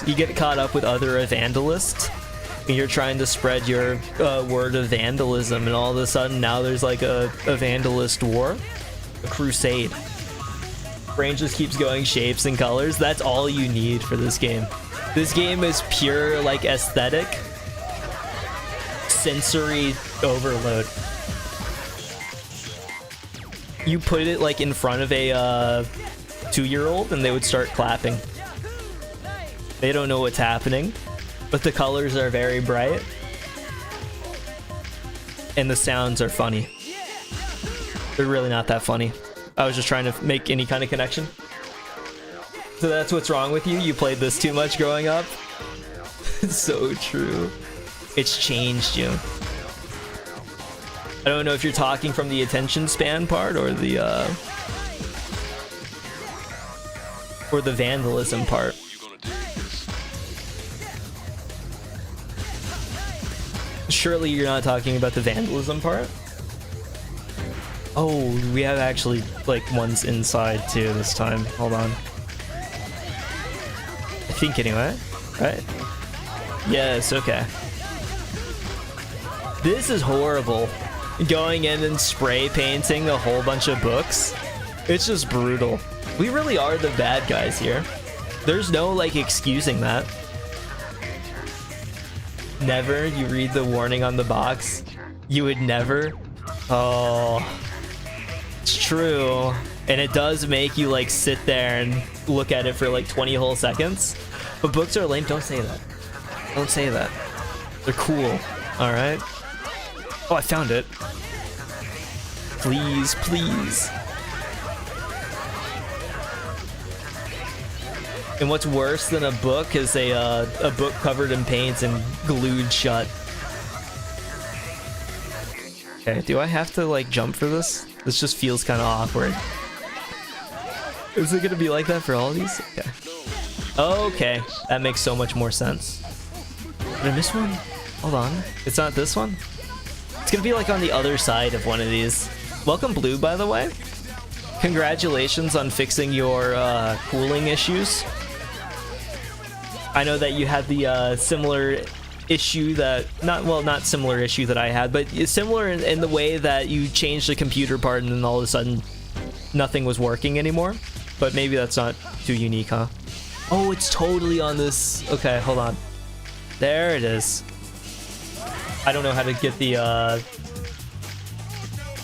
You get caught up with other evangelists. And you're trying to spread your word of vandalism, and all of a sudden now there's like a vandalist war. A crusade. Brain just keeps going shapes and colors. That's all you need for this game. This game is pure like aesthetic. Sensory overload. You put it like in front of a 2-year-old and they would start clapping. They don't know what's happening, but the colors are very bright and the sounds are funny. They're really not that funny. I was just trying to make any kind of connection. So that's what's wrong with you? You played this too much growing up? It's so true. It's changed you. I don't know if you're talking from the attention span part or the vandalism part. Surely you're not talking about the vandalism part? Oh, we have actually like ones inside too this time. Hold on. I think anyway, right? Yes, okay. This is horrible. Going in and spray painting a whole bunch of books. It's just brutal. We really are the bad guys here. There's no like excusing that. Never. You read the warning on the box. You would never. Oh, it's true. And it does make you like sit there and look at it for like 20 whole seconds. But books are lame. Don't say that. Don't say that. They're cool. All right. Oh, I found it. Please, please. And what's worse than a book is a book covered in paint and glued shut. Okay, do I have to like jump for this? This just feels kind of awkward. Is it gonna be like that for all of these? Okay. Okay, that makes so much more sense. Did I miss one? Hold on. It's not this one? It's gonna be like on the other side of one of these. Welcome, Blue, by the way. Congratulations on fixing your cooling issues. I know that you had the similar issue that not similar issue that I had, but similar in the way that you changed the computer part and then all of a sudden nothing was working anymore. But maybe that's not too unique, huh? Oh, it's totally on this. Okay, hold on. There it is. I don't know how to get the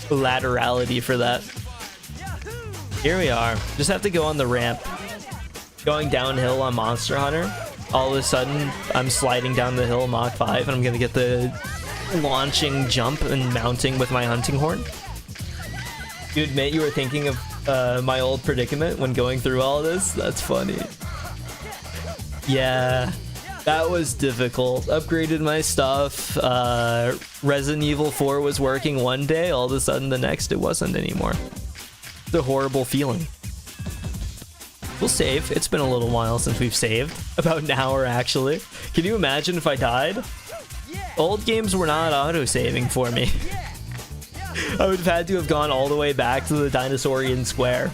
laterality for that. Here we are. Just have to go on the ramp. Going downhill on Monster Hunter. All of a sudden, I'm sliding down the hill Mach 5 and I'm gonna get the launching jump and mounting with my hunting horn. You admit you were thinking of my old predicament when going through all this? That's funny. Yeah, that was difficult. Upgraded my stuff. Resident Evil 4 was working one day, all of a sudden the next it wasn't anymore. It's a horrible feeling. We'll save. It's been a little while since we've saved. About an hour, actually. Can you imagine if I died? Old games were not auto-saving for me. I would have had to have gone all the way back to the Dinosaurian Square.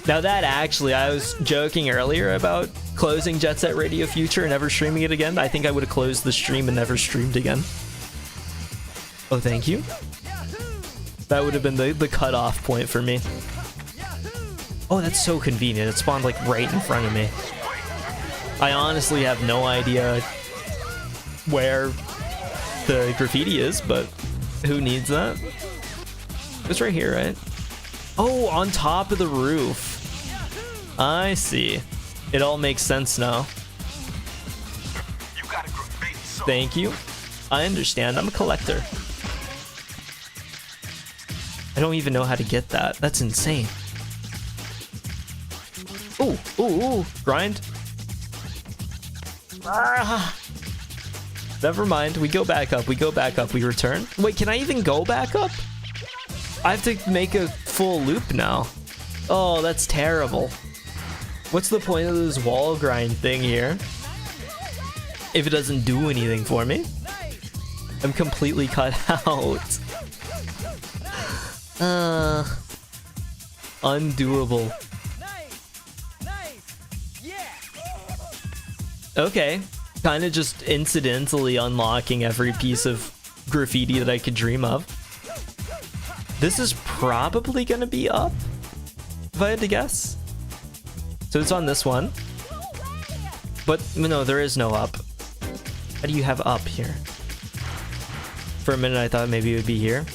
Now that actually, I was joking earlier about closing Jet Set Radio Future and never streaming it again. I think I would have closed the stream and never streamed again. Oh, thank you. That would have been the cutoff point for me. Oh, that's so convenient. It spawned like right in front of me. I honestly have no idea where the graffiti is, but who needs that? It's right here, right? Oh, on top of the roof. I see. It all makes sense now. Thank you. I understand. I'm a collector. I don't even know how to get that. That's insane. Ooh, ooh, ooh. Grind. Ah. Never mind. We go back up. We go back up. We return. Wait, can I even go back up? I have to make a full loop now. Oh, that's terrible. What's the point of this wall grind thing here if it doesn't do anything for me? I'm completely cut out. Undoable. Okay, kind of just incidentally unlocking every piece of graffiti that I could dream of. This is probably gonna be up, if I had to guess. So it's on this one. But no, there is no up. How do you have up here? For a minute I thought maybe it would be here.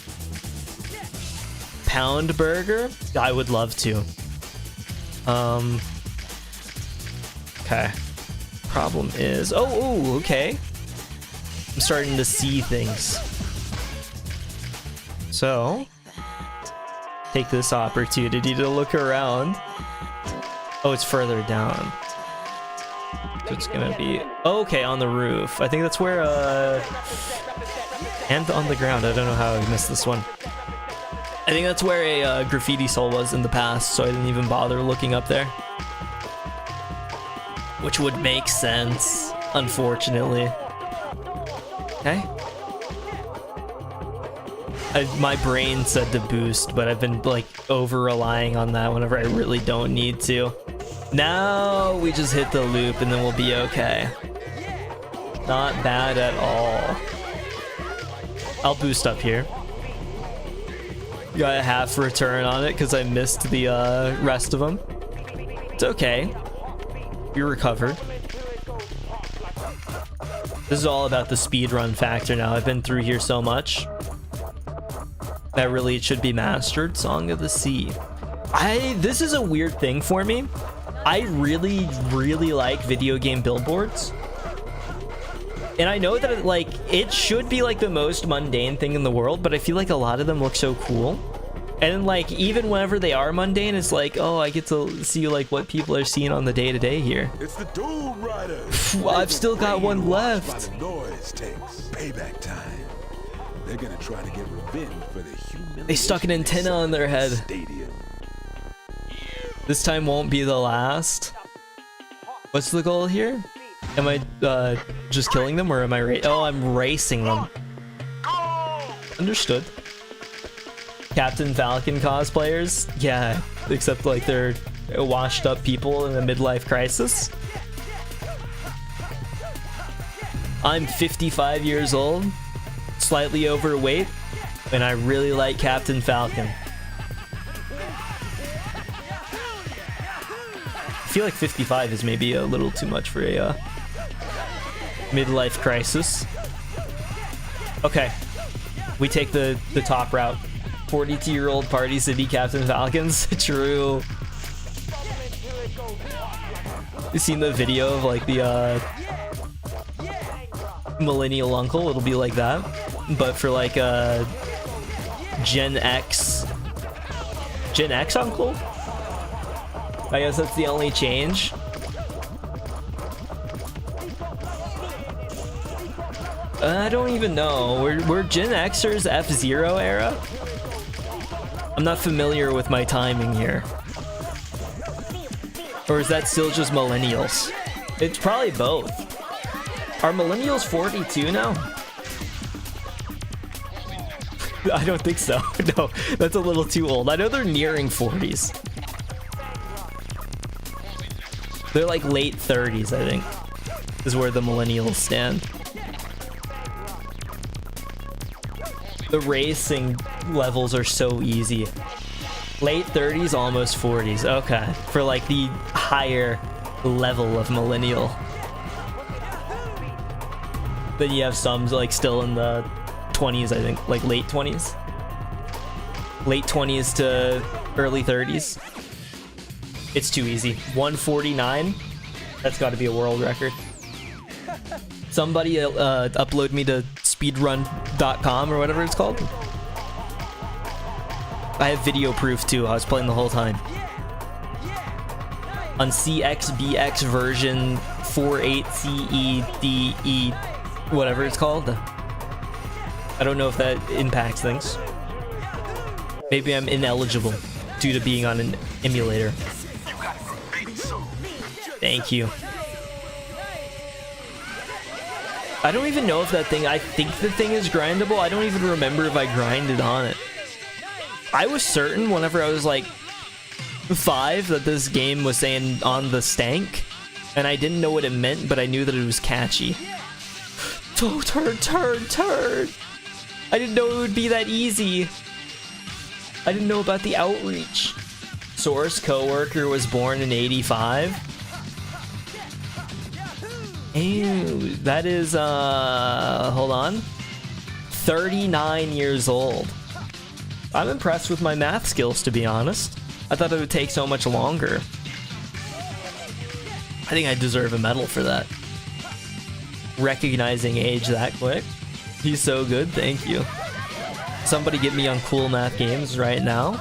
Pound burger? I would love to. Okay. Problem is, oh, okay. I'm starting to see things. So, take this opportunity to look around. Oh, it's further down. So it's gonna be, okay, on the roof. I think that's where, and on the ground. I don't know how I missed this one. I think that's where a graffiti soul was in the past, so I didn't even bother looking up there. Which would make sense, unfortunately. Okay. My brain said to boost, but I've been like over-relying on that whenever I really don't need to. Now we just hit the loop and then we'll be okay. Not bad at all. I'll boost up here. Got a half return on it because I missed the rest of them. It's okay. We recovered. This is all about the speedrun factor now. I've been through here so much that really it should be mastered. Song of the Sea. This is a weird thing for me. I really like video game billboards. And I know that it should be like the most mundane thing in the world, but I feel like a lot of them look so cool. And like even whenever they are mundane, it's like, oh, I get to see like what people are seeing on the day-to-day here. It's the Duel Rider. Well, I've still got one left. By the noise takes payback time. They're gonna try to get revenge for the humiliation. They stuck an antenna on their head. Stadium. This time won't be the last. What's the goal here? Am I just killing them, or am I oh, I'm racing them. Understood. Captain Falcon cosplayers? Yeah, except like they're washed up people in a midlife crisis. I'm 55 years old, slightly overweight, and I really like Captain Falcon. I feel like 55 is maybe a little too much for a midlife crisis. Okay, we take the top route. 42-year-old Party City Captain Falcons. True. You seen the video of like the millennial uncle? It'll be like that, but for like Gen X uncle. I guess that's the only change. I don't even know. We're Gen Xers F-Zero era? I'm not familiar with my timing here. Or is that still just millennials? It's probably both. Are millennials 42 now? I don't think so. No, that's a little too old. I know they're nearing 40s. They're like late 30s, I think, is where the millennials stand. The racing levels are so easy. Late 30s, almost 40s. Okay, for like the higher level of millennial. Then you have some like still in the 20s, I think, like late 20s. Late 20s to early 30s. It's too easy. 149. That's got to be a world record. Somebody upload me to speedrun.com or whatever it's called. I have video proof too. I was playing the whole time. On CXBX version 48CEDE, whatever it's called. I don't know if that impacts things. Maybe I'm ineligible due to being on an emulator. Thank you. I don't even know if that thing, I think the thing is grindable. I don't even remember if I grinded on it. I was certain whenever I was like 5 that this game was saying on the stank, and I didn't know what it meant, but I knew that it was catchy. Oh, turn. I didn't know it would be that easy. I didn't know about the outreach. Source coworker was born in 85. Ew, that is, hold on. 39 years old. I'm impressed with my math skills, to be honest. I thought it would take so much longer. I think I deserve a medal for that. Recognizing age that quick. He's so good, thank you. Somebody get me on cool math games right now.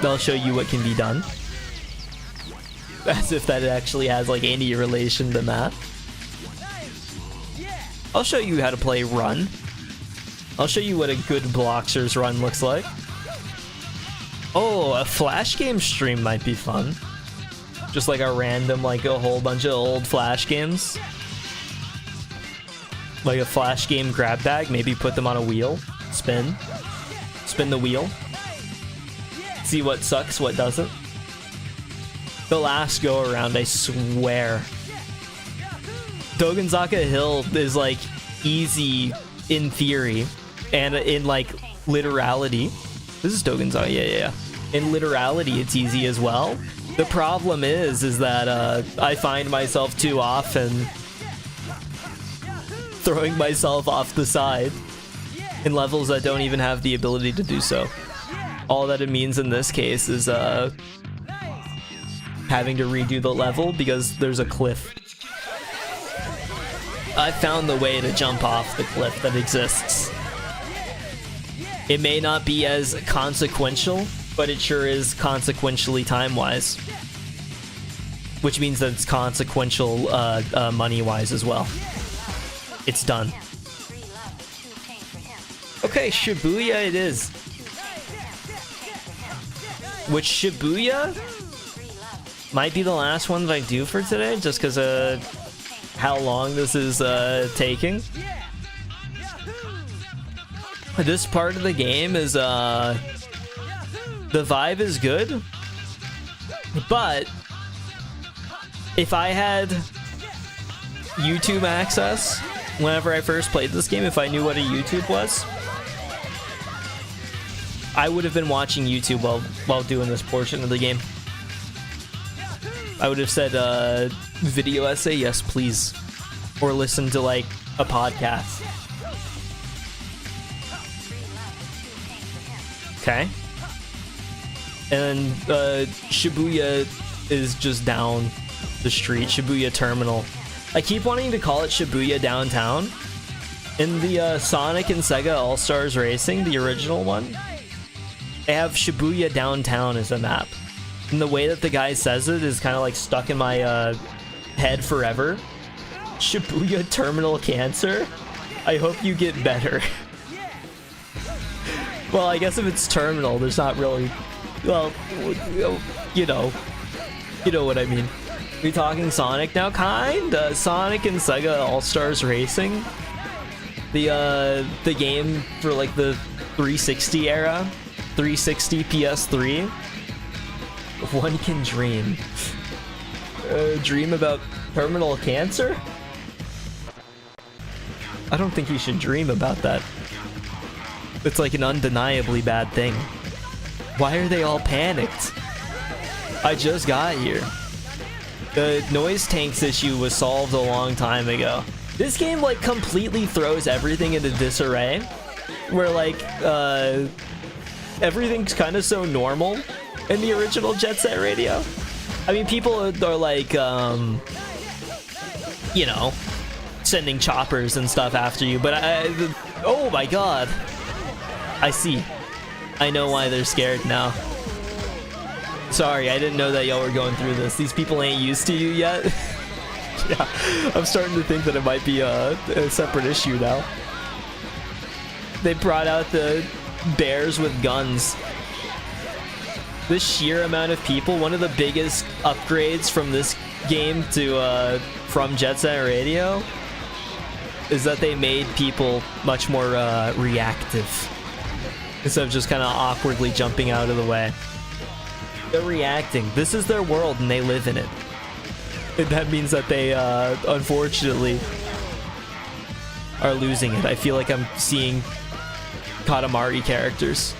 They'll show you what can be done. As if that actually has like any relation to math. I'll show you how to play run. I'll show you what a good Bloxers run looks like. Oh, a Flash game stream might be fun. Just like a random, like a whole bunch of old Flash games. Like a Flash game grab bag, maybe put them on a wheel. Spin the wheel. See what sucks, what doesn't. The last go around, I swear. Dogenzaka Hill is like easy in theory, and in like literality. This is Dogenzaka, yeah. In literality, it's easy as well. The problem is that I find myself too often throwing myself off the side in levels that don't even have the ability to do so. All that it means in this case is having to redo the level because there's a cliff. I found the way to jump off the cliff that exists. It may not be as consequential, but it sure is consequentially time-wise. Which means that it's consequential money-wise as well. It's done. Okay, Shibuya it is. Which Shibuya Might be the last one that I do for today, just because how long this is taking. This part of the game is the vibe is good, but if I had YouTube access whenever I first played this game, if I knew what a YouTube was, I would have been watching YouTube while doing this portion of the game. I would have said video essay, yes please, or listen to like a podcast. Okay. And Shibuya is just down the street, Shibuya Terminal. I keep wanting to call it Shibuya Downtown. In the Sonic and Sega All-Stars Racing, the original one, they have Shibuya Downtown as a map. And the way that the guy says it is kind of like stuck in my head forever. Shibuya Terminal Cancer? I hope you get better. Well, I guess if it's terminal, there's not really... Well, you know what I mean. We talking Sonic now? Kinda. Sonic and Sega All-Stars Racing. The game for like the 360 era. 360 PS3. One can dream. Dream about terminal cancer? I don't think you should dream about that. It's like an undeniably bad thing. Why are they all panicked? I just got here. The noise tanks issue was solved a long time ago. This game like completely throws everything into disarray, where like everything's kind of so normal in the original Jet Set Radio. I mean, people are like you know, sending choppers and stuff after you, but oh my god, I see. I know why they're scared now. Sorry, I didn't know that y'all were going through this. These people ain't used to you yet. Yeah, I'm starting to think that it might be a separate issue now. They brought out the bears with guns. This sheer amount of people, one of the biggest upgrades from this game to from Jet Set Radio is that they made people much more reactive instead of just kind of awkwardly jumping out of the way. They're reacting. This is their world and they live in it. And that means that they unfortunately are losing it. I feel like I'm seeing Katamari characters.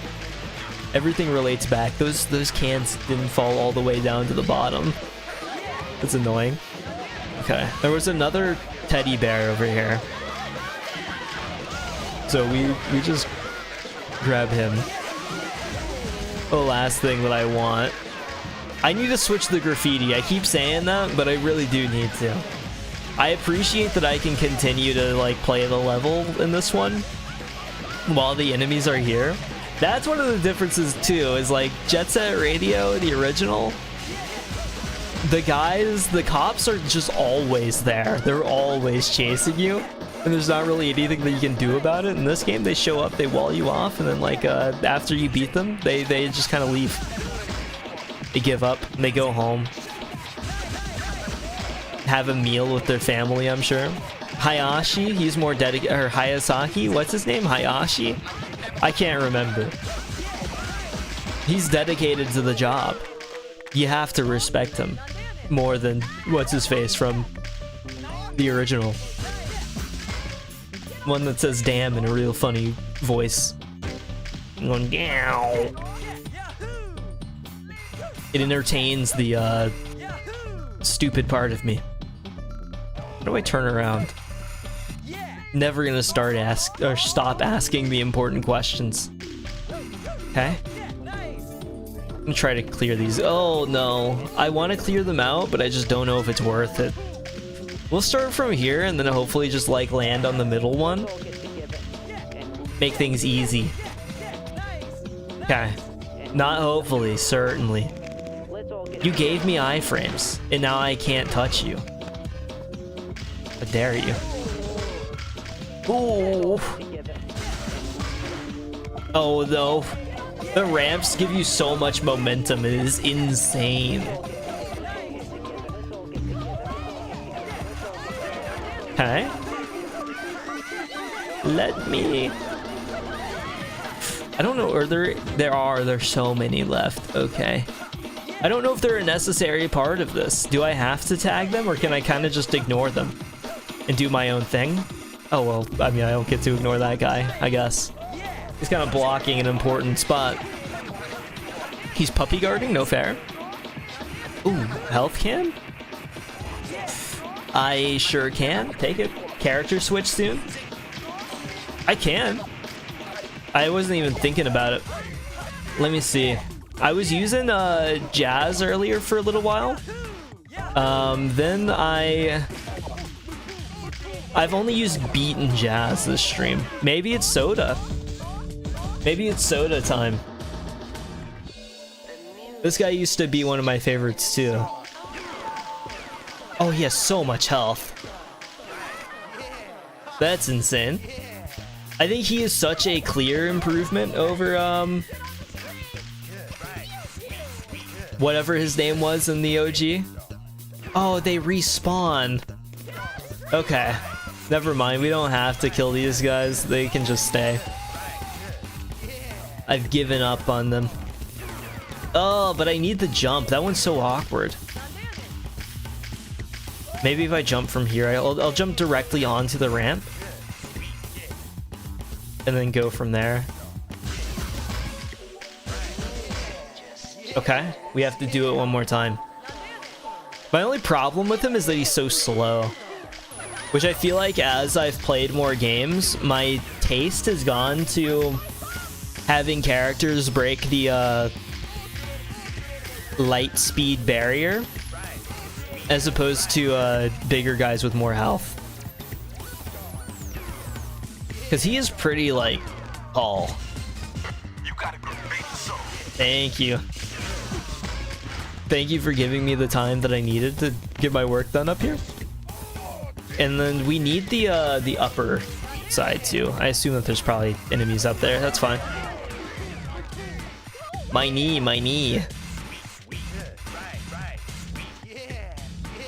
Everything relates back. Those cans didn't fall all the way down to the bottom. That's annoying. Okay, there was another teddy bear over here. So we just grab him. The last thing that I want. I need to switch the graffiti. I keep saying that, but I really do need to. I appreciate that I can continue to like play the level in this one while the enemies are here. That's one of the differences too, is like Jet Set Radio, the original, the cops are just always there. They're always chasing you, and there's not really anything that you can do about it. In this game, they show up, they wall you off, and then like after you beat them, they just kind of leave. They give up, and they go home. Have a meal with their family, I'm sure. Hayashi, he's more dedicated, or Hayasaki, what's his name? Hayashi? I can't remember. He's dedicated to the job. You have to respect him more than what's his face from the original. One that says damn in a real funny voice. Going down. It entertains the stupid part of me. How do I turn around? Never gonna stop asking the important questions. Okay. I'm gonna try to clear these. Oh no, I want to clear them out, but I just don't know if it's worth it. We'll start from here and then hopefully just like land on the middle one. Make things easy. Okay. Not hopefully, certainly. You gave me iframes, and now I can't touch you. How dare you? Ooh. Oh no. The ramps give you so much momentum. It is insane. Okay. Let me... I don't know, or there's so many left. Okay. I don't know if they're a necessary part of this. Do I have to tag them, or can I kind of just ignore them and do my own thing? Oh, well, I mean, I don't get to ignore that guy, I guess. He's kind of blocking an important spot. He's puppy guarding, no fair. Ooh, health can? I sure can. Take it. Character switch soon? I can. I wasn't even thinking about it. Let me see. I was using Jazz earlier for a little while. Then I've only used Beat and Jazz this stream. Maybe it's Soda. Maybe it's Soda time. This guy used to be one of my favorites too. Oh, he has so much health. That's insane. I think he is such a clear improvement over whatever his name was in the OG. Oh, they respawn. Okay. Never mind. We don't have to kill these guys. They can just stay. I've given up on them. Oh, but I need the jump. That one's so awkward. Maybe if I jump from here, I'll jump directly onto the ramp. And then go from there. Okay, we have to do it one more time. My only problem with him is that he's so slow. Which I feel like as I've played more games, my taste has gone to having characters break the light speed barrier, as opposed to bigger guys with more health. Because he is pretty, like, tall. Thank you. Thank you for giving me the time that I needed to get my work done up here. And then we need the upper side too. I assume that there's probably enemies up there. That's fine. My knee, my knee.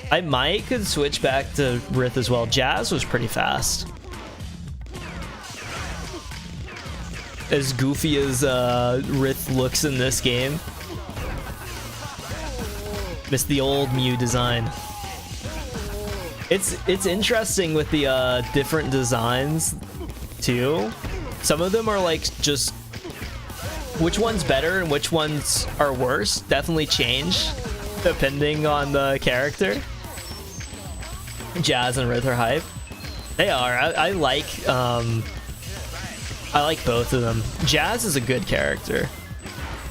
I might could switch back to Rith as well. Jazz was pretty fast. As goofy as Rith looks in this game. Missed the old Mew design. It's interesting with the different designs too. Some of them are like just which one's better and which ones are worse definitely change depending on the character. Jazz and Rith are hype. They are. I like both of them. Jazz is a good character.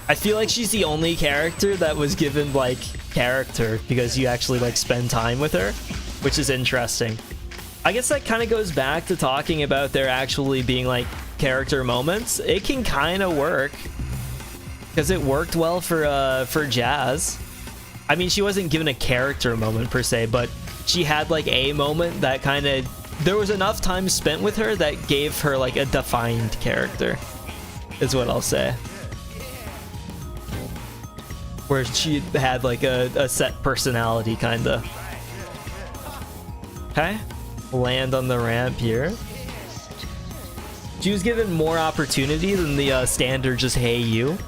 I feel like she's the only character that was given like character because you actually like spend time with her, which is interesting. I guess that kind of goes back to talking about there actually being like character moments. It can kind of work because it worked well for Jazz. I mean, she wasn't given a character moment per se, but she had like a moment that kind of, there was enough time spent with her that gave her like a defined character, is what I'll say. Where she had like a set personality, kinda. Okay, land on the ramp here. She was given more opportunity than the standard just hey you.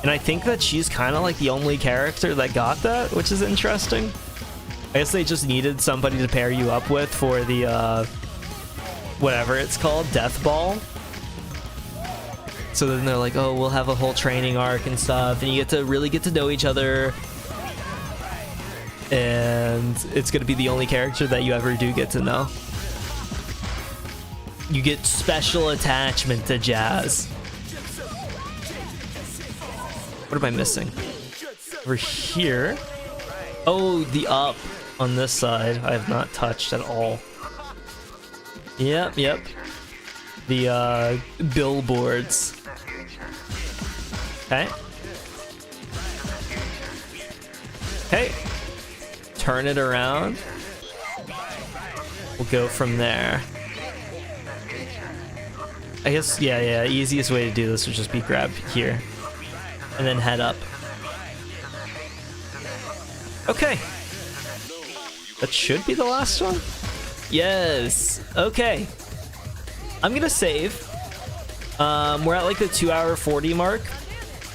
And I think that she's kind of like the only character that got that, which is interesting. I guess they just needed somebody to pair you up with for the whatever it's called, Death Ball. So then they're like, oh, we'll have a whole training arc and stuff, and you get to really get to know each other. And it's gonna be the only character that you ever do get to know. You get special attachment to Jazz. What am I missing? Over here. Oh, the up on this side I have not touched at all. Yep. The billboards. Okay. Okay. Turn it around. We'll go from there. I guess, yeah, easiest way to do this would just be grab here. And then head up. Okay. That should be the last one. Yes. Okay. I'm gonna save. We're at like the 2-hour 40 mark.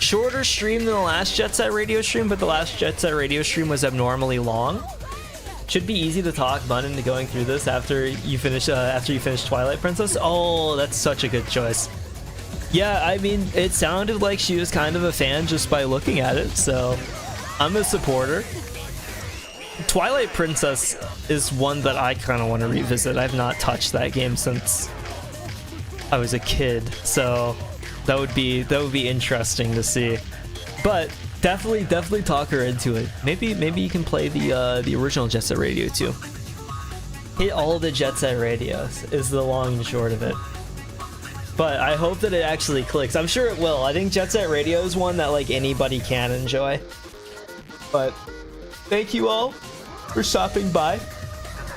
Shorter stream than the last Jet Set Radio stream, but the last Jet Set Radio stream was abnormally long. Should be easy to talk Bun into going through this after you finish Twilight Princess. Oh, that's such a good choice. Yeah, I mean, it sounded like she was kind of a fan just by looking at it, so I'm a supporter. Twilight Princess is one that I kind of want to revisit. I've not touched that game since I was a kid, so that would be interesting to see. But definitely talk her into it. Maybe you can play the original Jet Set Radio too. Hit all the Jet Set Radios is the long and short of it. But I hope that it actually clicks. I'm sure it will. I think Jet Set Radio is one that like anybody can enjoy. But thank you all for stopping by.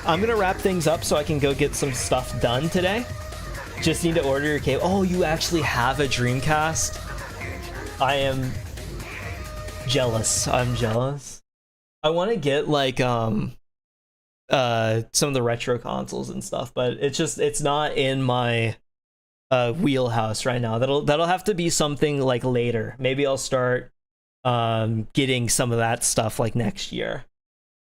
I'm gonna wrap things up so I can go get some stuff done today. Just need to order your cable. Oh, you actually have a Dreamcast? I am jealous. I'm jealous. I want to get like some of the retro consoles and stuff, but it's not in my wheelhouse right now. That'll have to be something like later. Maybe I'll start getting some of that stuff like next year,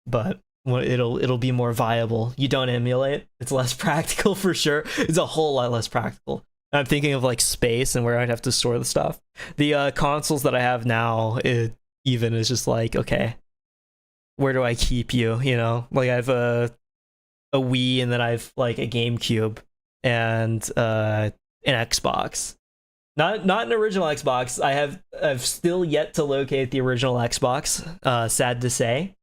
but it'll be more viable. You don't emulate, it's less practical for sure. It's a whole lot less practical. I'm thinking of like space and where I'd have to store the stuff. The consoles that I have now, it even is just like, okay, where do I keep you? You know, like I have a Wii, and then I've like a GameCube and an Xbox. Not an original Xbox. I've still yet to locate the original Xbox. Sad to say.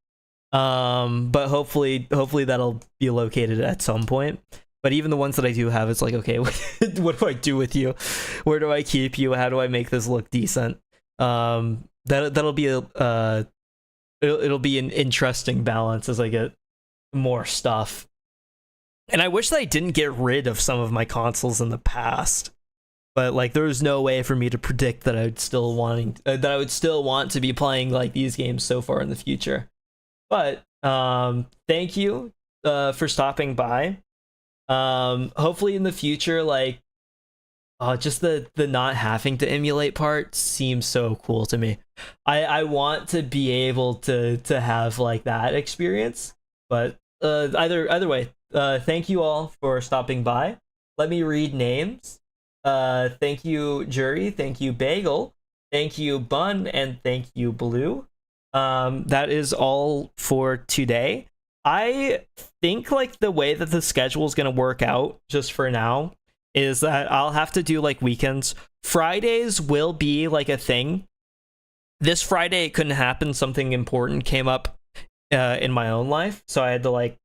But hopefully that'll be located at some point. But even the ones that I do have, it's like, okay, what do I do with you? Where do I keep you? How do I make this look decent? That'll be it'll be an interesting balance as I get more stuff. And I wish that I didn't get rid of some of my consoles in the past. But like, there was no way for me to predict that I would still want to be playing like these games so far in the future. But thank you for stopping by. Hopefully in the future, like just the not having to emulate part seems so cool to me. I want to be able to have like that experience. But either way, thank you all for stopping by. Let me read names. Thank you, Jury. Thank you, Bagel. Thank you, Bun, and thank you, Blue. That is all for today. I think like the way that the schedule is going to work out just for now is that I'll have to do like weekends. Fridays will be like a thing. This Friday it couldn't happen. Something important came up in my own life, so I had to like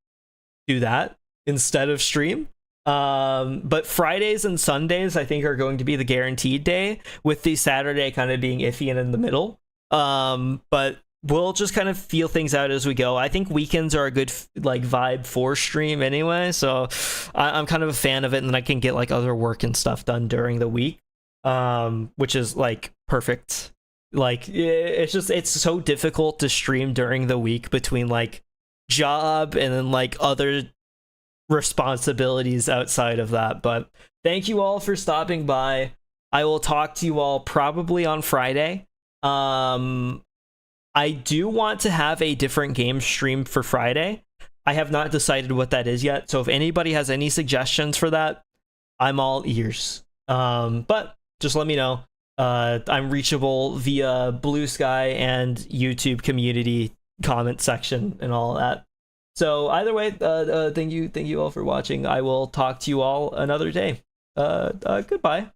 do that instead of stream. But Fridays and Sundays I think are going to be the guaranteed day, with the Saturday kind of being iffy and in the middle. But we'll just kind of feel things out as we go. I think weekends are a good like vibe for stream anyway, so I'm kind of a fan of it, and then I can get like other work and stuff done during the week, which is like perfect. Like it's so difficult to stream during the week between like job and then like other responsibilities outside of that. But thank you all for stopping by. I will talk to you all probably on Friday. I do want to have a different game stream for Friday. I have not decided what that is yet, so if anybody has any suggestions for that, I'm all ears. But just let me know. I'm reachable via Blue Sky and YouTube community comment section and all that. So either way, thank you all for watching. I will talk to you all another day. Goodbye.